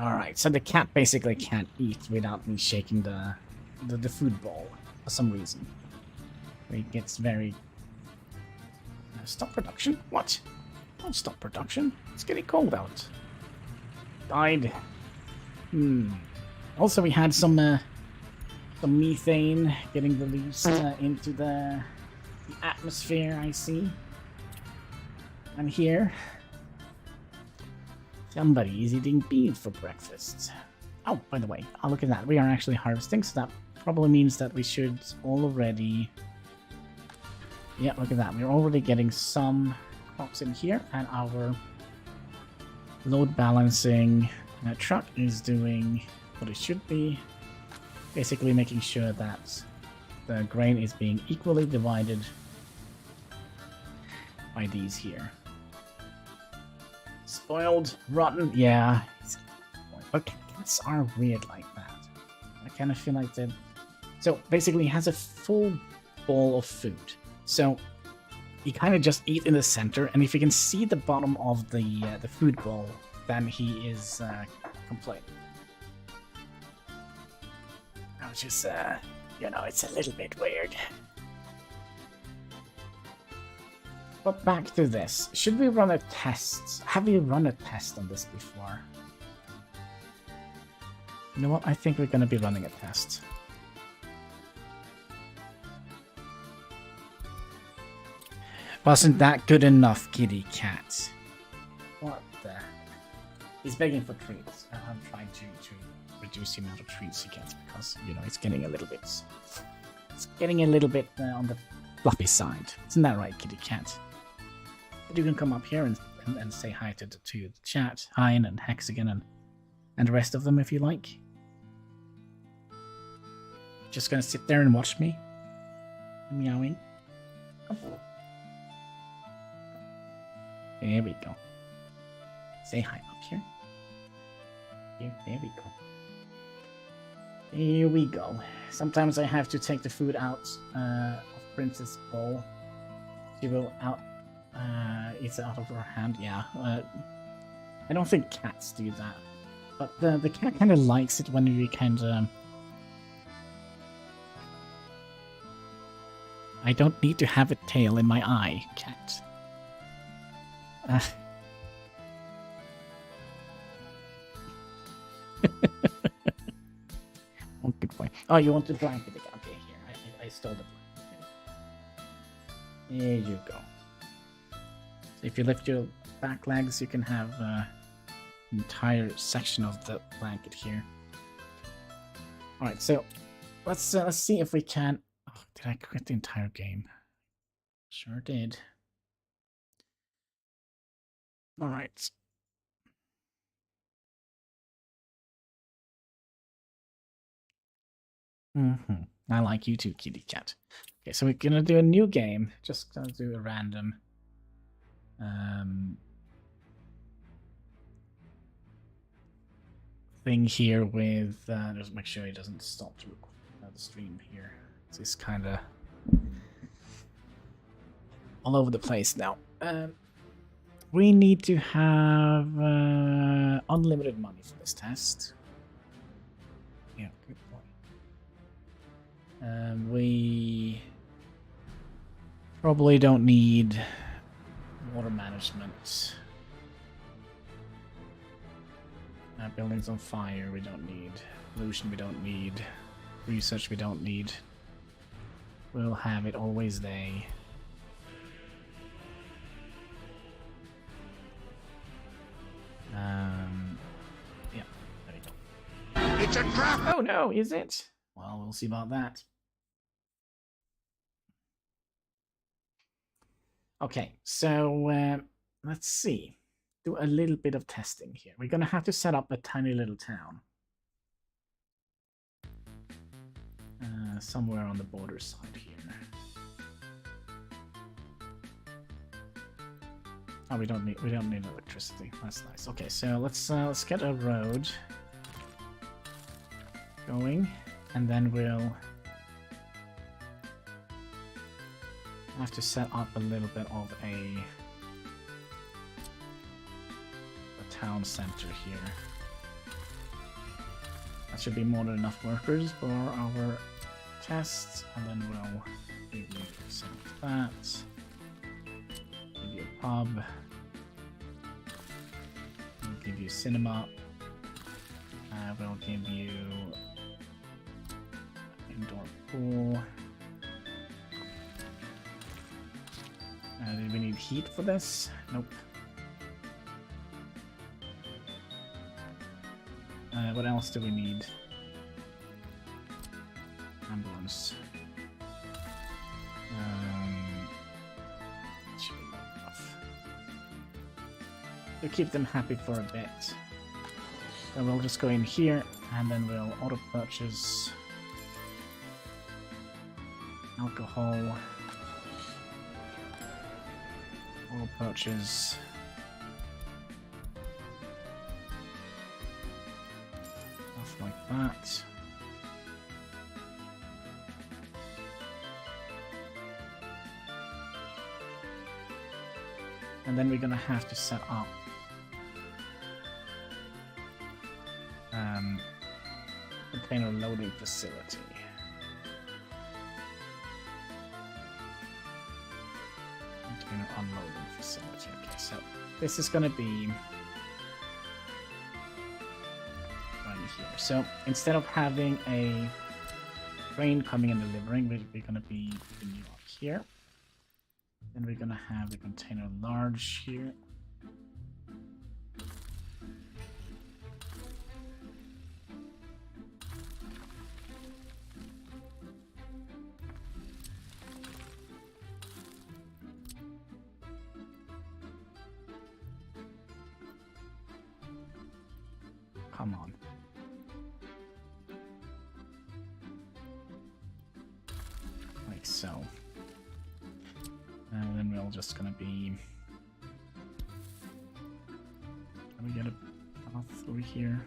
Alright, so the cat basically can't eat without me shaking the food bowl for some reason. It gets very... Stop production? What? Don't stop production. It's getting cold out. Died. Also, we had some methane getting released into the atmosphere, I see. And here... Somebody is eating beans for breakfast. Oh, by the way, look at that. We are actually harvesting, so that probably means that we should already... Yeah, look at that. We're already getting some crops in here, and our load balancing truck is doing what it should be. Basically making sure that the grain is being equally divided by these here. Spoiled, rotten, yeah. But cats are weird like that. I kind of feel like that. So basically, he has a full bowl of food. So he kind of just eats in the center, and if you can see the bottom of the food bowl, then he is complaining. Which is, you know, it's a little bit weird. But back to this. Should we run a test? Have we run a test on this before? You know what? I think we're going to be running a test. Wasn't that good enough, kitty cat? What the... He's begging for treats. I'm trying to reduce the amount of treats he gets because, you know, it's getting a little bit... It's getting a little bit on the fluffy side. Isn't that right, kitty cat? But you can come up here and say hi to the chat. Hi, and Hexagon and the rest of them if you like. Just gonna sit there and watch me. Meowing. Come on. There we go. Say hi up here. There we go. Here we go. Sometimes I have to take the food out of Princess bowl. She will eat it out of her hand. Yeah. I don't think cats do that, but the cat kind of likes it when you kind of. I don't need to have a tail in my eye, cat. Oh, good boy. Oh, you want the blanket again? Okay, here. I stole the blanket. There you go. So if you lift your back legs, you can have an entire section of the blanket here. All right, so let's see if we can. Oh, did I quit the entire game? Sure did. All right. I like you too, kitty cat. Okay, so we're gonna do a new game. Just gonna do a random. Thing here with just make sure it doesn't stop the stream here. It's kind of all over the place now. We need to have unlimited money for this test. Yeah, good point. We probably don't need water management. Buildings on fire, we don't need. Pollution, we don't need. Research, we don't need. We'll have it always they. Yeah, there we go. It's a trap! Oh no, is it? Well, we'll see about that. Okay, so let's see. Do a little bit of testing here. We're gonna have to set up a tiny little town. Somewhere on the border side here. Oh, we don't need electricity. That's nice. Okay, so let's get a road going, and then we'll have to set up a little bit of a town center here. That should be more than enough workers for our tests, and then we'll give you some of that. Give you a pub. We'll give you cinema. We'll give you indoor pool. Do we need heat for this? Nope. What else do we need? Ambulance. Should be enough. We'll keep them happy for a bit. So we'll just go in here, and then we'll auto purchase alcohol. Auto purchase. Like that. And then we're gonna have to set up container loading facility. Container unloading facility. Okay, so this is gonna be here. So instead of having a train coming and delivering, we're going to be putting you up here. Then we're going to have the container large here. come on. Like so. And then we're just gonna be... Can we get a path through here?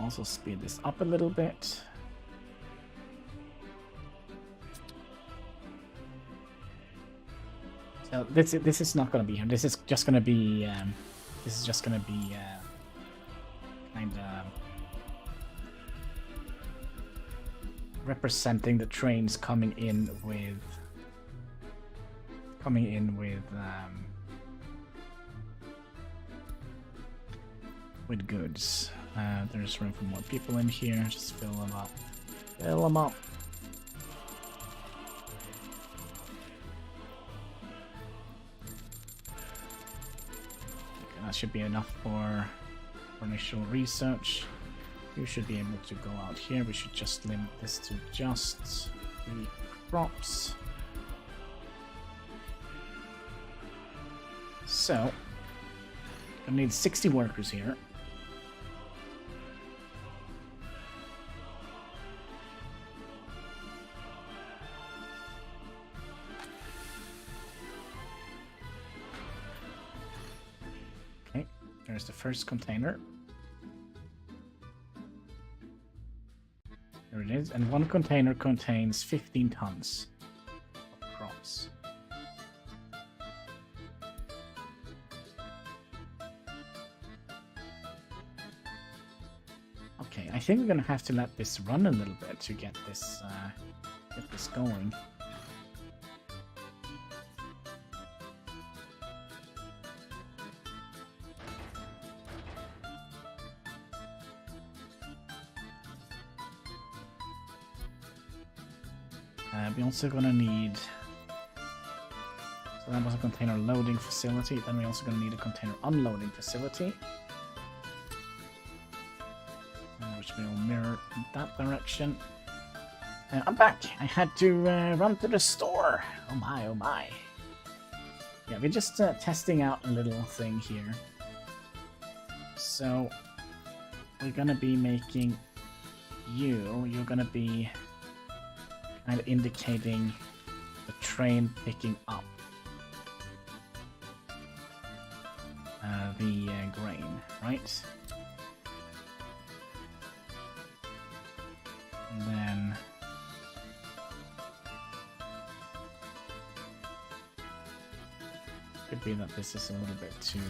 Also speed this up a little bit. So this is not going to be here. This is just going to be kind of representing the trains coming in with goods. There's room for more people in here. Just fill them up. Fill them up. Okay, that should be enough for initial research. You should be able to go out here. We should just limit this to just the crops. So, I need 60 workers here. Okay, there's the first container. There it is, and one container contains 15 tons of crops. Okay, I think we're gonna have to let this run a little bit to get this going. We're also gonna need. So that was a container loading facility. Then we're also gonna need a container unloading facility. Which will mirror in that direction. I'm back. I had to run to the store. Oh my, oh my. Yeah, we're just testing out a little thing here. So we're gonna be making you're gonna be kind of indicating the train picking up the grain, right? And then could be that this is a little bit too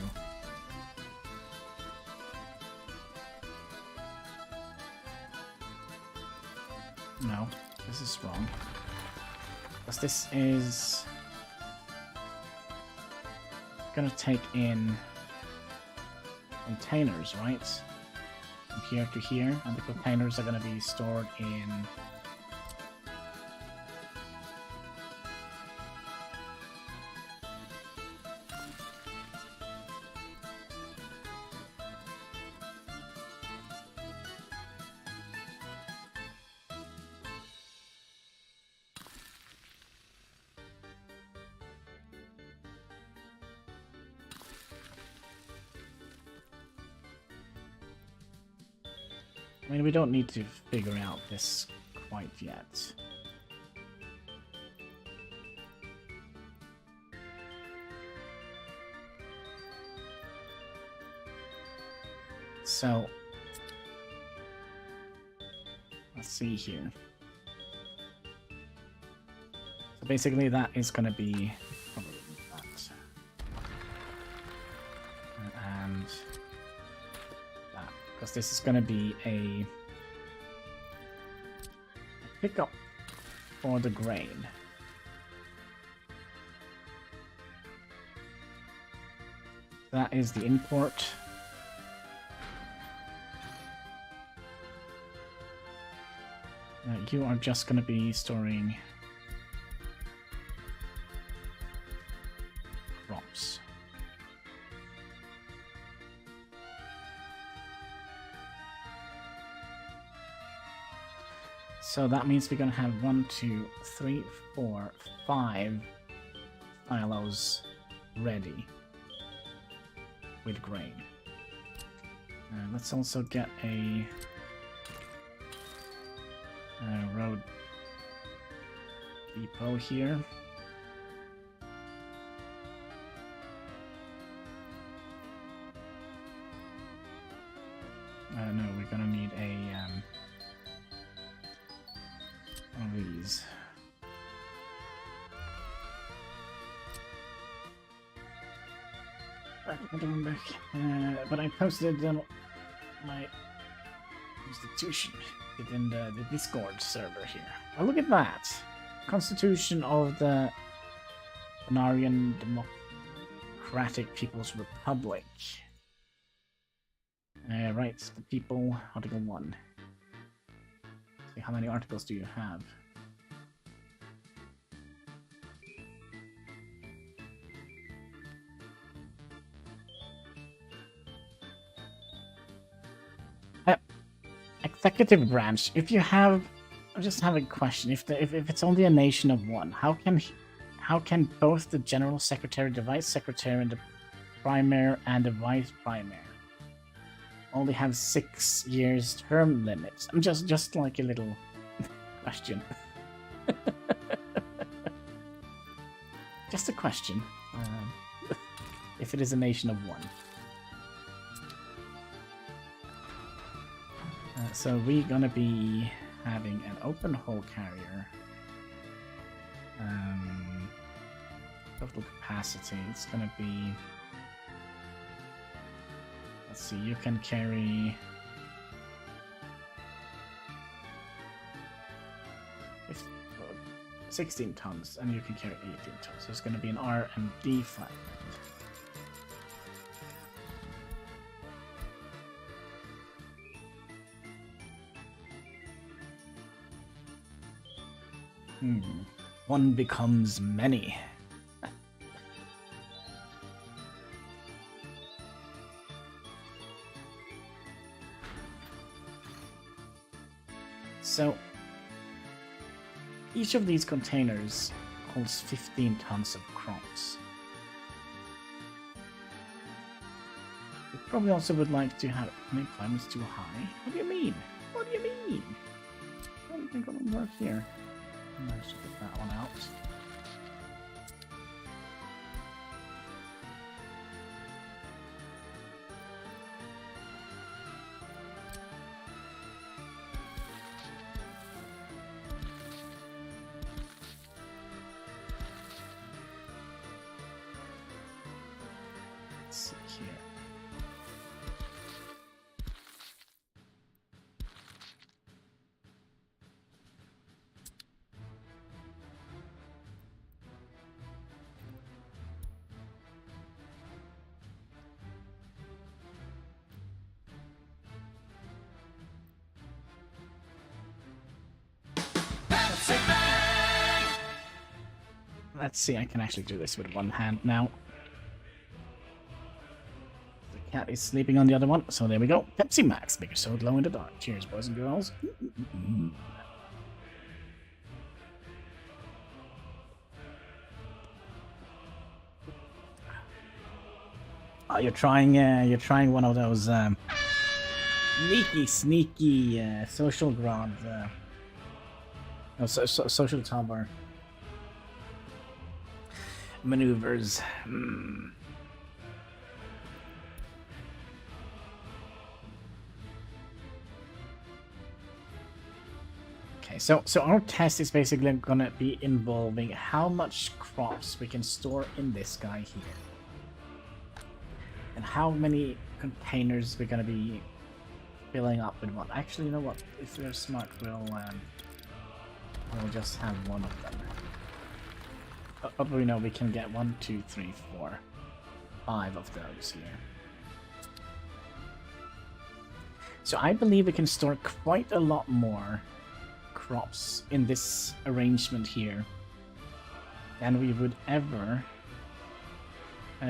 no, this is wrong. Because this is gonna take in containers, right? From here to here, and the containers are gonna be stored in I mean, we don't need to figure out this quite yet. So, let's see here. So basically that is going to be probably that. And that. Because this is going to be a pickup for the grain. That is the import. You are just going to be storing crops. So that means we're gonna have 1, 2, 3, 4, 5 silos ready with grain. Let's also get a road depot here. No, we're gonna need a one of these. But I posted my constitution within the Discord server here. Oh, look at that! Constitution of the Hungarian Democratic People's Republic. Right, the people, Article 1. See, how many articles do you have? Executive branch. If you have, I just have a question. If it's only a nation of one, how can both the general secretary, the vice secretary, and the primary and the vice primary only have 6 years term limits? I'm just like a little question. Just a question. If it is a nation of one. So we're gonna be having an open hull carrier. Total capacity, it's gonna be... Let's see, you can carry... 16 tons, and you can carry 18 tons. So it's gonna be an R and D fragment. One becomes many. So, each of these containers holds 15 tons of crops. We probably also would like to have... Unemployment's too high? What do you mean? What do you mean? I don't think it'll work here. Let's get that one out. Let's see here. Let's see, I can actually do this with one hand now. The cat is sleeping on the other one, so there we go. Pepsi Max, make your soul glow in the dark. Cheers, boys and girls. Oh, you're trying one of those sneaky social ground, social tower maneuvers. Okay, so our test is basically gonna be involving how much crops we can store in this guy here, and how many containers we're gonna be filling up with what. Actually, you know what? If we're smart, we'll just have one of them. But we know we can get 1, 2, 3, 4, 5 of those here. So I believe we can store quite a lot more crops in this arrangement here than we would ever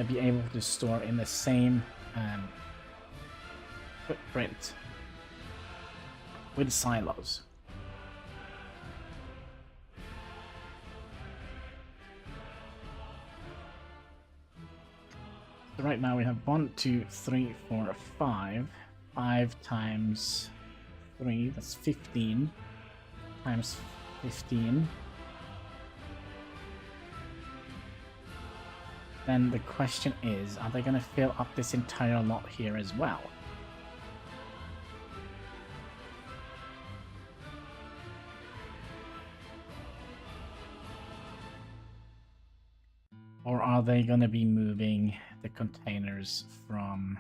be able to store in the same footprint with silos. So right now we have 1, 2, 3, 4, 5. 5 times 3, that's 15. Times 15. Then the question is, are they going to fill up this entire lot here as well? Or are they going to be moving the containers from...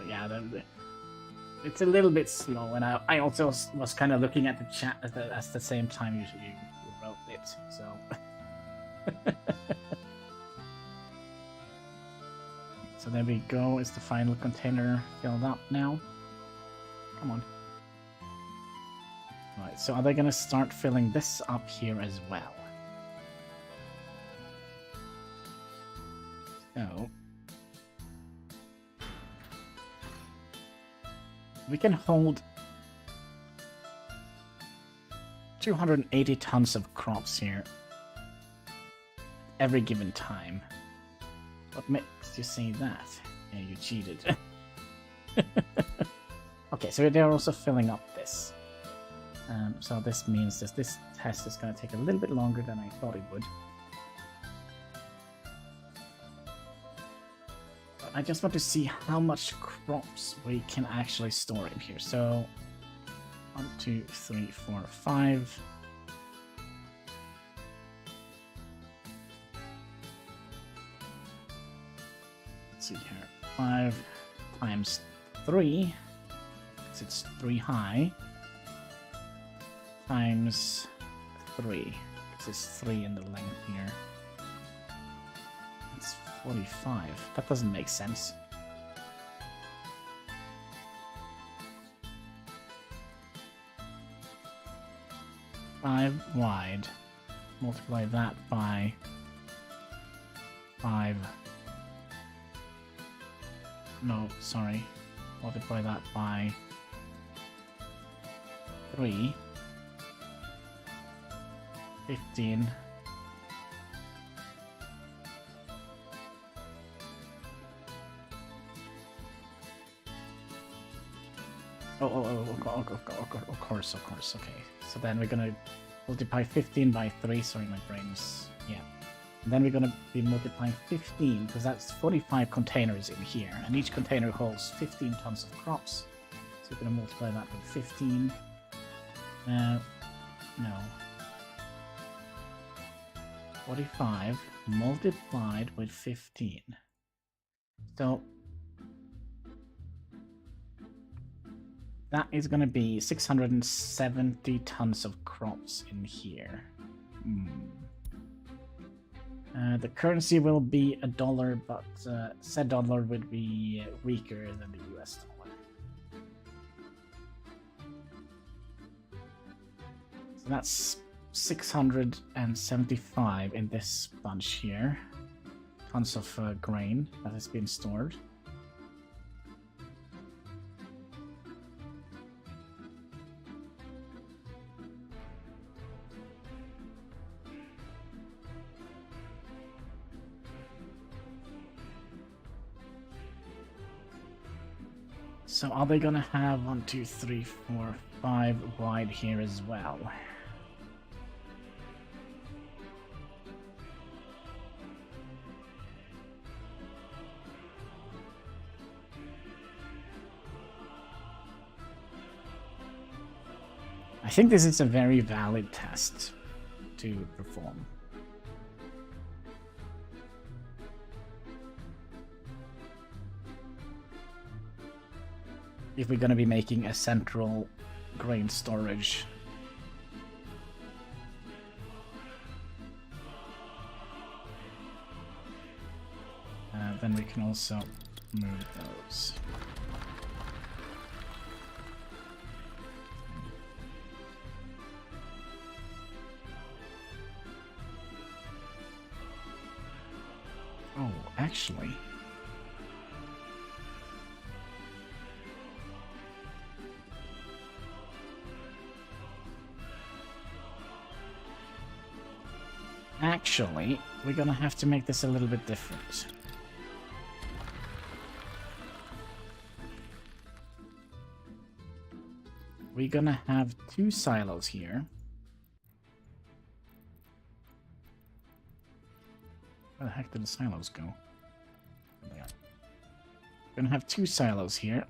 Yeah, it's a little bit slow, and I also was kind of looking at the chat at the same time you wrote it, so... So there we go. Is the final container filled up now? Come on. Right, so are they going to start filling this up here as well? So... we can hold 280 tons of crops here every given time. What makes you say that? Yeah, you cheated. Okay, so they're also filling up this. So this means that this test is going to take a little bit longer than I thought it would. But I just want to see how much crops we can actually store in here. So 1, 2, 3, 4, 5. Let's see here. 5 times 3, because it's 3 high, times 3, because it's 3 in the length here. That's 45. That doesn't make sense. Five wide. Multiply that by 5. No, sorry. Multiply that by 3. 15. Of course, okay. So then we're gonna multiply 15 by 3, sorry, my brain's, yeah. And then we're gonna be multiplying 15, because that's 45 containers in here, and each container holds 15 tons of crops. So we're gonna multiply that with 15. No. 45 multiplied with 15. So that is going to be 670 tons of crops in here. The currency will be $1, but said dollar would be weaker than the US dollar. So that's 675 in this bunch here. Tons of grain that has been stored. So are they gonna have 1, 2, 3, 4, 5 wide here as well? I think this is a very valid test to perform. If we're going to be making a central grain storage. Then we can also move those. actually. Actually, we're gonna have to make this a little bit different. We're gonna have 2 silos here. Where the heck did the silos go? There they are. We're gonna have 2 silos here.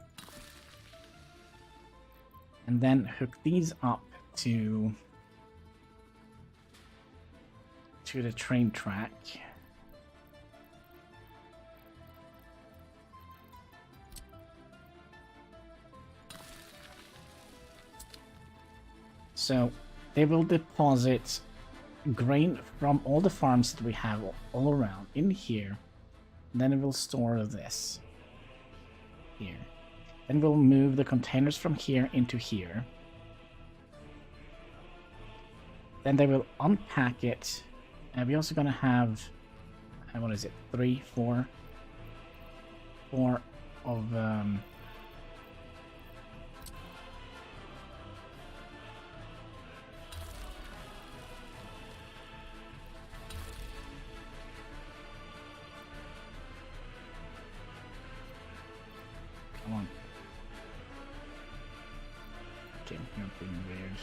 And then hook these up to the train track. So they will deposit grain from all the farms that we have all around in here. Then it will store this here. Then we'll move the containers from here into here. Then they will unpack it. And we're also gonna have, what is it, 3, 4 of come on. Okay, you're being weird.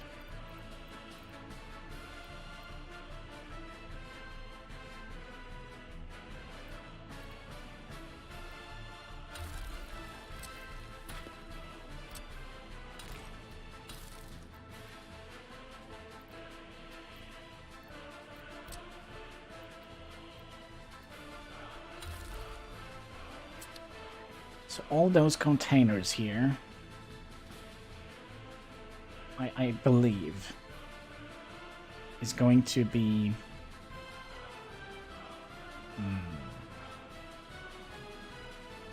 So all those containers here, I believe, is going to be...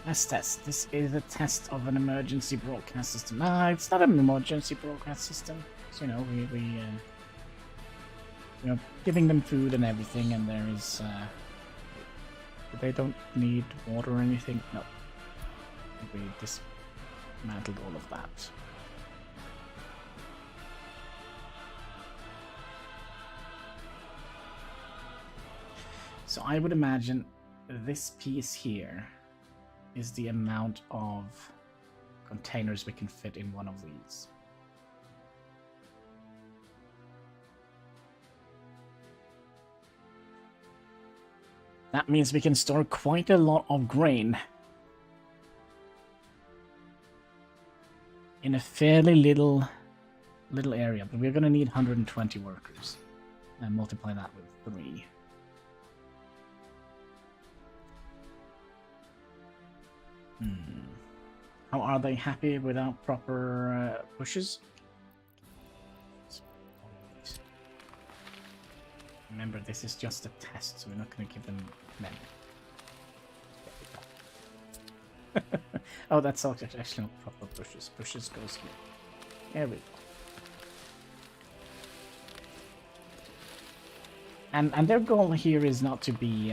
Let's test. This is a test of an emergency broadcast system. Nah, it's not an emergency broadcast system. So, you know, we you know, giving them food and everything, and there is... they don't need water or anything. No. We dismantled all of that. So I would imagine this piece here is the amount of containers we can fit in one of these. That means we can store quite a lot of grain in a fairly little area, but we're going to need 120 workers and multiply that with 3. How are they happy without proper pushes? Remember, this is just a test, so we're not going to give them men. Oh, that's actually not proper pushes. Pushes goes here. There we go. And their goal here is not to be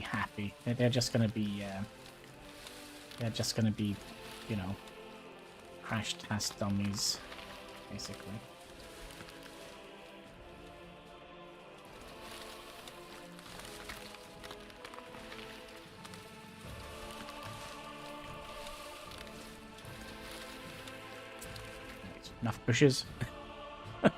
happy. They're just gonna be you know, crash test dummies, basically. Enough pushes. I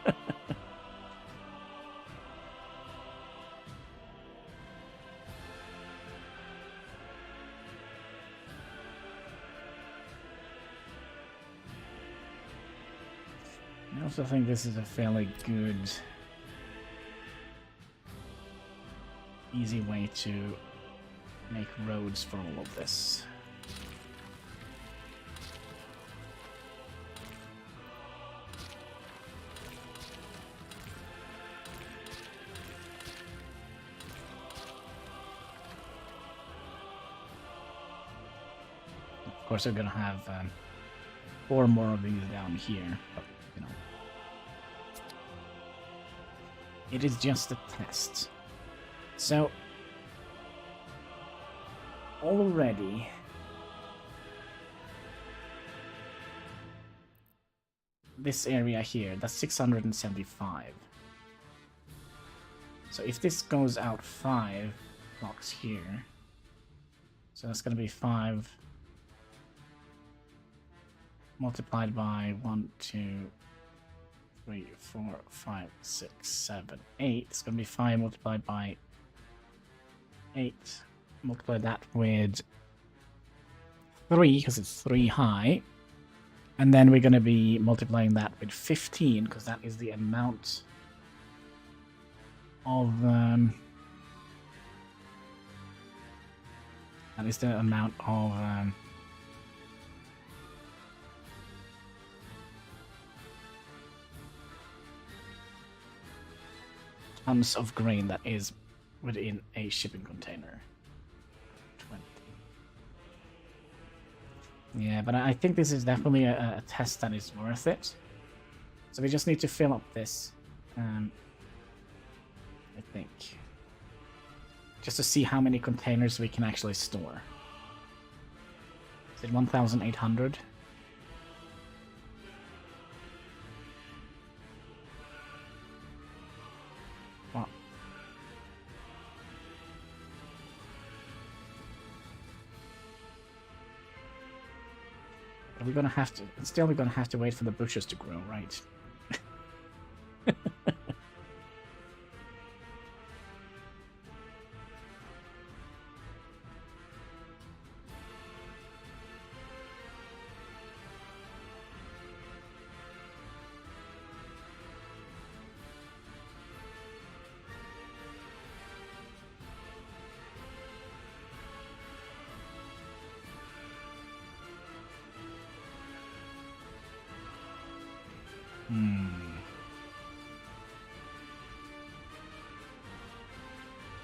also think this is a fairly good, easy way to make roads for all of this. Of course, we're gonna have 4 more of these down here, but you know, it is just a test. So already this area here, that's 675. So if this goes out 5 blocks here, so that's going to be 5 multiplied by 1, 2, 3, 4, 5, 6, 7, 8. It's going to be 5 multiplied by 8. Multiply that with 3 because it's 3 high. And then we're going to be multiplying that with 15 because that is the amount of tons of grain that is within a shipping container. 20. Yeah, but I think this is definitely a test that is worth it. So we just need to fill up this, I think. Just to see how many containers we can actually store. Is it 1,800? Well, are we gonna have to? Still, we're gonna have to wait for the bushes to grow, right?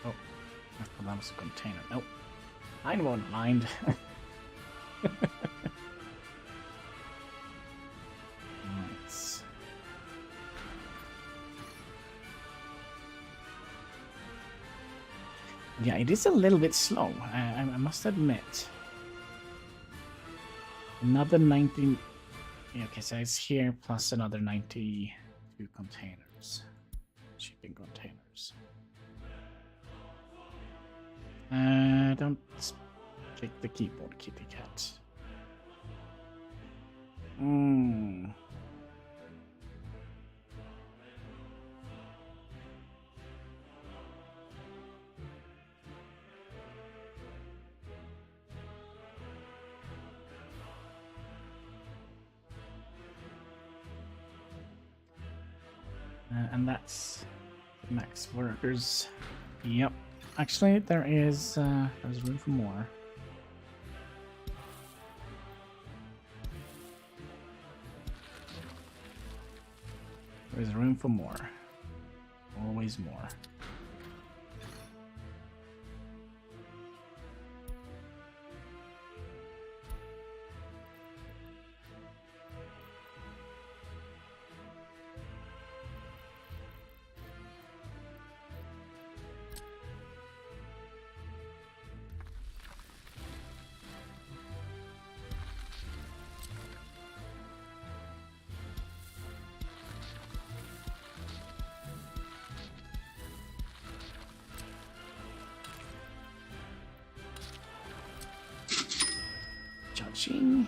Oh, I thought that was a container. Nope. I won't mind. Right. Yeah, it is a little bit slow, I must admit. Another 19... Yeah, okay, so it's here plus another 92 containers. Shipping containers. Don't kick the keyboard, kitty cat. And that's max workers. Yep. Actually, there's room for more. There's room for more. Always more. Judging.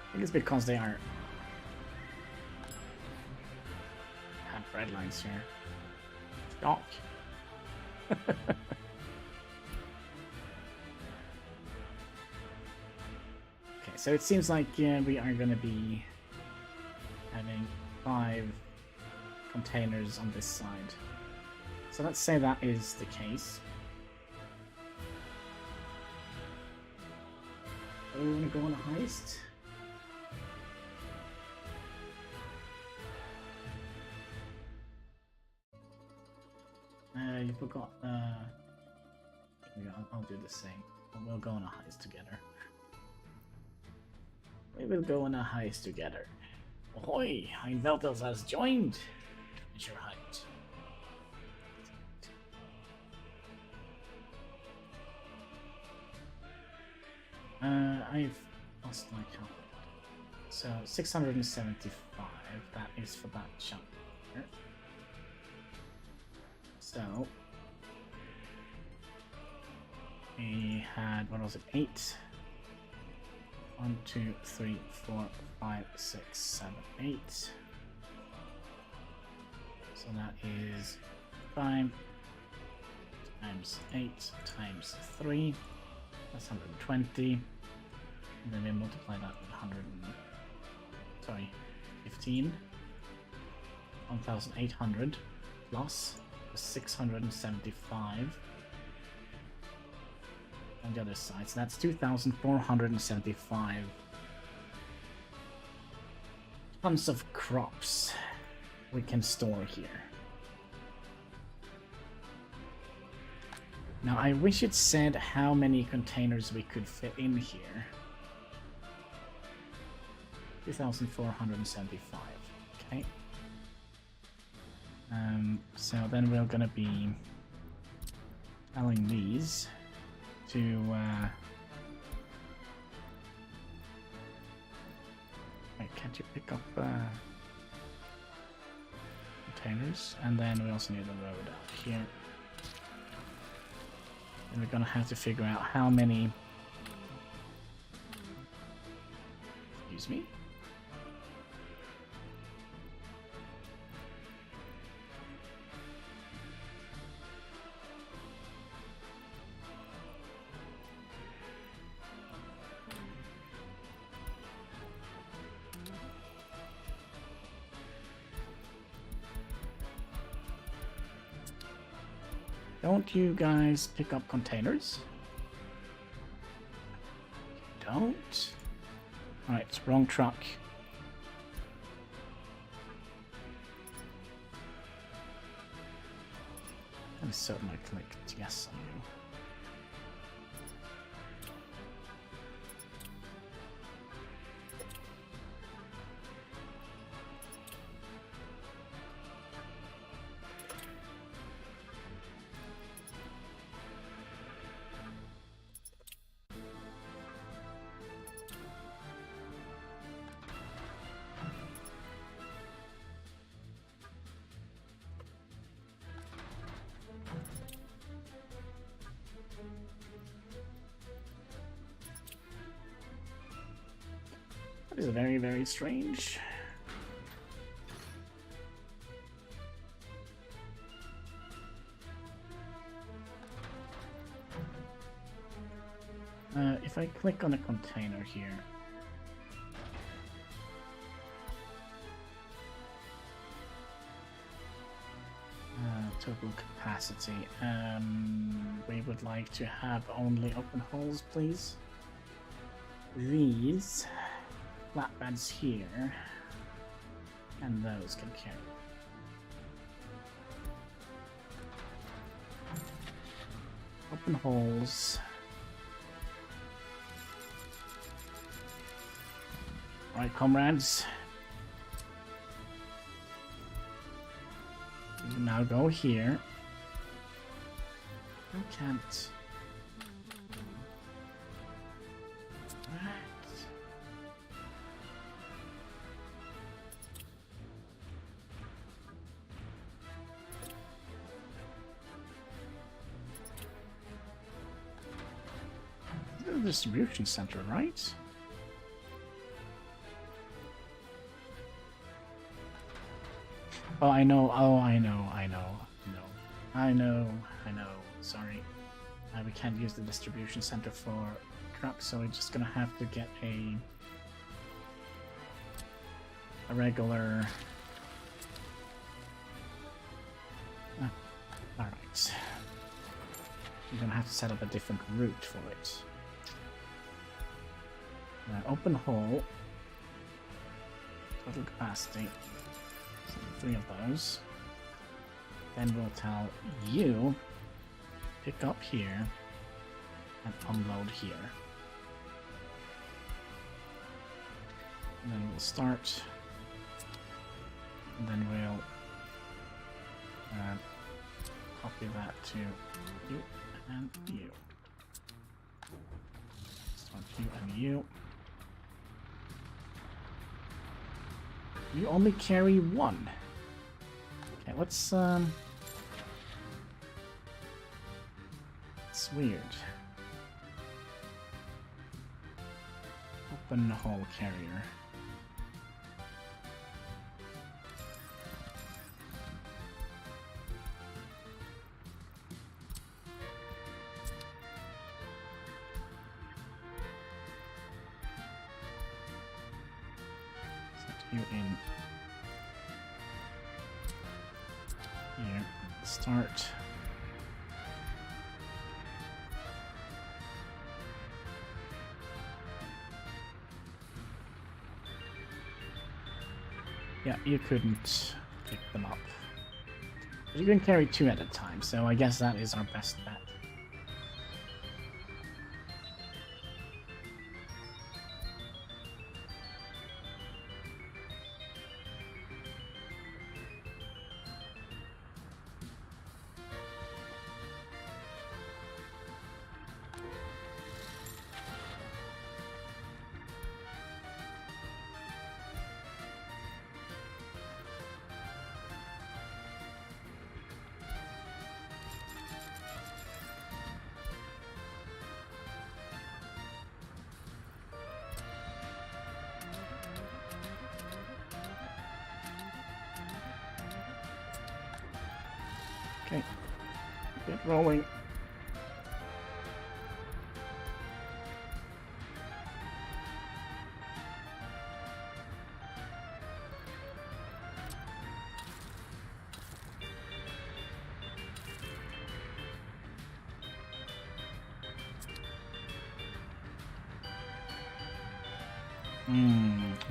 I think it's because they are have red lines here. Stock. Okay, so it seems like we are going to be having 5 containers on this side. So let's say that is the case. Are we going to go on a heist? You forgot. I'll do the same. We'll go on a heist together. We will go on a heist together. Ahoy! Heinveltels has joined. Finish your height. I've lost my count. So 675. That is for that chunk. So we had, what was it, 8? 1, 2, 3, 4, 5, 6, 7, 8. So that is 5 times 8 times 3. That's 120. And then we multiply that with 15. 1,800 plus 675 on the other side. So that's 2,475 tons of crops we can store here. Now I wish it said how many containers we could fit in here. 2,475. Okay. So then we're gonna be telling these to wait, can't you pick up containers? And then we also need a road out here. And we're gonna have to figure out how many. Excuse me. Don't you guys pick up containers? Don't? Alright, wrong truck. I certainly clicked yes on you. That is very, very strange. If I click on a container here, total capacity, we would like to have only open holes, please. These flatbeds here, and those can carry. Open holes. Alright, comrades. You now go here. You can't. Distribution center, right? Oh, I know. Oh, I know. Sorry. We can't use the distribution center for trucks, so we're just gonna have to get a regular. Alright. We're gonna have to set up a different route for it. Open hole. Total capacity. So 3 of those. Then we'll tell you pick up here and unload here. And then we'll start. And then we'll copy that to you and you. Start you and you. You only carry one. Okay, let's it's weird. Open hull carrier. Set you in here. Start. Yeah, you couldn't pick them up. But you can carry two at a time, so I guess that is our best bet. Okay, get rolling.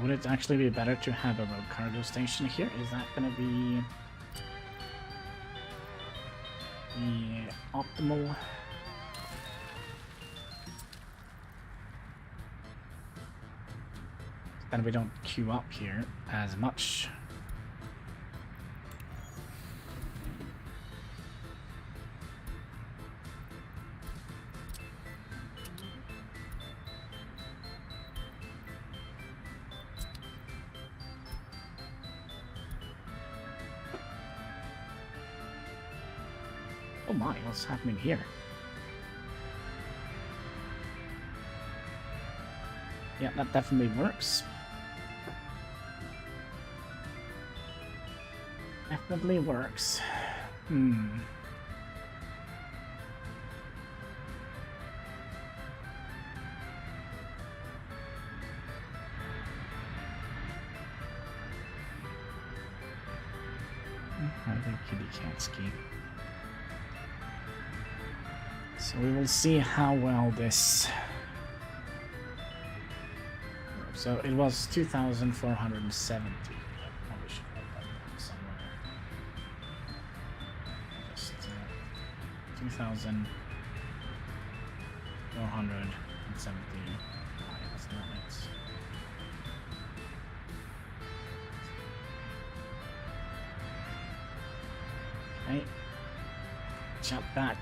Would it actually be better to have a road cargo station here? Is that gonna be the optimal? Then we don't queue up here as much. Oh my, what's happening here? Yeah, that definitely works. Definitely works. How do kitty cat ski? So we will see how well this. So it was 2,470. Probably should write that down somewhere. Just 2,470. That's not it. Okay. Jump back.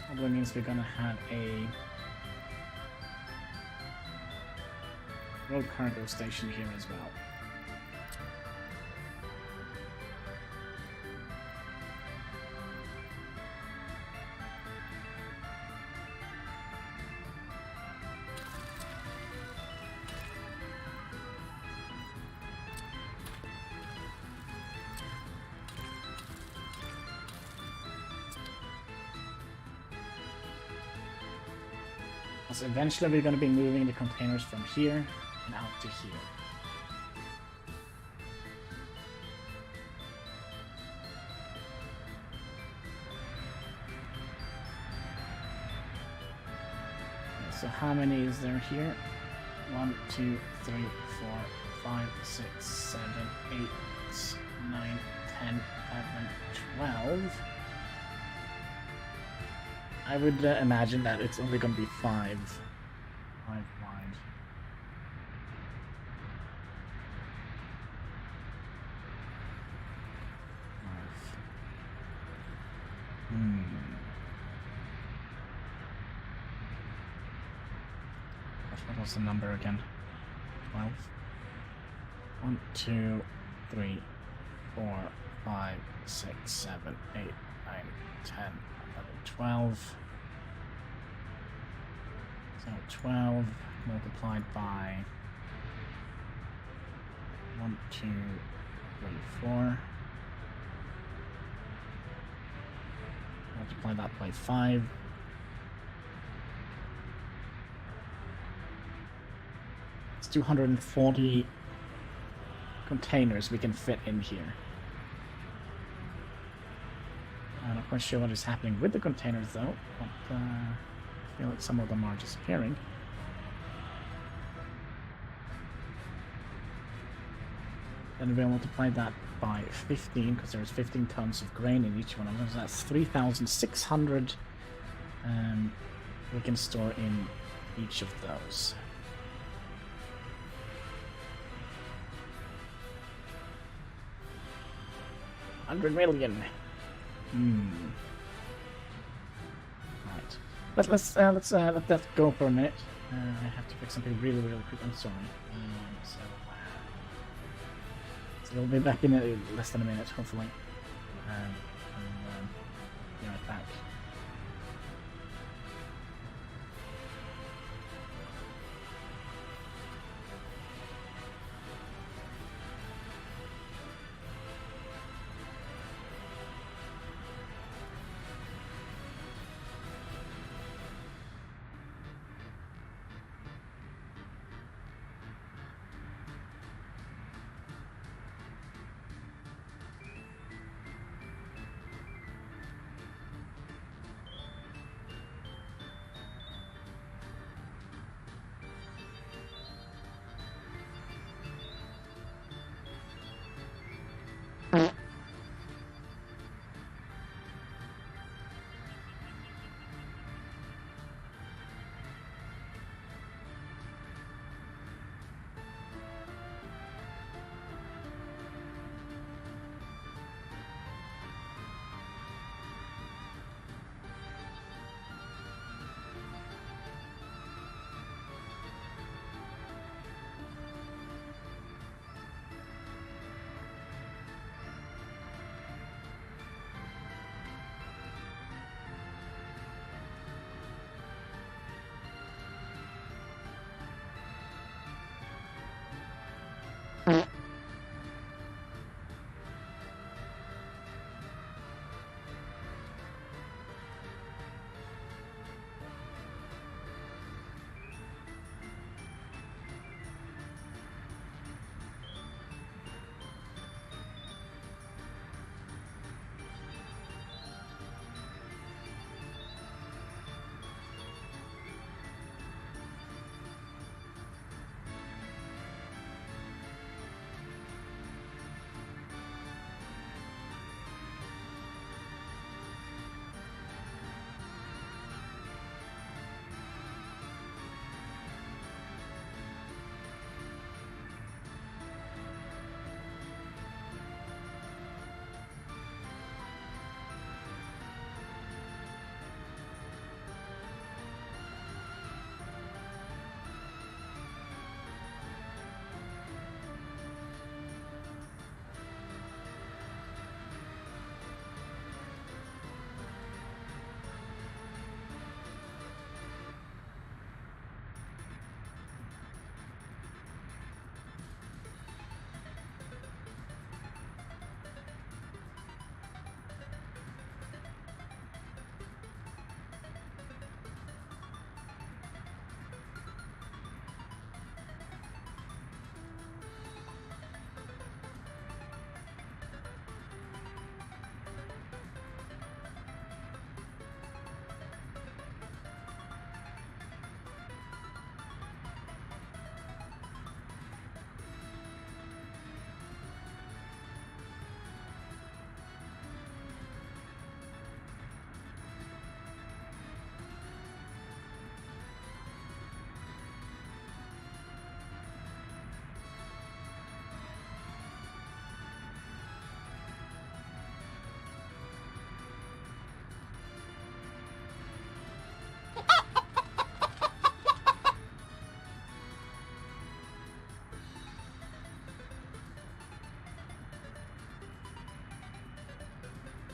Probably means we're gonna have a road cargo station here as well. So eventually we're going to be moving the containers from here and out to here. So how many is there here? 1, 2, 3, 4, 5, 6, 7, 8, 9, 10, 11, 12. I would imagine that it's only going to be 5 wide. What was the number again? 12. 1, 2, 3, 4, 5, 6, 7, 8, 9, 10, 11, 12. So 12 multiplied by 1, 2, 3, 4. Multiply that by 5. It's 240 containers we can fit in here. I'm not quite sure what is happening with the containers though, but I feel like some of them are disappearing. Then we'll multiply that by 15, because there's 15 tons of grain in each one of them, so that's 3,600 we can store in each of those. $100 million. Right. Let's let that go for a minute. I have to fix something really quick. I'm sorry. So we'll be back in less than a minute, hopefully. Be right back.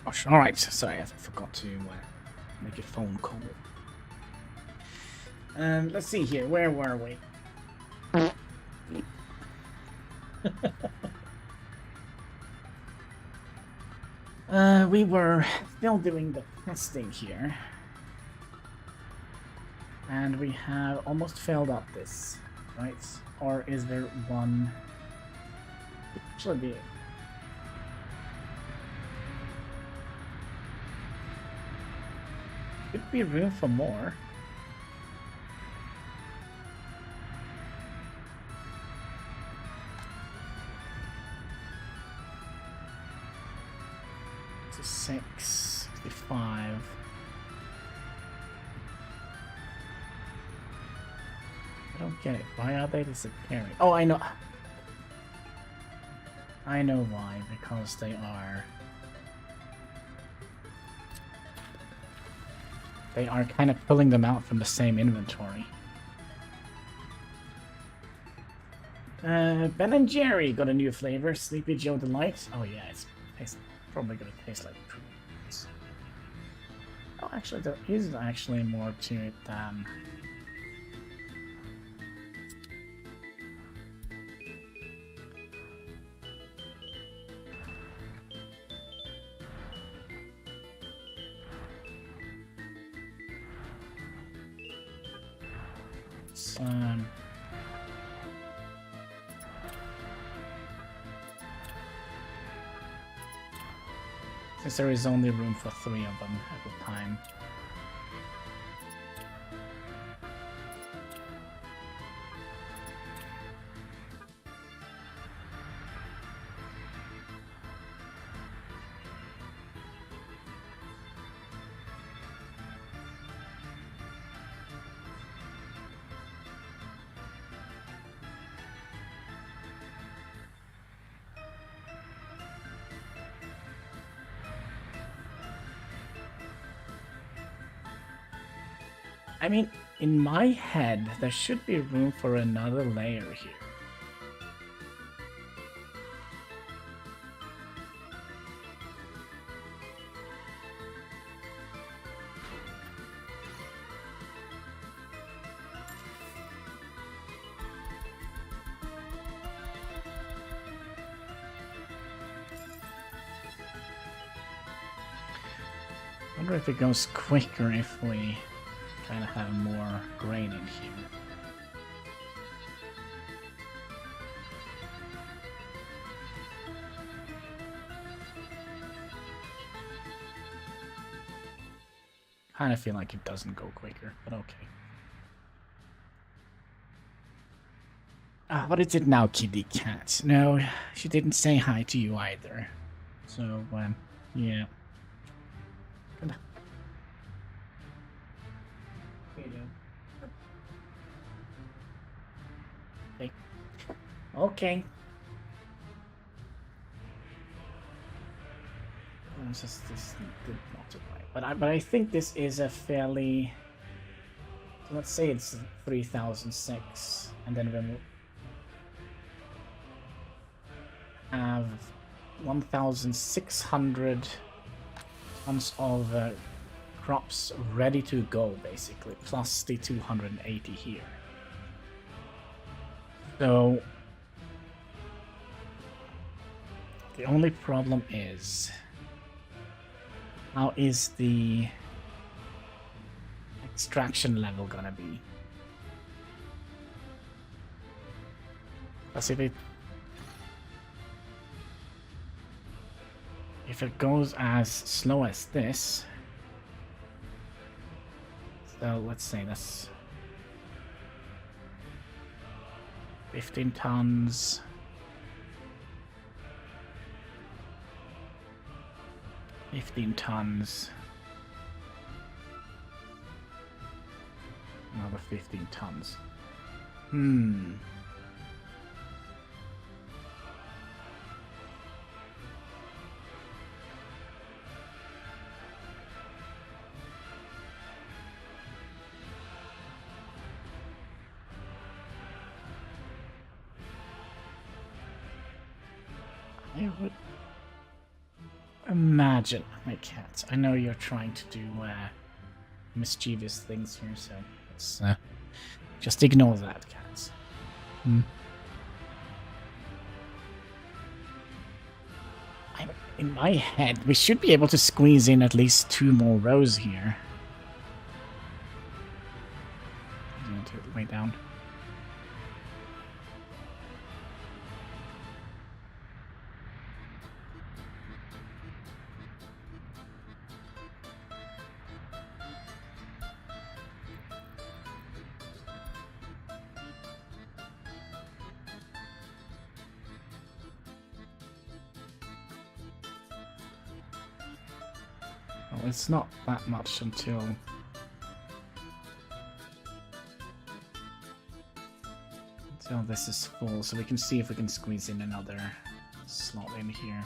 Gosh, all right. Sorry, I forgot to make a phone call. Let's see here. Where were we? We were still doing the testing here. And we have almost filled up this, right? Or is there one? Should be. Could be room for more. It's 65. I don't get it. Why are they disappearing? Oh, I know. I know why. Because they are. They are kind of pulling them out from the same inventory. Ben and Jerry got a new flavor. Sleepy Joe Delight. Oh yeah, it's probably gonna taste like prunes. Oh, actually, there is actually more to it than. Since there is only room for 3 of them at a time. I mean, in my head, there should be room for another layer here. I wonder if it goes quicker if we kind of have more grain in here. Kind of feel like it doesn't go quicker, but okay. What is it now, kitty cat? No, she didn't say hi to you either. So, yeah. Good. Okay. This did not right. But I think this is a fairly. So let's say it's 3006, and then we'll have 1,600 tons of crops ready to go, basically, plus the 280 here. So the only problem is, how is the extraction level gonna be? Because if it goes as slow as this, so let's say that's 15 tons. Another 15 tons. I would imagine, my cat. I know you're trying to do mischievous things here, so let's just ignore that, cats. In my head, we should be able to squeeze in at least 2 more rows here. Way down. Well, it's not that much until this is full, so we can see if we can squeeze in another slot in here.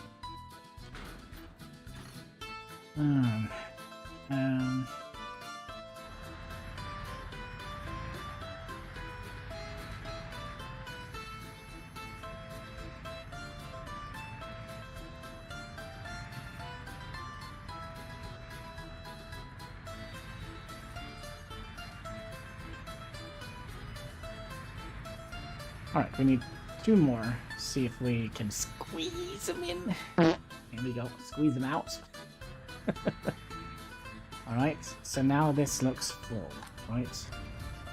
Alright, we need 2 more. See if we can squeeze them in. Here we go. Squeeze them out. Alright, so now this looks full, right?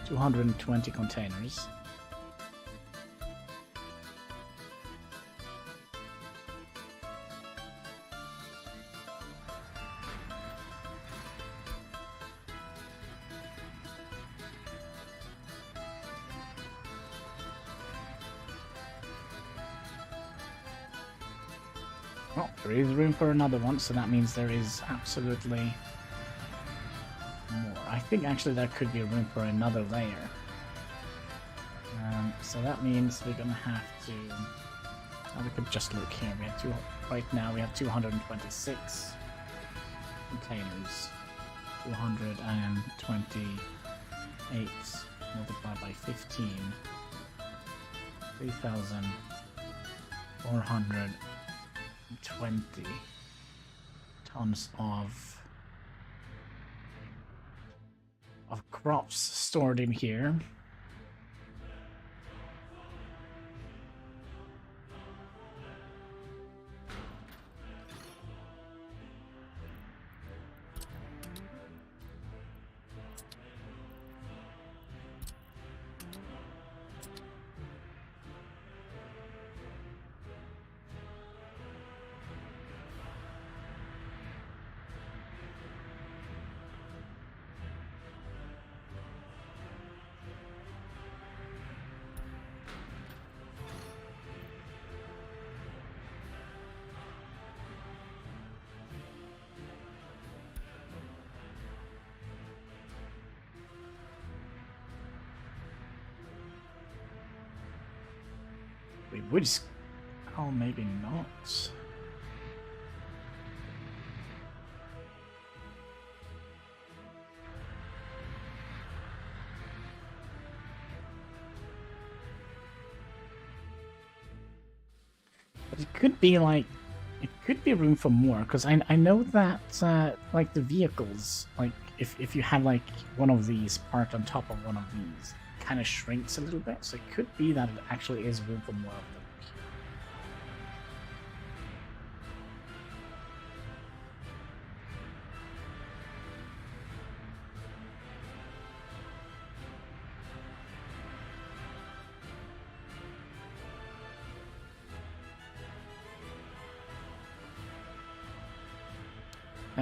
220 containers. Well, there is room for another one, so that means there is absolutely more. I think actually there could be room for another layer. So that means we're gonna have to... we could just look here. We have right now we have 226 containers. 228 multiplied by 15. 3,420 tons of crops stored in here. We would... Oh, maybe not. But it could be like... It could be room for more, because I know that, like, the vehicles, like, if you have, like, one of these parked on top of one of these, kind of shrinks a little bit, so it could be that it actually is room for more of them.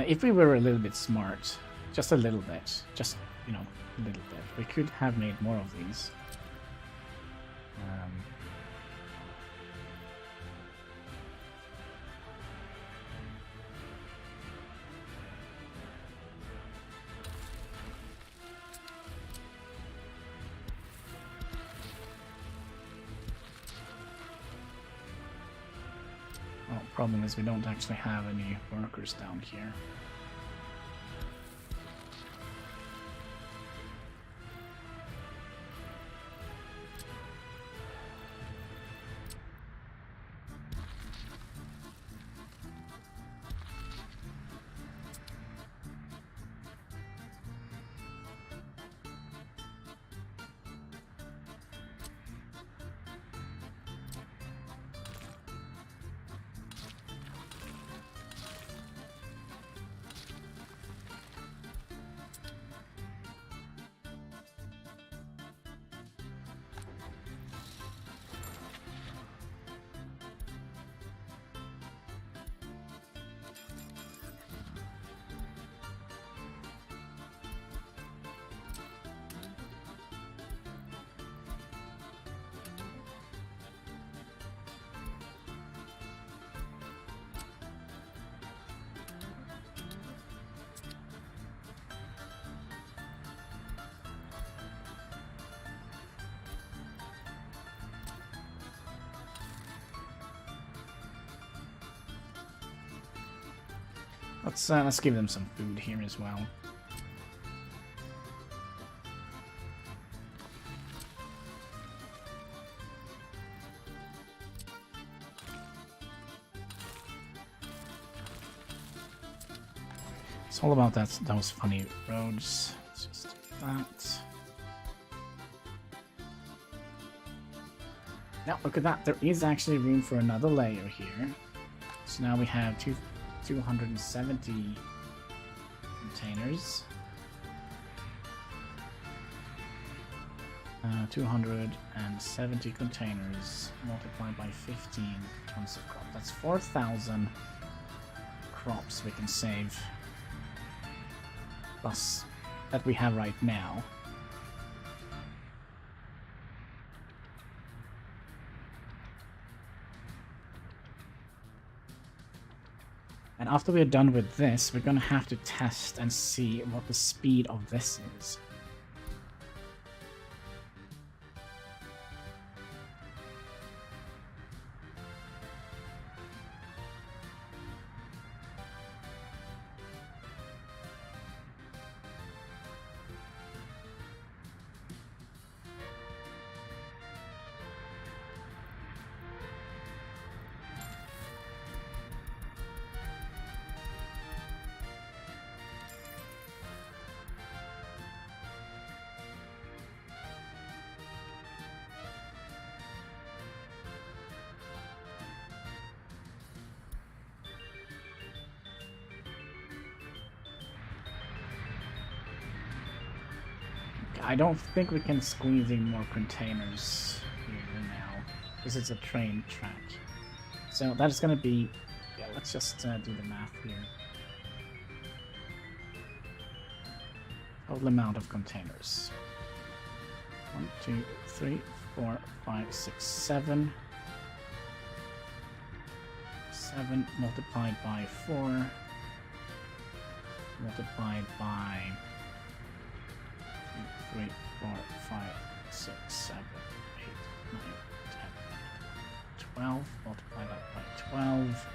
If we were a little bit smart, just a little bit, just, you know, a little bit, we could have made more of these. Well, problem is we don't actually have any workers down here. Let's give them some food here as well. It's all about those funny roads. Let's just do that. Now look at that. There is actually room for another layer here. So now we have 270 containers. 270 containers multiplied by 15 tons of crop. That's 4,000 crops we can save. Plus that we have right now. And after we're done with this, we're gonna have to test and see what the speed of this is. I don't think we can squeeze in more containers here now, because it's a train track. So that's gonna be, yeah, let's just do the math here. Total amount of containers. 1, 2, 3, 4, 5, 6, 7. 7 multiplied by 4 multiplied by 3, 4, 5, 6, 7, 8, 9, 10, 12. Multiply that by 12.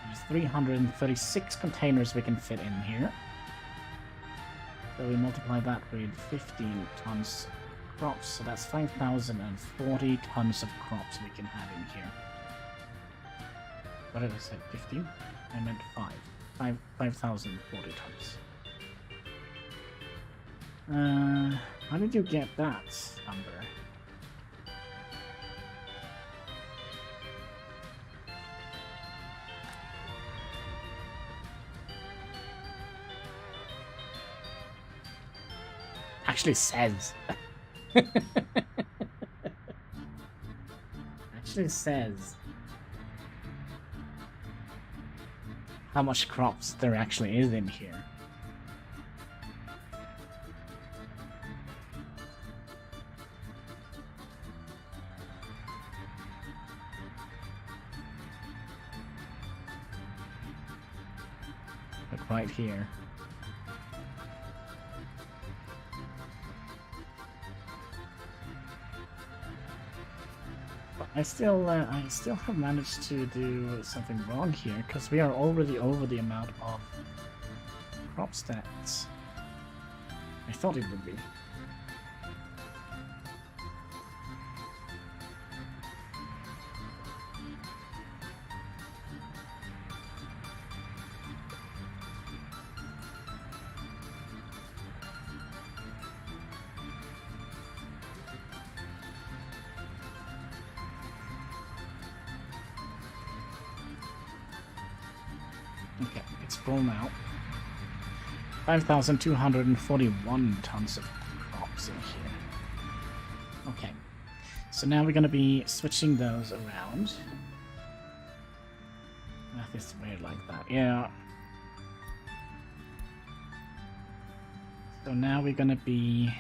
There's 336 containers we can fit in here. So we multiply that with 15 tons of crops, so that's 5,040 tons of crops we can have in here. What did I say? 15? I meant 5. 5,040 tons. How did you get that number? Actually says. Actually says how much crops there actually is in here. Look right here. I still have managed to do something wrong here, because we are already over the amount of crop stats I thought it would be. Okay, it's full now. 5,241 tons of crops in here. Okay, so now we're going to be switching those around. Math is weird like that, yeah. So now we're going to be...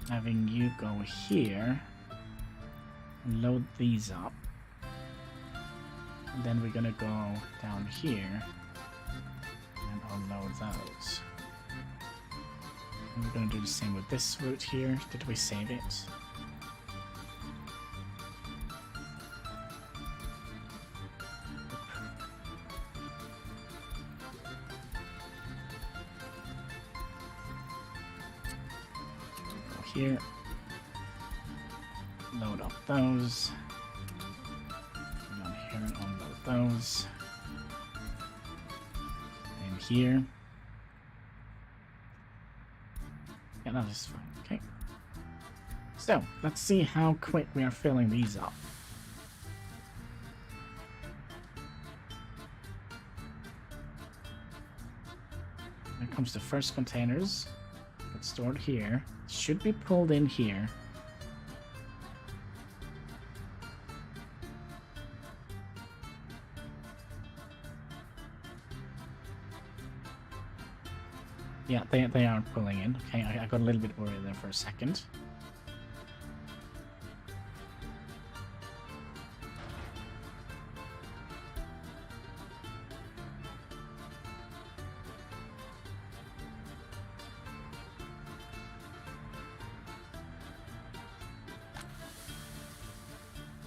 having you go here. Load these up, and then we're gonna go down here and unload those. And we're gonna do the same with this route here. Did we save it? Go here. Load up those. Come on here and unload those. And here. Yeah, that is fine. Okay. So, let's see how quick we are filling these up. Here comes the first containers. It's stored here. Should be pulled in here. Yeah, they are pulling in. Okay, I got a little bit worried there for a second.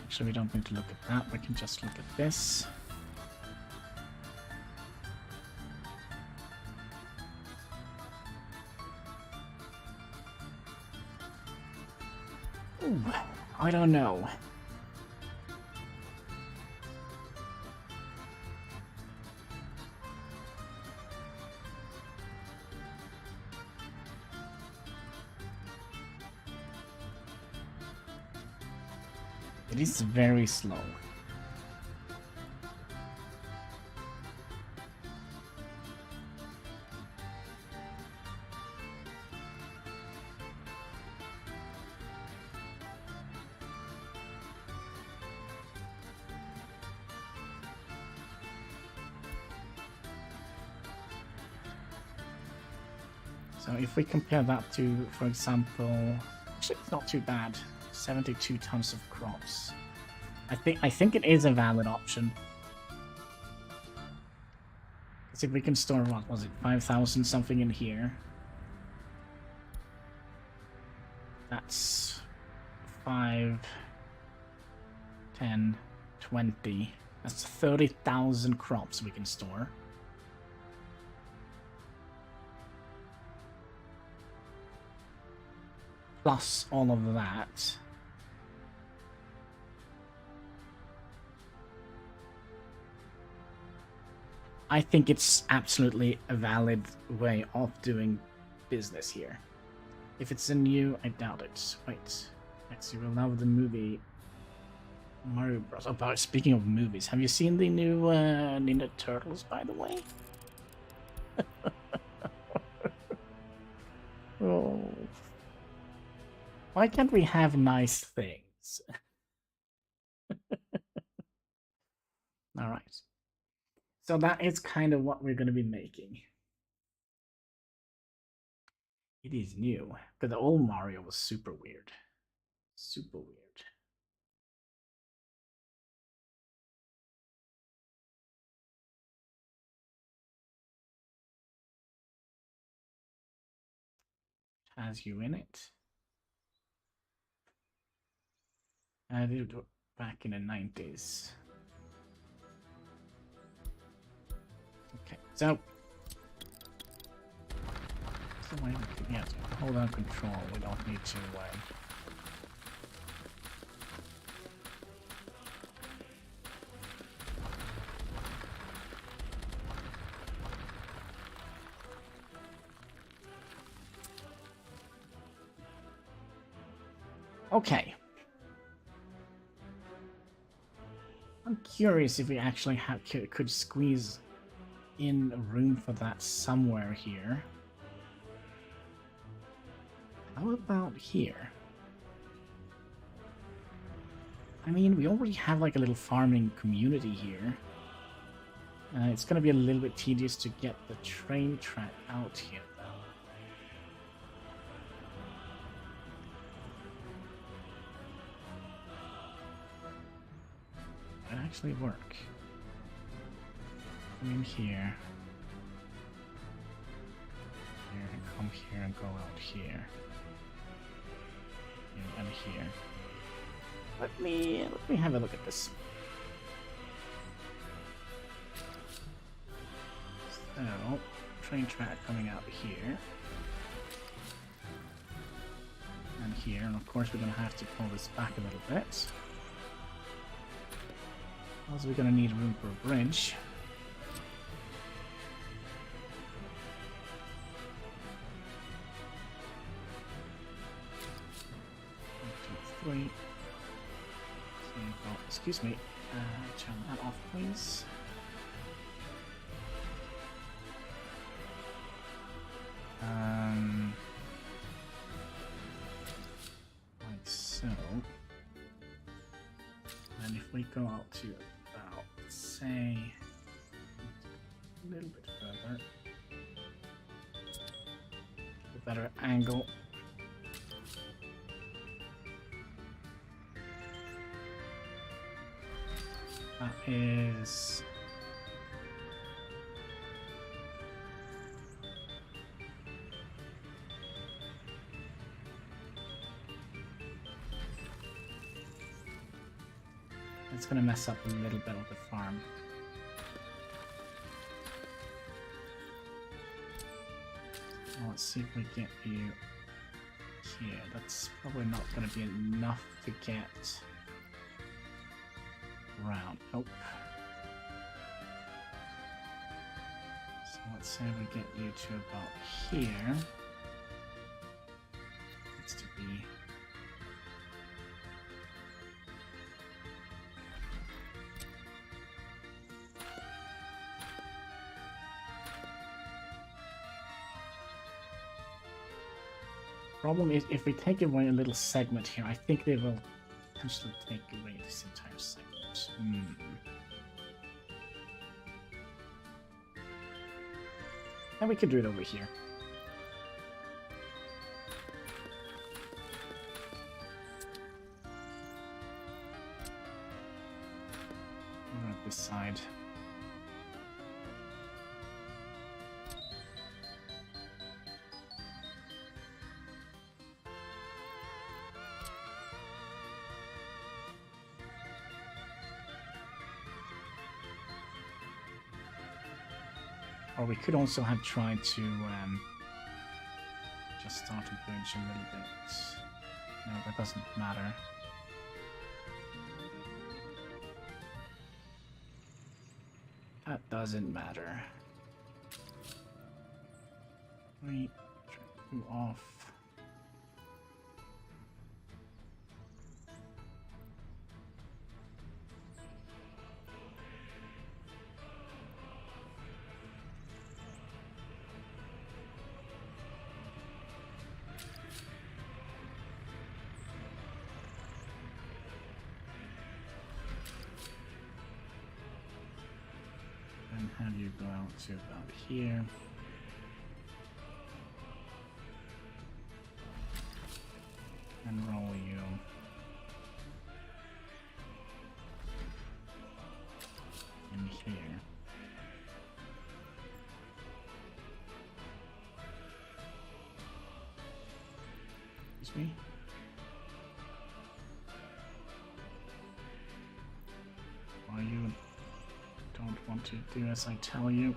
Actually, we don't need to look at that. We can just look at this. Ooh, I don't know. It is very slow. So if we compare that to, for example, actually it's not too bad. 72 tons of crops. I think it is a valid option. Because if we can store, what was it, 5,000 something in here. That's 5, 10, 20. That's 30,000 crops we can store. Plus all of that. I think it's absolutely a valid way of doing business here. If it's a new, I doubt it. Wait, next you will love the movie Mario Bros. Oh, but speaking of movies, have you seen the new Ninja Turtles, by the way? Oh. Why can't we have nice things? Alright. So that is kind of what we're going to be making. It is new. But the old Mario was super weird. Super weird. It has you in it. I did it back in the 90s. Okay, so wait, yeah, hold on control. We don't need to Okay. I'm curious if we actually could squeeze in room for that somewhere here. How about here? I mean, we already have like a little farming community here. It's gonna be a little bit tedious to get the train track out here, though. It actually work. Come in here. Here, come here and go out here. And here. Let me have a look at this. So, train track coming out here. And here, and of course we're going to have to pull this back a little bit. Also, we're going to need room for a bridge. Three. Oh, excuse me. Turn that off, please. Like so. And if we go out to about, say, a little bit further, a better angle. That is it's going to mess up a little bit of the farm. Well, let's see if we get you here. That's probably not going to be enough to get round. Nope. So let's say we get you to about here. Needs to be problem is if we take away a little segment here, I think they will potentially take away this entire segment. And we could do it over here. Over at this side. Or we could also have tried to just start a bridge a little bit. No, that doesn't matter. That doesn't matter. We try to go off. Have you go out to about here. And roll you in here. Excuse me. Are you don't want to do as I tell you? I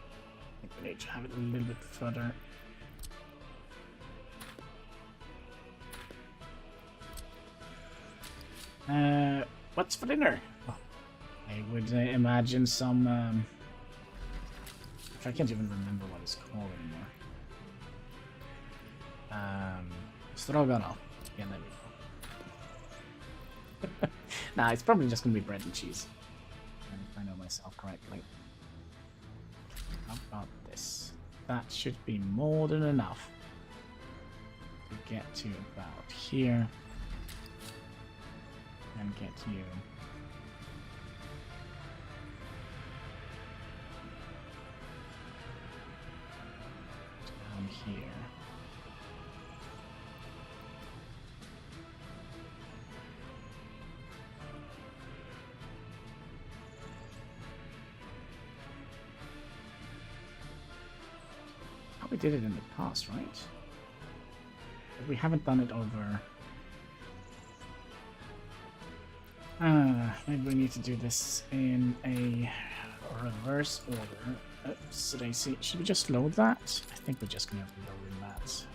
think we need to have it a little bit further. What's for dinner? Oh, I would imagine some, I can't even remember what it's called anymore. Stroganoff. Yeah, there we go. Nah, it's probably just gonna be bread and cheese. If I know myself correctly. How about this? That should be more than enough to get to about here. And get you down here. Oh, we did it in the past, right? we haven't done it over. Maybe we need to do this in a reverse order. Oops, did I see? Should we just load that? I think we're just gonna load that.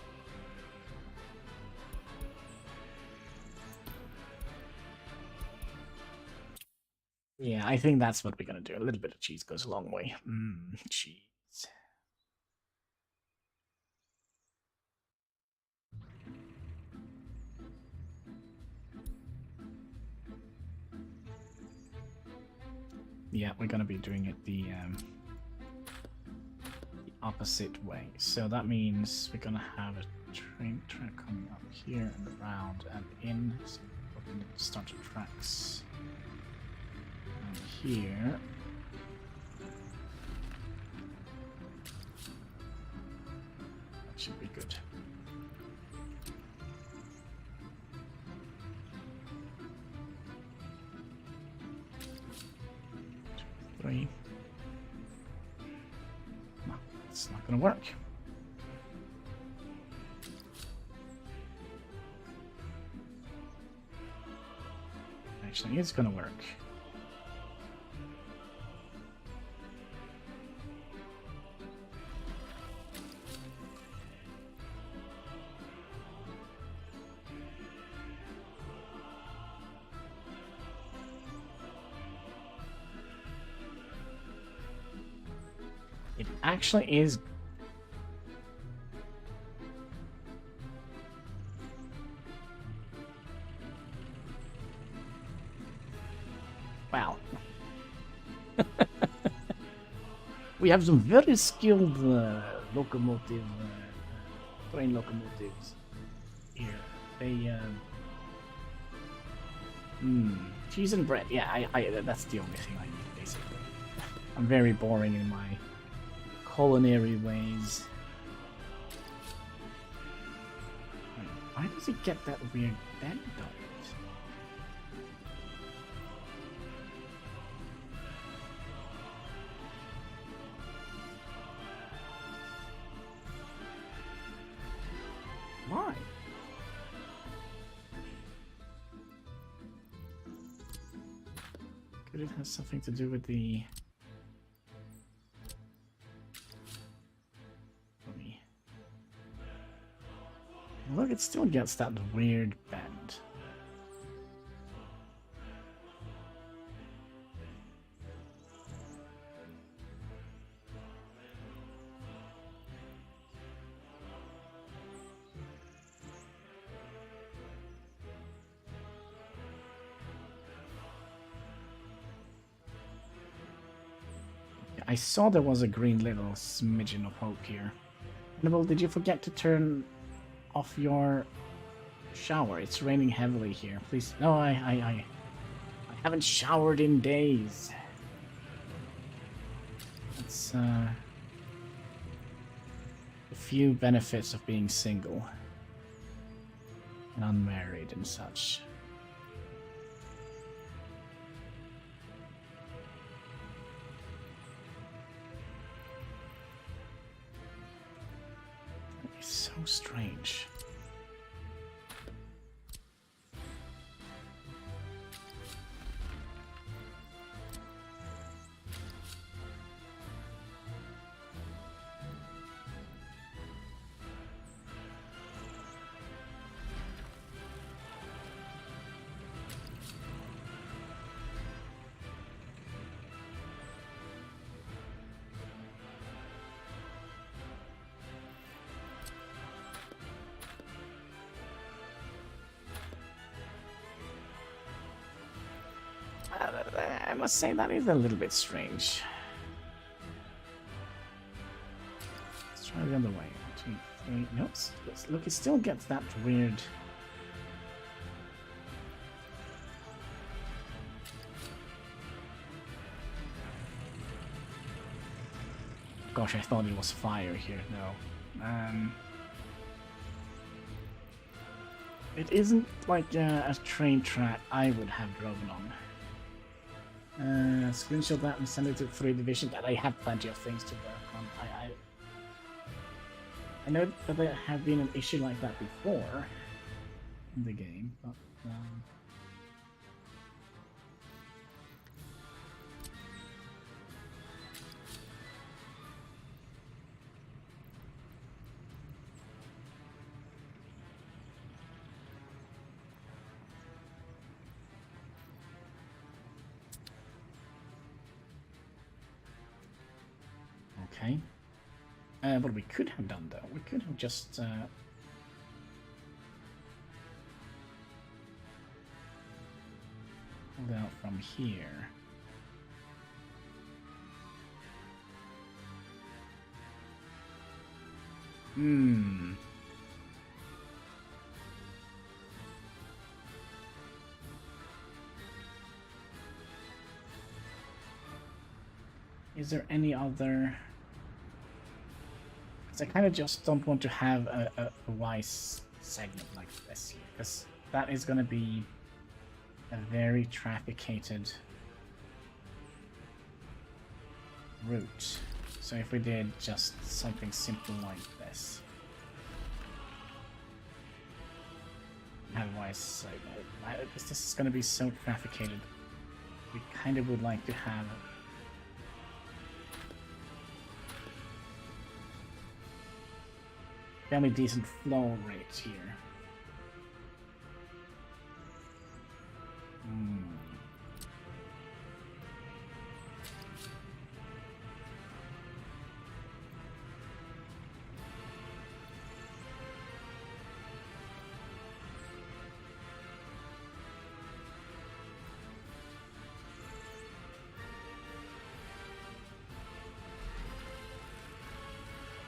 Yeah, I think that's what we're gonna do. A little bit of cheese goes a long way. Cheese. Yeah, we're gonna be doing it the opposite way. So that means we're gonna have a train track coming up here and around and in. So we're going to start the tracks here. That should be good. Three. No, it's not gonna work. Actually, it's gonna work. It actually is. Wow. We have some very skilled locomotive, train locomotives here. They, cheese and bread. Yeah, I that's the only thing I need, basically. I'm very boring in my culinary ways. Why does it get that weird bend on it? Why? Could it have something to do with the... Look, it still gets that weird bend. I saw there was a green little smidgen of hope here. Hannibal, did you forget to turn off your shower? It's raining heavily here. Please. No, I haven't showered in days. That's a few benefits of being single and unmarried and such. So strange. I must say that is a little bit strange. Let's try the other way. 1, 2, 3. Nope. Look, it still gets that weird. Gosh, I thought it was fire here. No. It isn't like a train track I would have driven on. Screenshot that and send it to 3 Division. That I have plenty of things to work on. I know that there have been an issue like that before in the game, but okay. What we could have done, though, we could have just pulled out from here. Is there any other... I kind of just don't want to have a wise segment like this here, because that is going to be a very trafficated route. So if we did just something simple like this, have a wise segment, because this is going to be so trafficated, we kind of would like to have fairly decent flow rate here.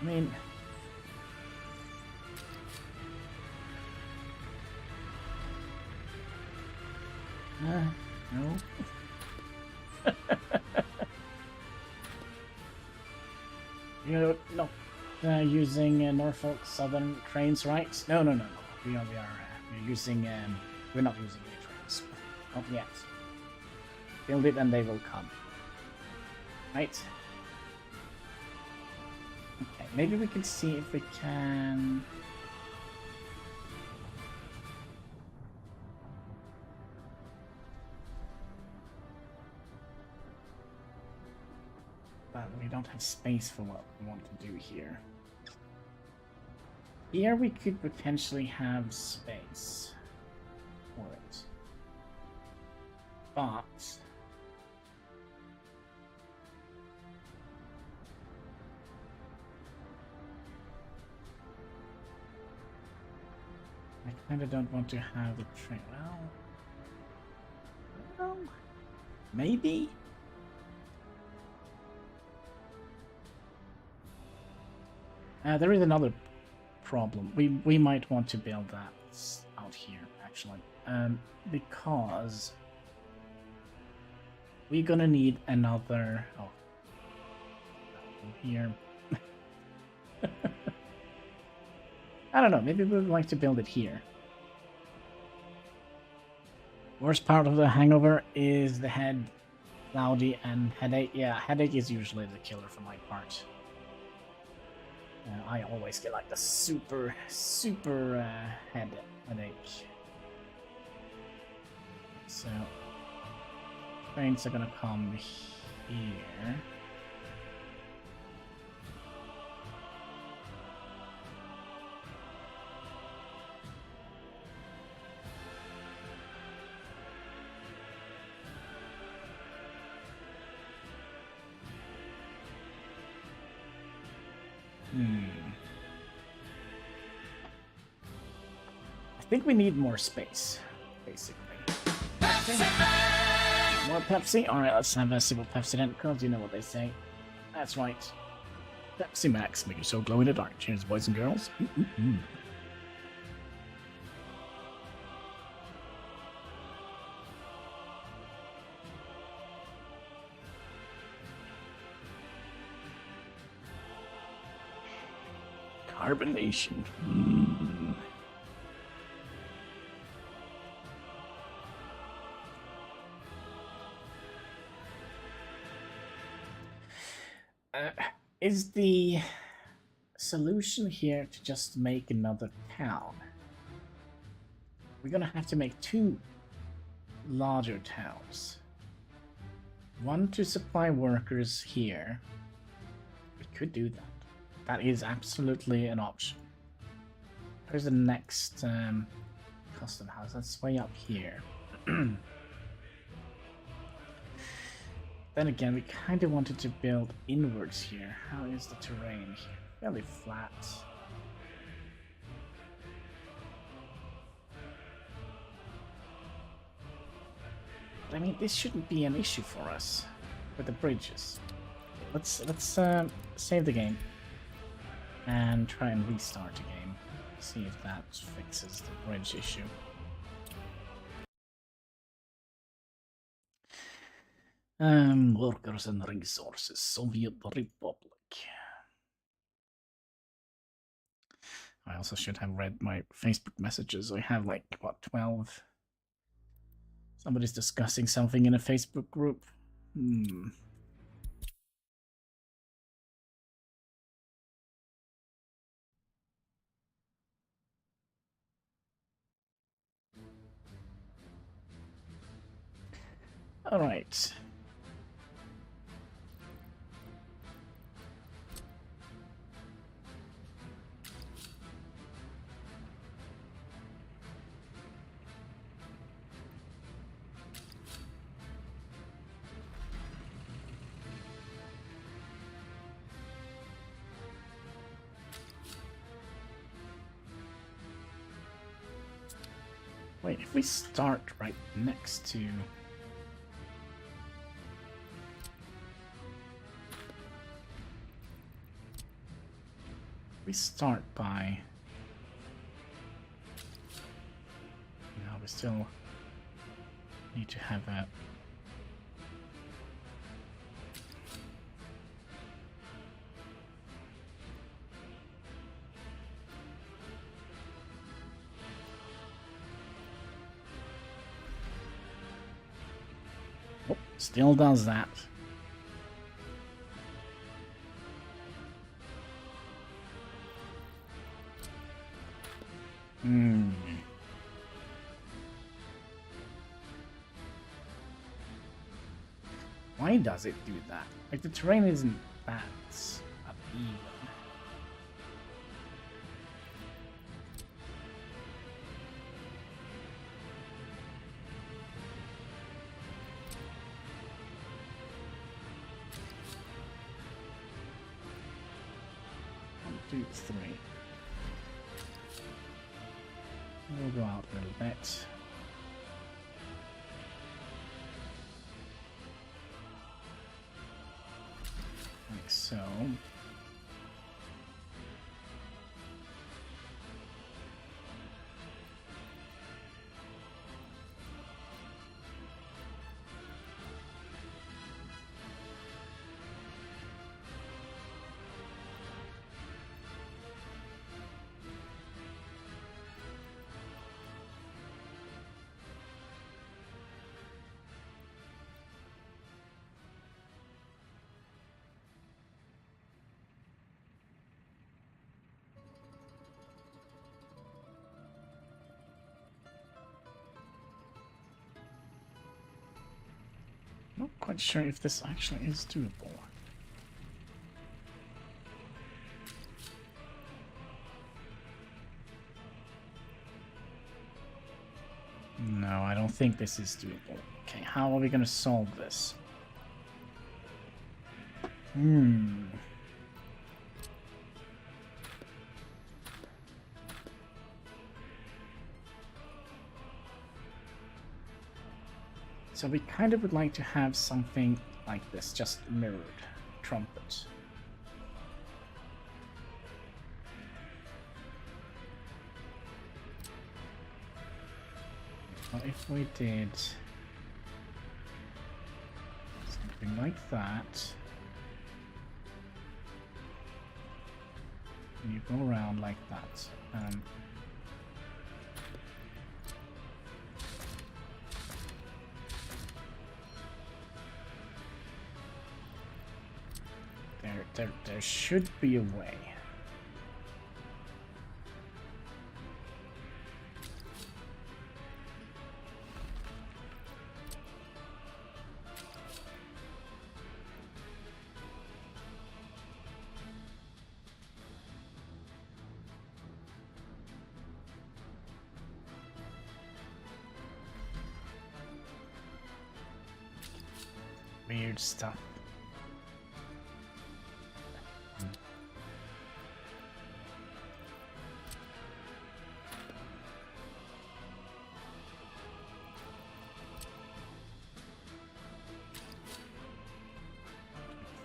I mean, no. You're not using Norfolk Southern trains, right? No. We are using. We're not using any trains. Not yet. Build it, and they will come. Right. Okay. Maybe we can see if we can. But we don't have space for what we want to do here. Here we could potentially have space for it. But I kind of don't want to have the train. Well, maybe. There is another problem. We might want to build that out here, actually, because we're gonna need another. Oh, here. I don't know. Maybe we would like to build it here. Worst part of the hangover is the head, cloudy, and headache. Yeah, headache is usually the killer for my part. I always get like the super headache. So trains are gonna come here. I think we need more space, basically. Pepsi! More Pepsi? Alright, let's have a simple Pepsi then, because you know what they say. That's right. Pepsi Max, make you so glow in the dark. Cheers, boys and girls. Carbonation. solution here to just make another town? We're gonna have to make 2 larger towns. One to supply workers here. We could do that. That is absolutely an option. Where's the next custom house? That's way up here. Then again, we kind of wanted to build inwards here. How is the terrain here? Fairly flat. But I mean, this shouldn't be an issue for us with the bridges. Let's save the game and try and restart the game. See if that fixes the bridge issue. Workers and resources, SovietRepublic. I also should have read my Facebook messages. I have like, what, 12? Somebody's discussing something in a Facebook group. All right. Wait, if we start right next to... We start by... No, we still need to have a... Oh, still does that. Why does it do that? Like, the terrain isn't that uneven. One, two, three. We'll go out a little bit. Like so. Not quite sure if this actually is doable. No, I don't think this is doable. Okay, how are we going to solve this? So we kind of would like to have something like this, just mirrored. Trumpet. Well, if we did something like that, and you go around like that. There should be a way. weird stuff.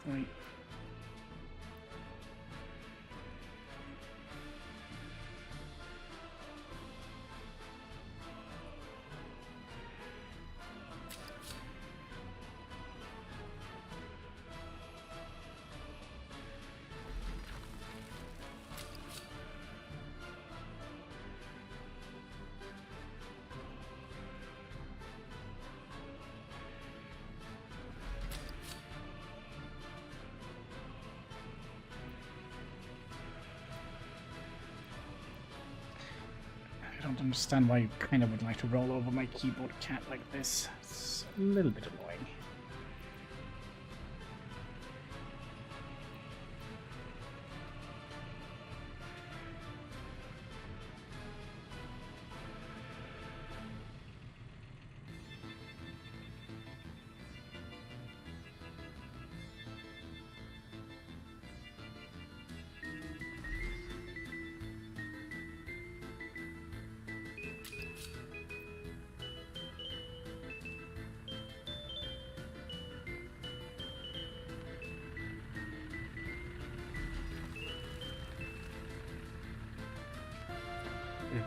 Right. I don't understand why you kind of would like to roll over my keyboard cat like this. It's a little bit annoying.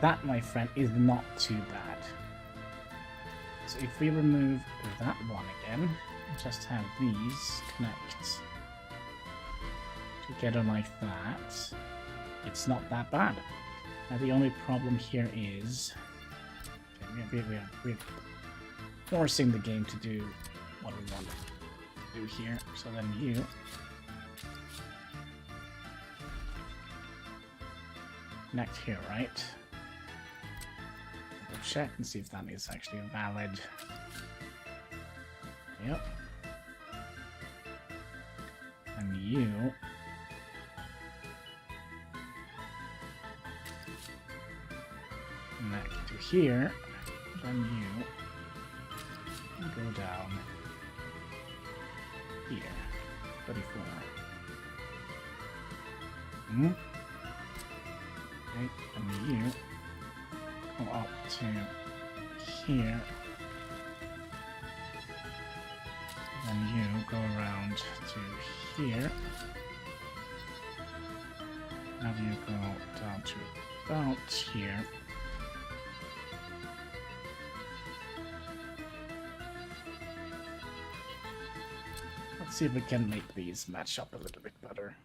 That, my friend, is not too bad. So if we remove that one again, just have these connect together like that, it's not that bad. Now the only problem here is we're forcing the game to do what we want to do here. So then you connect here, right? Check and see if that is actually valid. Yep. And you connect to here, then you go down here. 34. Okay, and you go up to here, then you go around to here, now you go down to about here, let's see if we can make these match up a little bit better.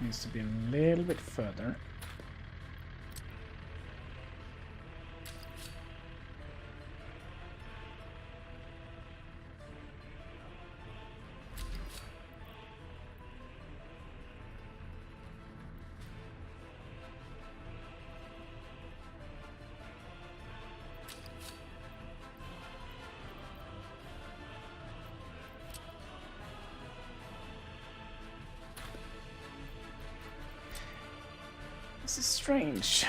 Needs to be a little bit further. This is strange.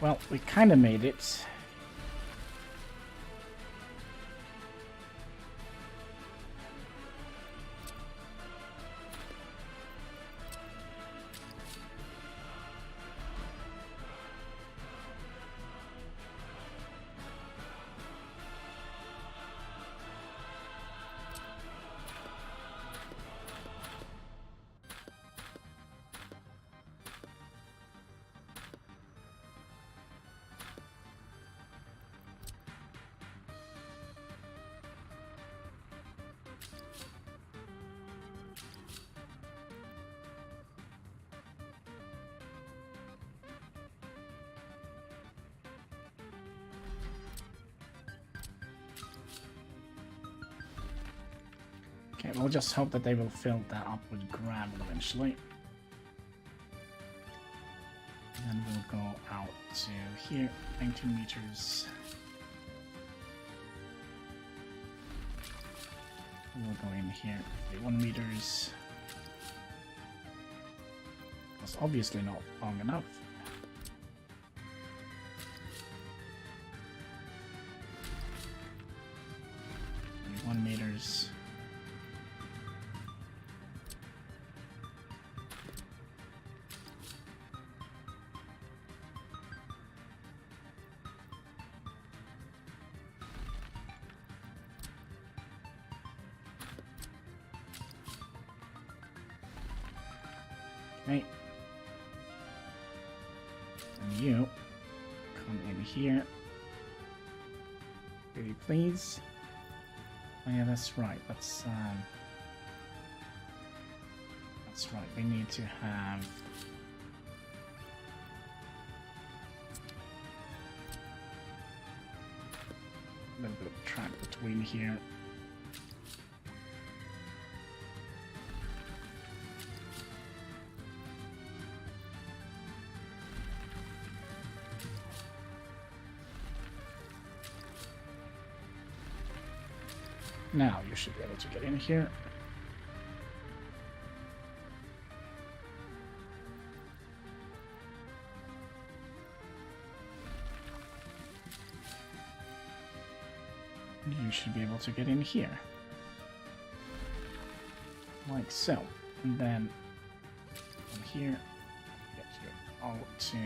Well, we kind of made it. Okay, we'll just hope that they will fill that up with gravel eventually. Then we'll go out to here, 19 meters. We'll go in here, 1 meters. That's obviously not long enough. 1 meters. Okay. And you come in here. Pretty please. Oh yeah, that's right. That's right. We need to have a little bit of track between here. Now you should be able to get in here. You should be able to get in here. Like so. And then from here, get you out to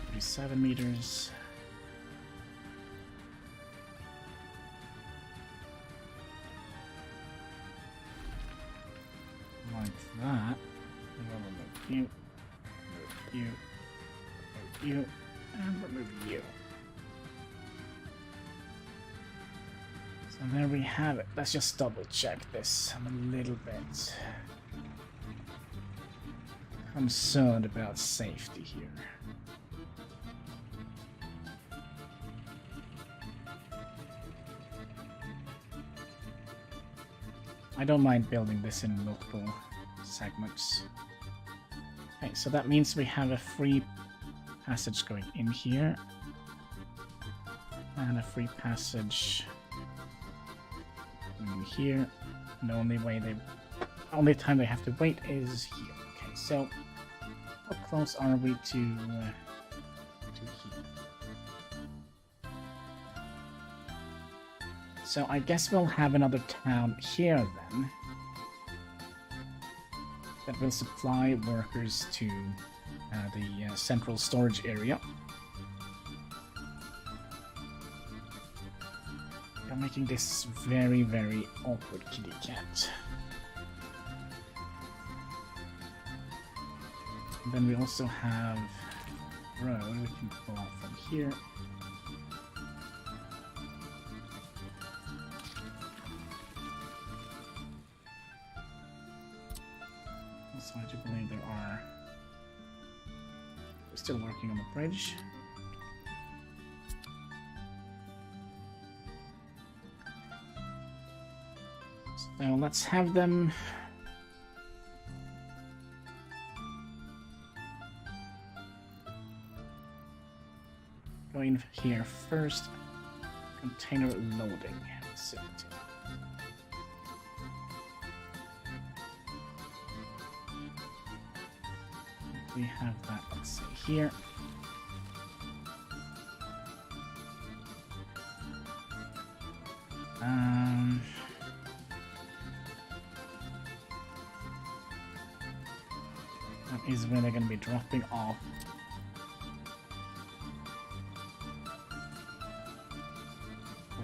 37 meters. Like that. We'll remove you, remove you, and remove you. So there we have it. Let's just double check this. I'm a little bit concerned about safety here. I don't mind building this in multiple segments. Okay, so that means we have a free passage going in here. And a free passage in here. And the only time they have to wait is here. Okay, so how close are we to here? So I guess we'll have another town here then. That will supply workers to the central storage area. You're making this very, very awkward, kitty cat. And then we also have road we can pull off from here. So I do believe there are. We're still working on the bridge. So let's have them go in here first. Container loading facility. We have that, let's see here. That is where they're going to be dropping off.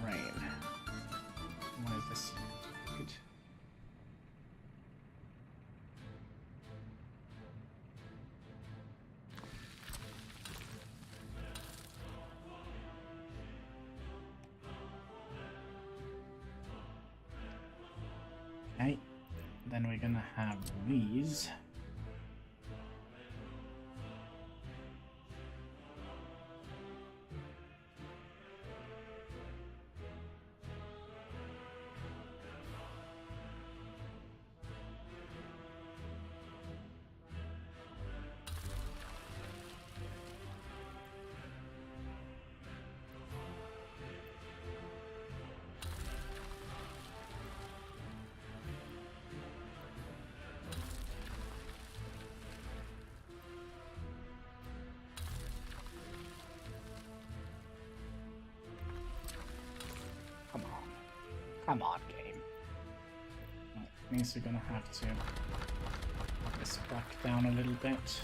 Rain. What is this? Good. Okay, then we're gonna have these. Come on, game. Well, means we're gonna have to put this back down a little bit.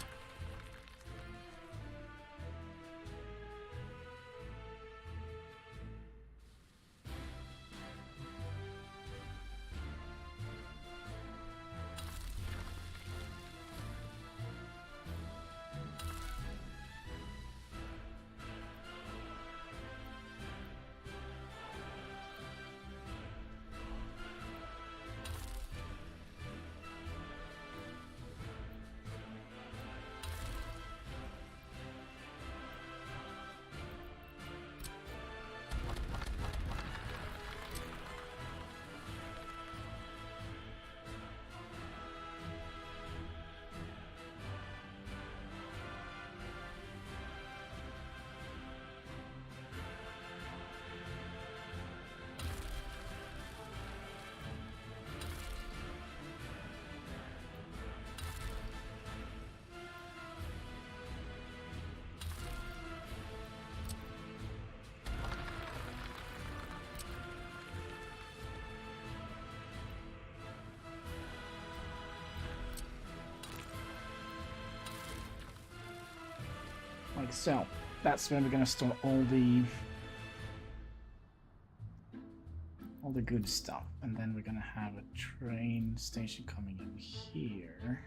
Like so. That's where we're gonna store all the good stuff, and then we're gonna have a train station coming in here.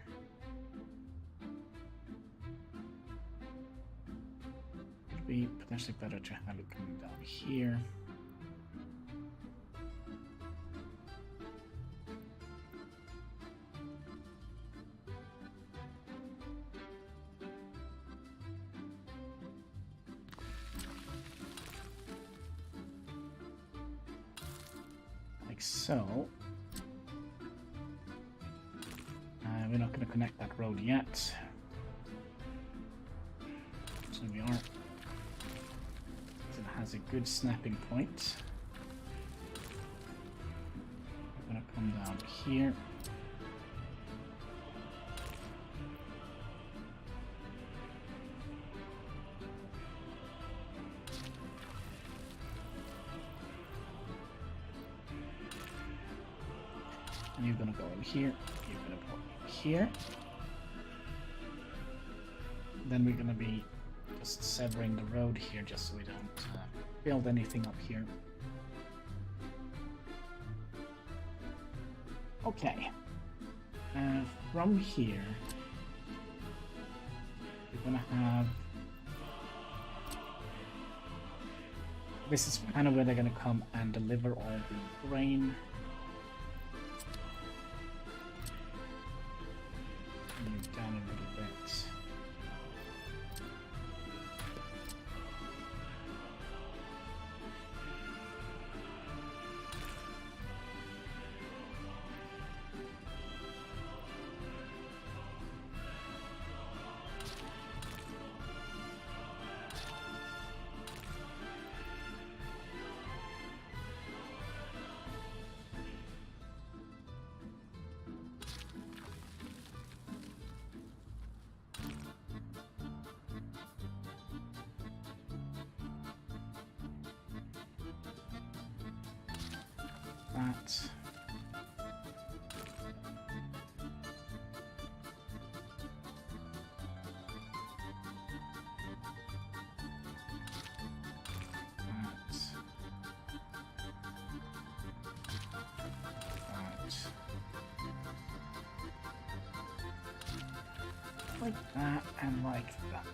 It'd be potentially better to have it coming down here. So, we're not going to connect that road yet. So we are. It has a good snapping point. I'm going to come down here. And you're gonna go in here, you're gonna go in here. Then we're gonna be just severing the road here just so we don't build anything up here. Okay. From here, we're gonna have... This is kind of where they're gonna come and deliver all the grain. Down a little bit. That. Like that and like that.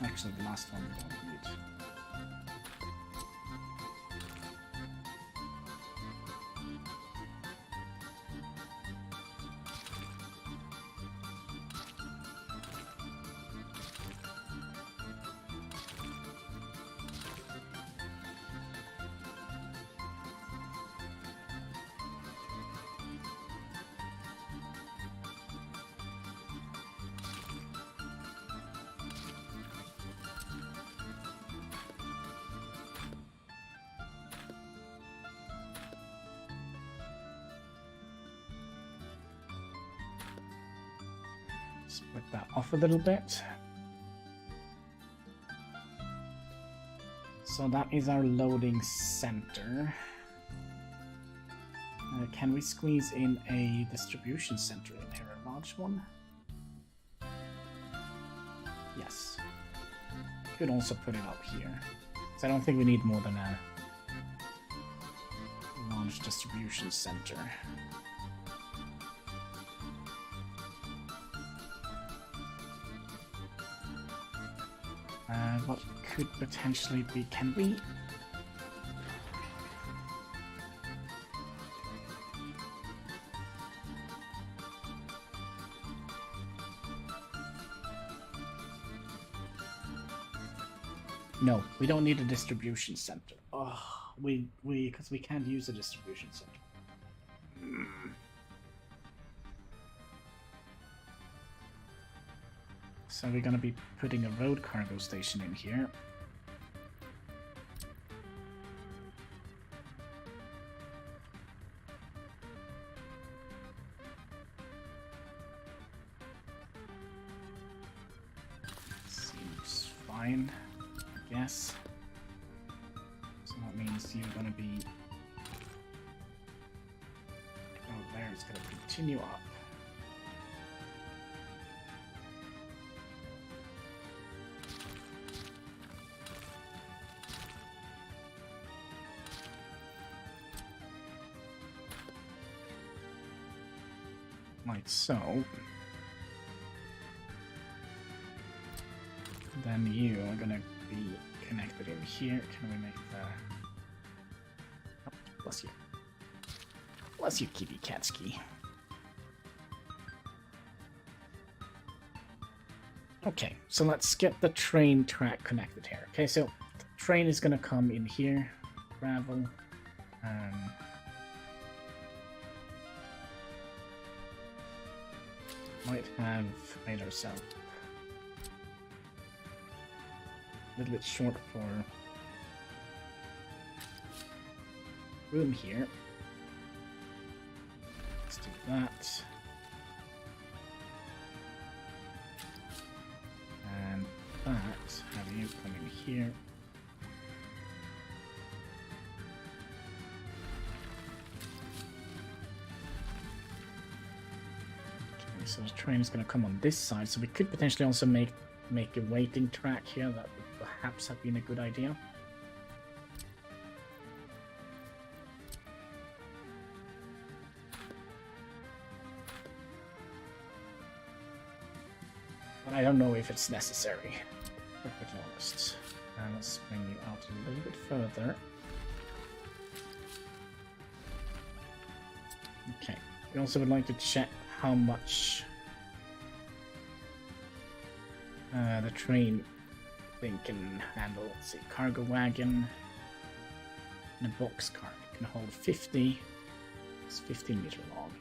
Actually, the last one we don't need. Split that off a little bit. So that is our loading center. Can we squeeze in a distribution center in here? A large one? Yes. Could also put it up here. So I don't think we need more than a large distribution center. What could potentially be... Can we... No, we don't need a distribution center. Oh, because we can't use a distribution center. So we're gonna be putting a road cargo station in here. Seems fine. Yes. So that means you're going to be... Oh, there, it's going to continue up. Like so. Then you are going to be connected in here. Can we make the... Oh, bless you. Bless you, Kitty Katsky. Okay, so let's get the train track connected here. Okay, so the train is gonna come in here. Gravel. Might have made ourselves a little bit short for room here. Let's do that. And that, have you come in here. Okay, so the train is going to come on this side, so we could potentially also make a waiting track here. That would perhaps have been a good idea. But I don't know if it's necessary, perfectly honest. Let's bring you out a little bit further. Okay, we also would like to check how much the train thing can handle. Let's see, cargo wagon and a box cart can hold 50. It's 15 meter long.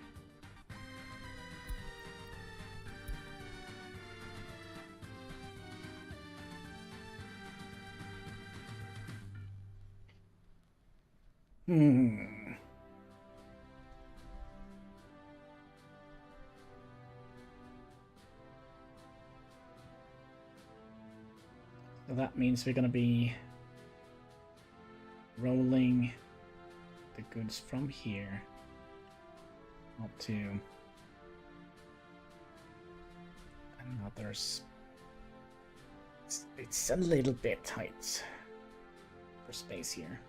So that means we're going to be rolling the goods from here up to another. It's a little bit tight for space here.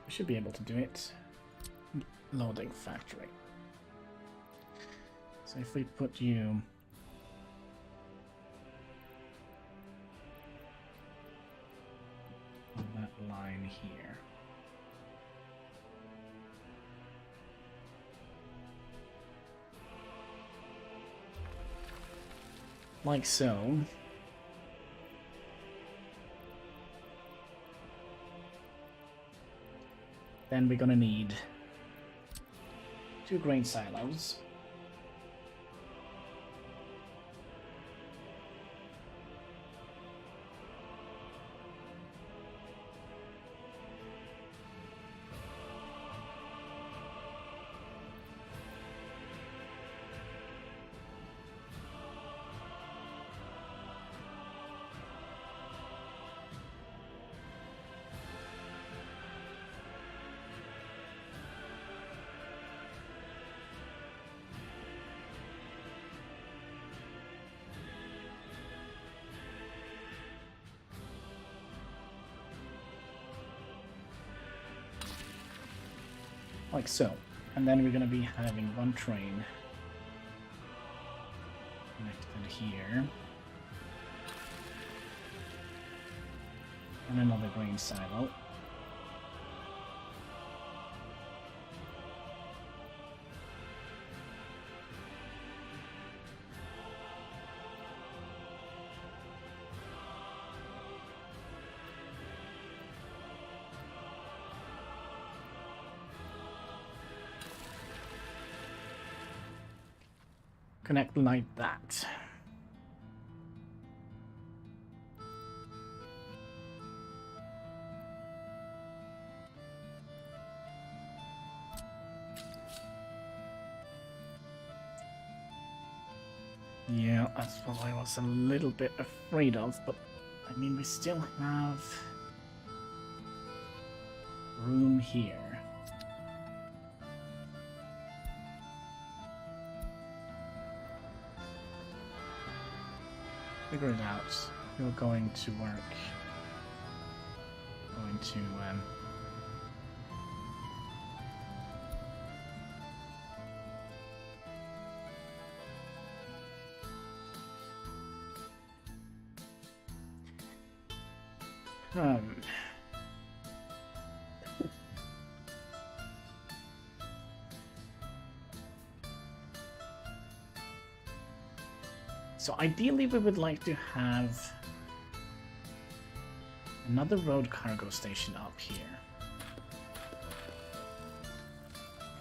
We should be able to do it. Loading factory. So if we put you on that line here. Like so. Then we're gonna need 2 grain silos. like so. And then we're going to be having one train connected here. And another grain silo. Connect like that. Yeah, that's what I was a little bit afraid of, but I mean, we still have room here. Figure it out. You're going to work. Going to So ideally we would like to have another road cargo station up here.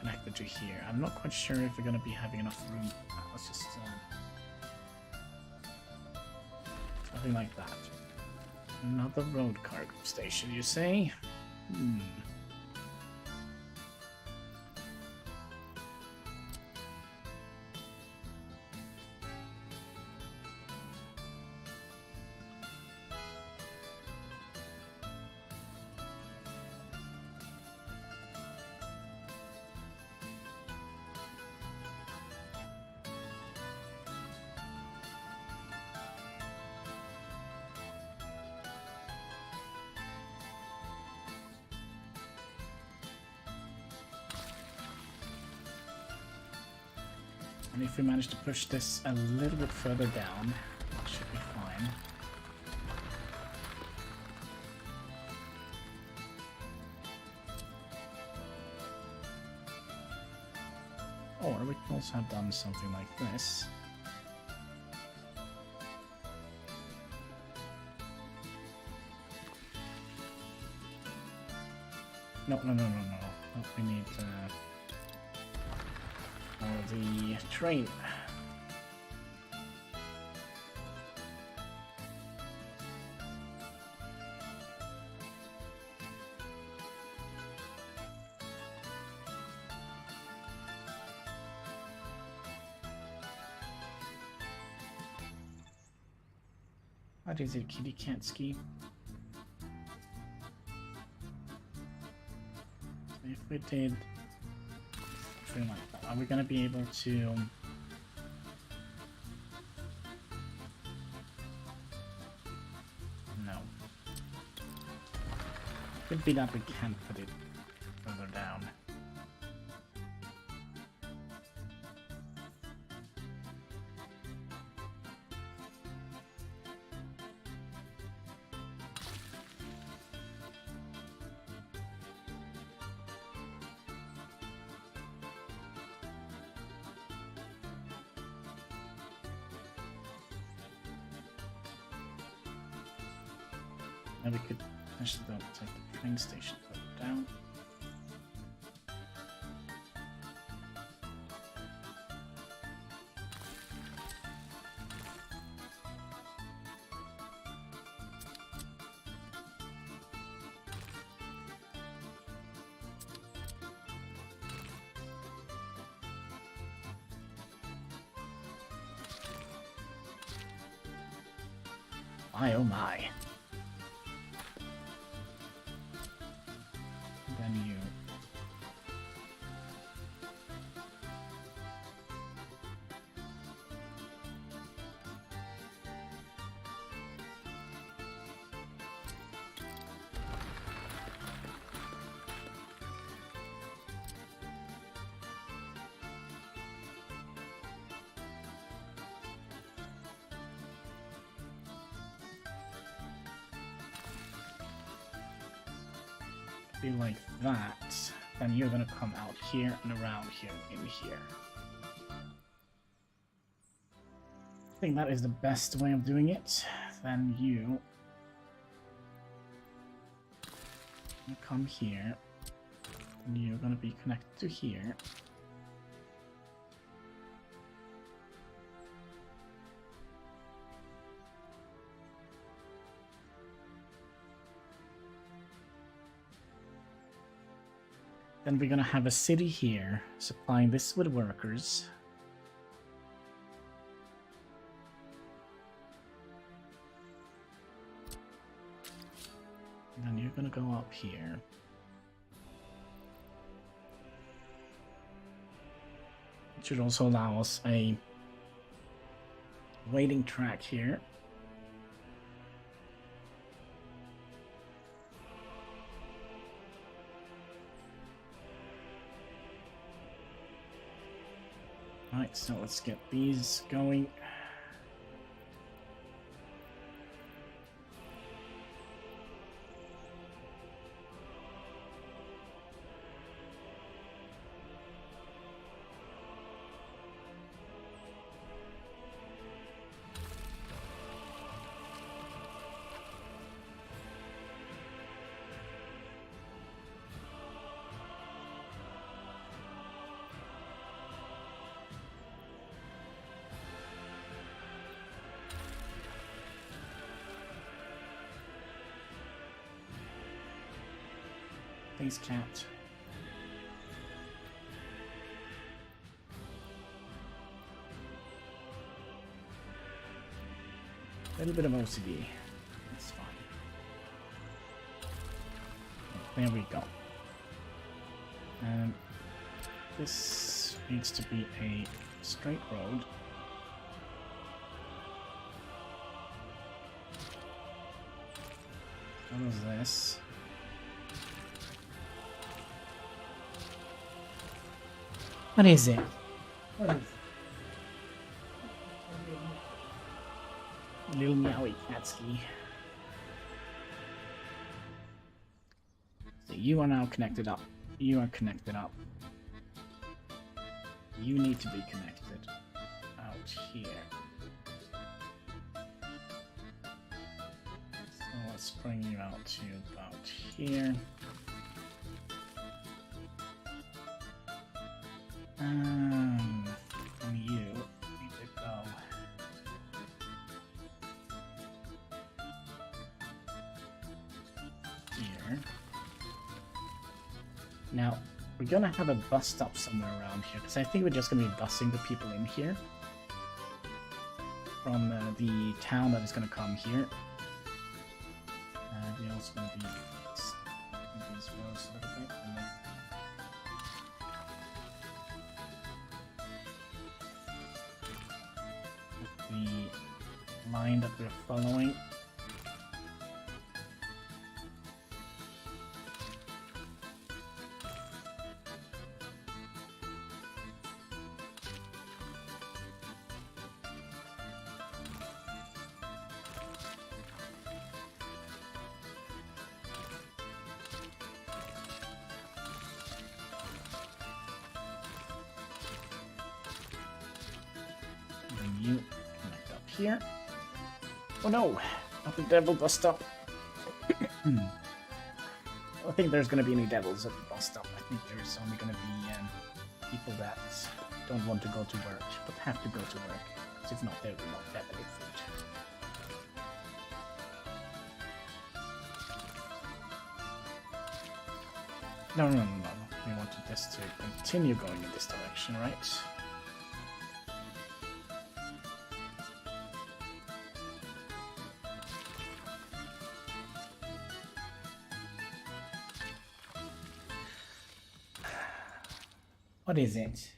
Connected to here. I'm not quite sure if we're going to be having enough room. Let's just something like that. Another road cargo station, you say? And if we manage to push this a little bit further down, it should be fine. Or we can also have done something like this. No. We need the train. What is it, kitty can't ski? If we did something like that, are we going to be able to... No. Could be that we can't put it further down. Now we could actually take the train station further down. My oh my. Then you. be like that, then you're gonna come out here and around here and in here. I think that is the best way of doing it. Then you come here, and you're gonna be connected to here. Then we're gonna have a city here, supplying this with workers. And then you're gonna go up here. It should also allow us a waiting track here. Alright, so let's get these going. Thanks, cat. A little bit of OCD. That's fine. There we go. This needs to be a straight road. What is this? What is it? What is it? Little meowy catski. So you are now connected up. You are connected up. You need to be connected out here. So let's bring you out to about here. And you need to go here. Now, we're gonna have a bus stop somewhere around here, because I think we're just gonna be busing the people in here from the town that is gonna come here. We're also gonna be moving these roads a little bit, and then the line that we're following. And you connect up here. Oh no, not the devil bus stop. I don't think there's going to be any devils at the bus stop. I think there's only going to be people that don't want to go to work, but have to go to work. Because if not, they will not have any food. No. We wanted this to continue going in this direction, right? What is it?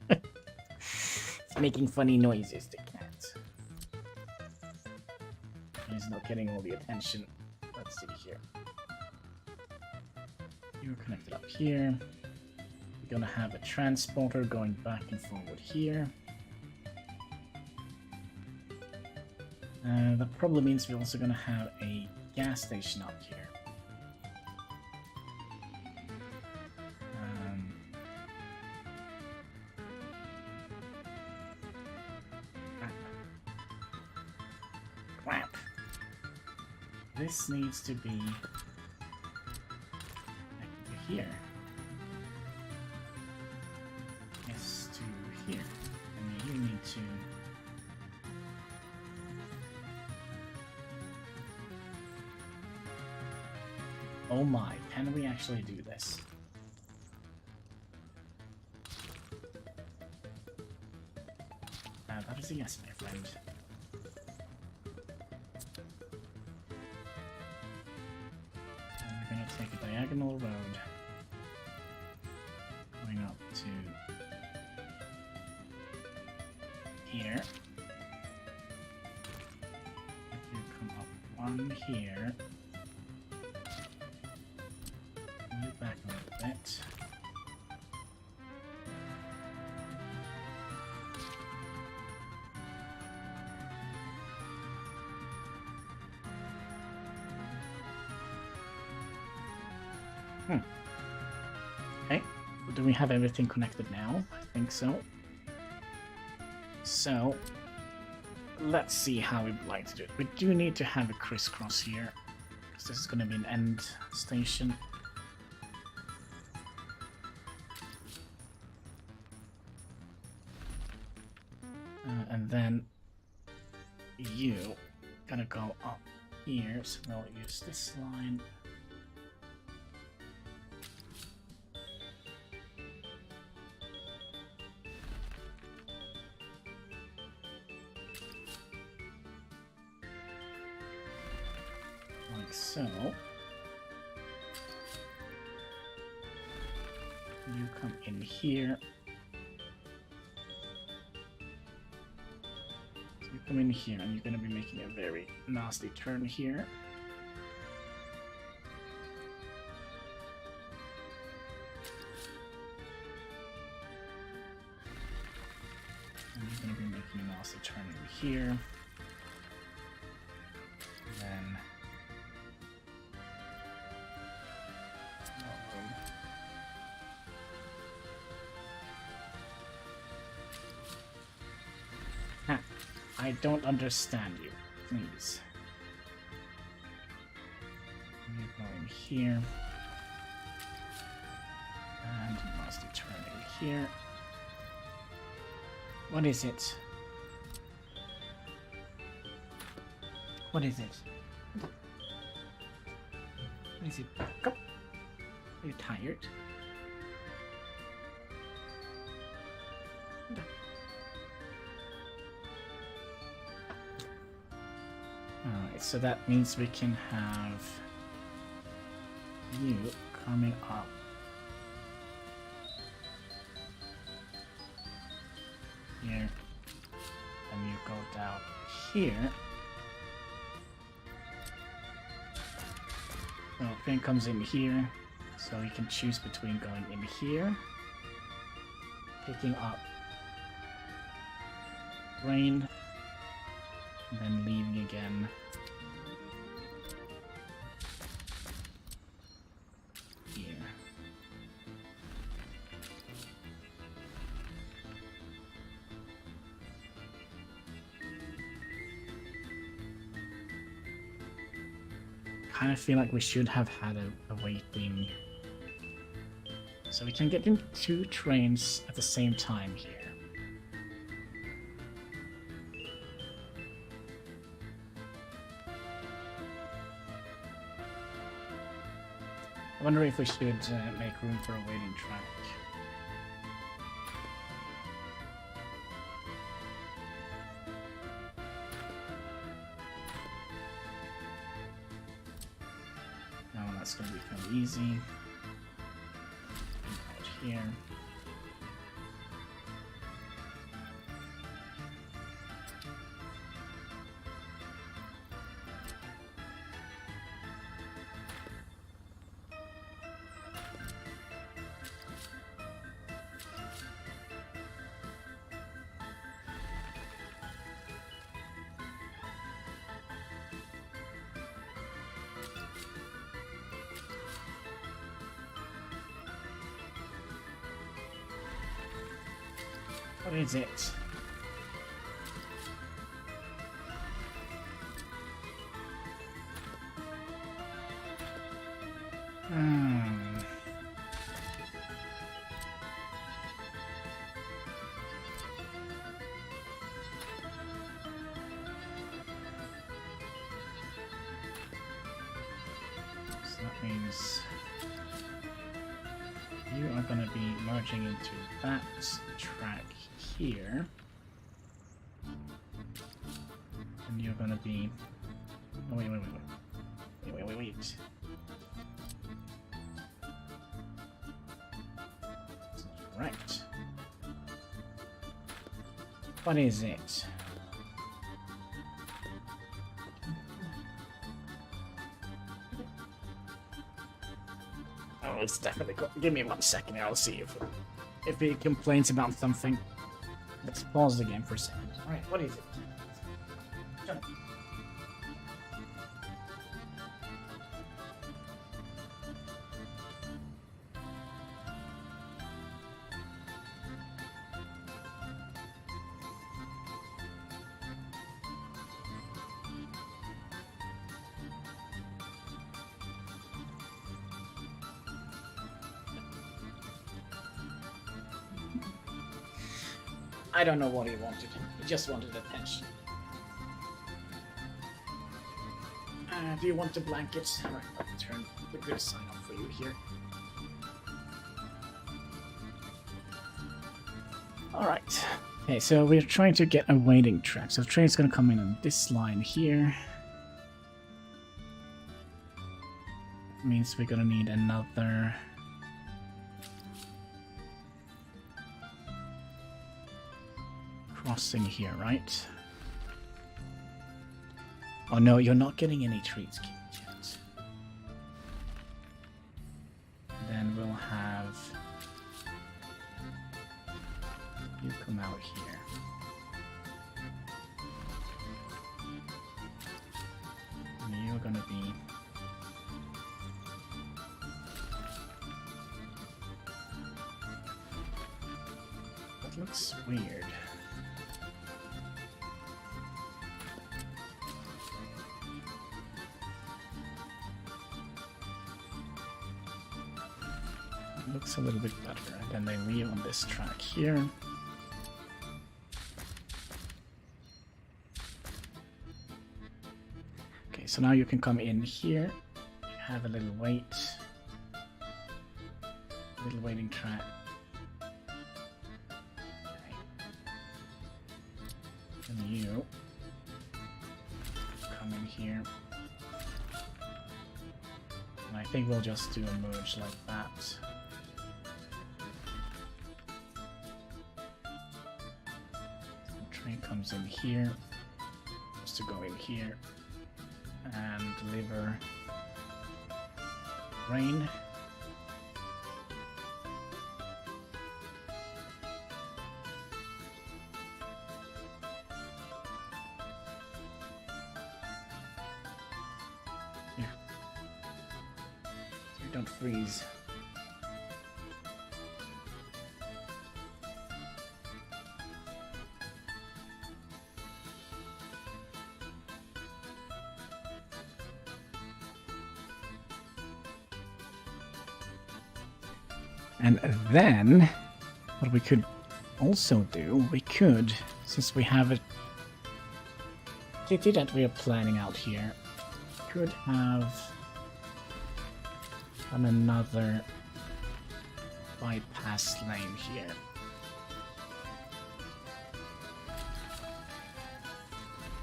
It's making funny noises, the cat. He's not getting all the attention. Let's see here. You're connected up here. We're gonna have a transporter going back and forward here. That probably means we're also going to have a gas station up here. Crap. This needs to be here. Yes, to here. And you need to... Oh my, can we actually do this? That is a yes, my friend. And we're gonna take a diagonal road going up to here. If you come up one here. Move back a little bit. Okay, do we have everything connected now? I think so. So, let's see how we'd like to do it. We do need to have a crisscross here, because this is going to be an end station. And then you gotta go up here, so we'll use this line. Like so. You come in here. You come in here and you're going to be making a very nasty turn here. And you're going to be making a nasty turn in here. And then... I don't understand you, please. You go in here. And you must turn in here. What is it? What is it? What is it? Go. Are you tired? Alright, so that means we can have you coming up here, and you go down here. Well, Finn comes in here, so we can choose between going in here, picking up Rain, and then leaving again. Here. Kind of feel like we should have had a waiting, so we can get in 2 trains at the same time here. I wonder if we should make room for a waiting track. Now that's going to become easy. Out here. What is it? So that means you are going to be merging into that track here. And you're going to be... Oh, wait. Right. What is it? Oh, it's definitely cool. Give me 1 second. I'll see if it complains about something. Let's pause the game for a second. All right, what is it? Jump. I don't know what he wanted. He just wanted attention. Do you want the blankets? Alright, I'll turn the good sign on for you here. Alright. Okay, so we're trying to get a waiting track. So the train's gonna come in on this line here. Means we're gonna need another... crossing here, right? Oh no, you're not getting any treats yet. Then we'll have you come out here. And you're gonna be that looks weird. Looks a little bit better. And then they leave on this track here. Okay, so now you can come in here. You have a little wait. Little waiting track. Okay. And you come in here. And I think we'll just do a merge like that. Train comes in here, just to go in here and deliver rain. Here. So you don't freeze. And then, what we could also do, we could, since we have a city that we are planning out here, could have another bypass lane here.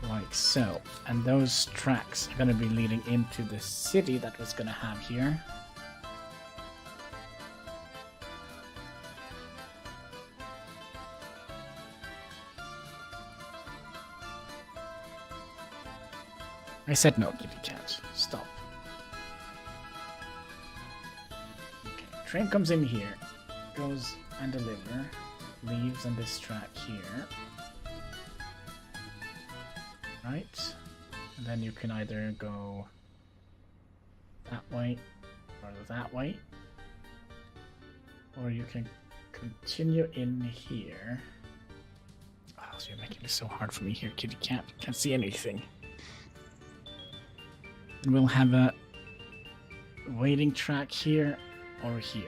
Like so. And those tracks are going to be leading into the city that was going to have here. I said no, kitty cat. Stop. Okay, train comes in here, goes and deliver, leaves on this track here. Right? And then you can either go that way or that way. Or you can continue in here. you're making it so hard for me here, kid. You can't see anything. And we'll have a waiting track here or here.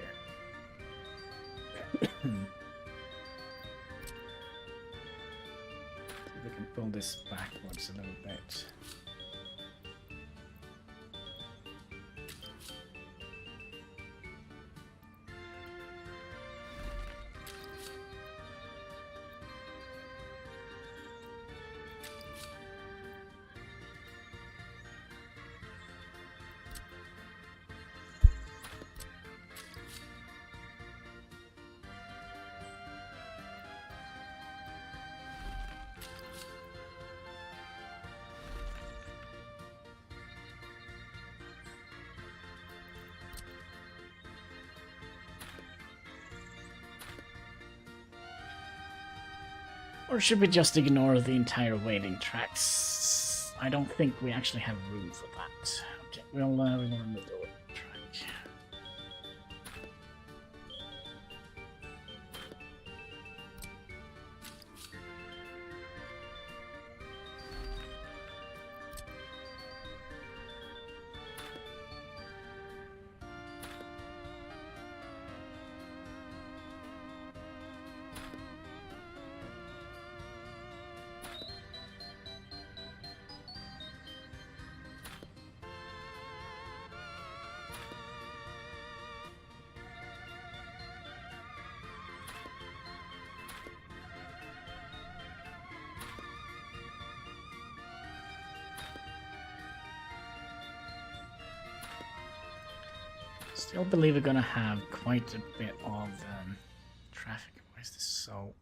See if we can pull this backwards a little bit. Or should we just ignore the entire waiting tracks? I don't think we actually have room for that. Okay, we'll remove the waiting track. Still believe we're gonna have quite a bit of traffic. Why is this so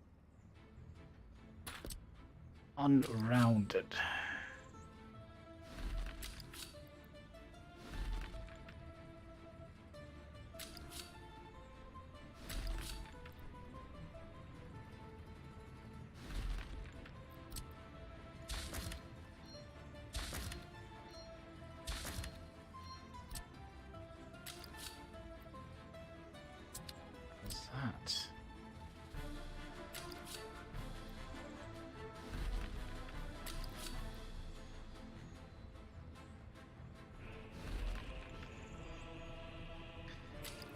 unrounded?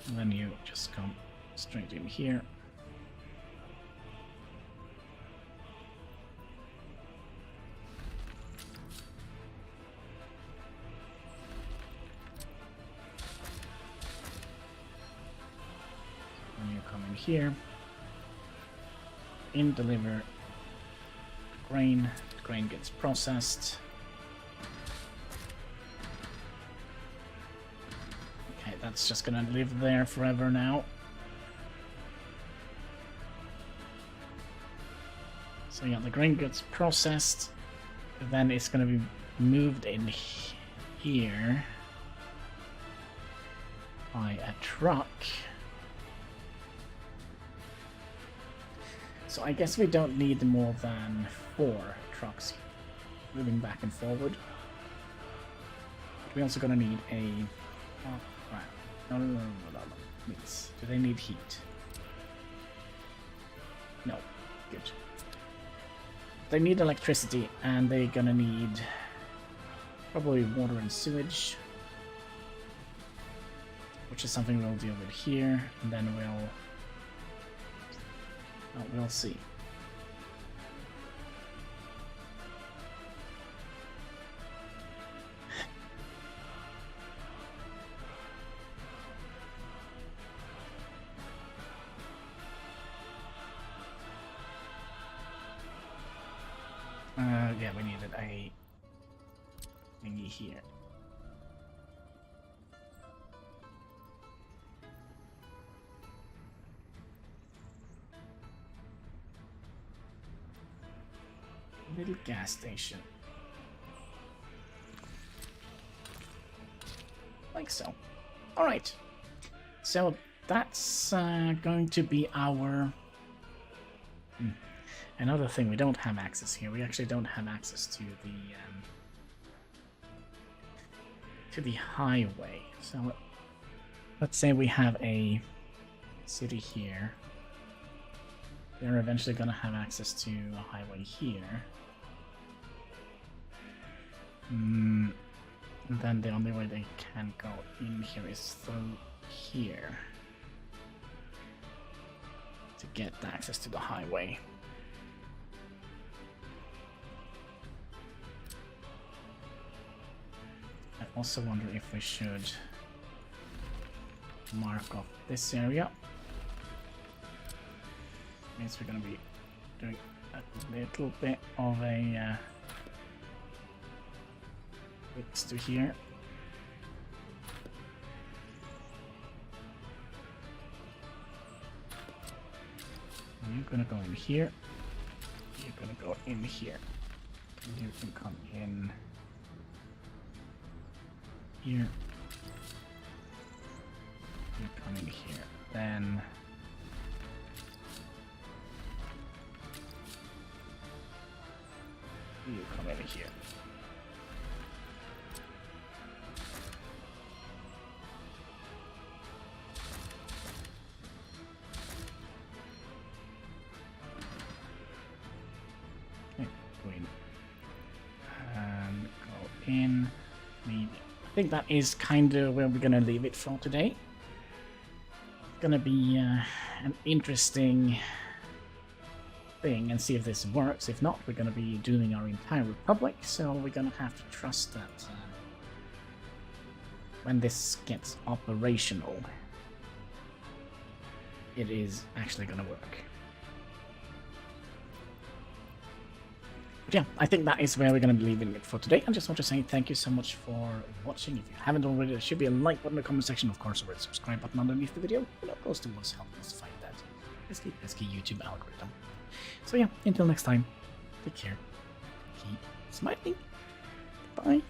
And then you just come straight in here. And you come in here. Deliver grain. The grain gets processed. That's just gonna live there forever now. So yeah, the grain gets processed, then it's gonna be moved in here by a truck. So I guess we don't need more than 4 trucks moving back and forward. But we're also gonna need a... Oh, right. No. Please. Do they need heat? No. Good. They need electricity, and they're gonna need probably water and sewage, which is something we'll deal with here, and then we'll see. Yeah, we needed a thingy here. Little gas station. Like so. Alright. So that's going to be our... Another thing, we don't have access here. We actually don't have access to the highway. So let's say we have a city here. they're eventually gonna have access to a highway here. And then the only way they can go in here is through here to get access to the highway. I also wonder if we should mark off this area. Means we're gonna be doing a little bit of a fix to here. You're gonna go in here. You're gonna go in here. And you can come in here. You come in here. Then you come in here. In. Maybe. I think that is kind of where we're gonna leave it for today. It's gonna be an interesting thing and see if this works. If not, we're gonna be doing our entire republic, so we're gonna have to trust that when this gets operational, it is actually gonna work. But yeah, I think that is where we're going to be leaving it for today. I just want to say thank you so much for watching. If you haven't already, there should be a like button in the comment section, of course, or a subscribe button underneath the video. You know, goes towards helping us fight that pesky YouTube algorithm. So yeah, until next time, take care, keep smiling, bye.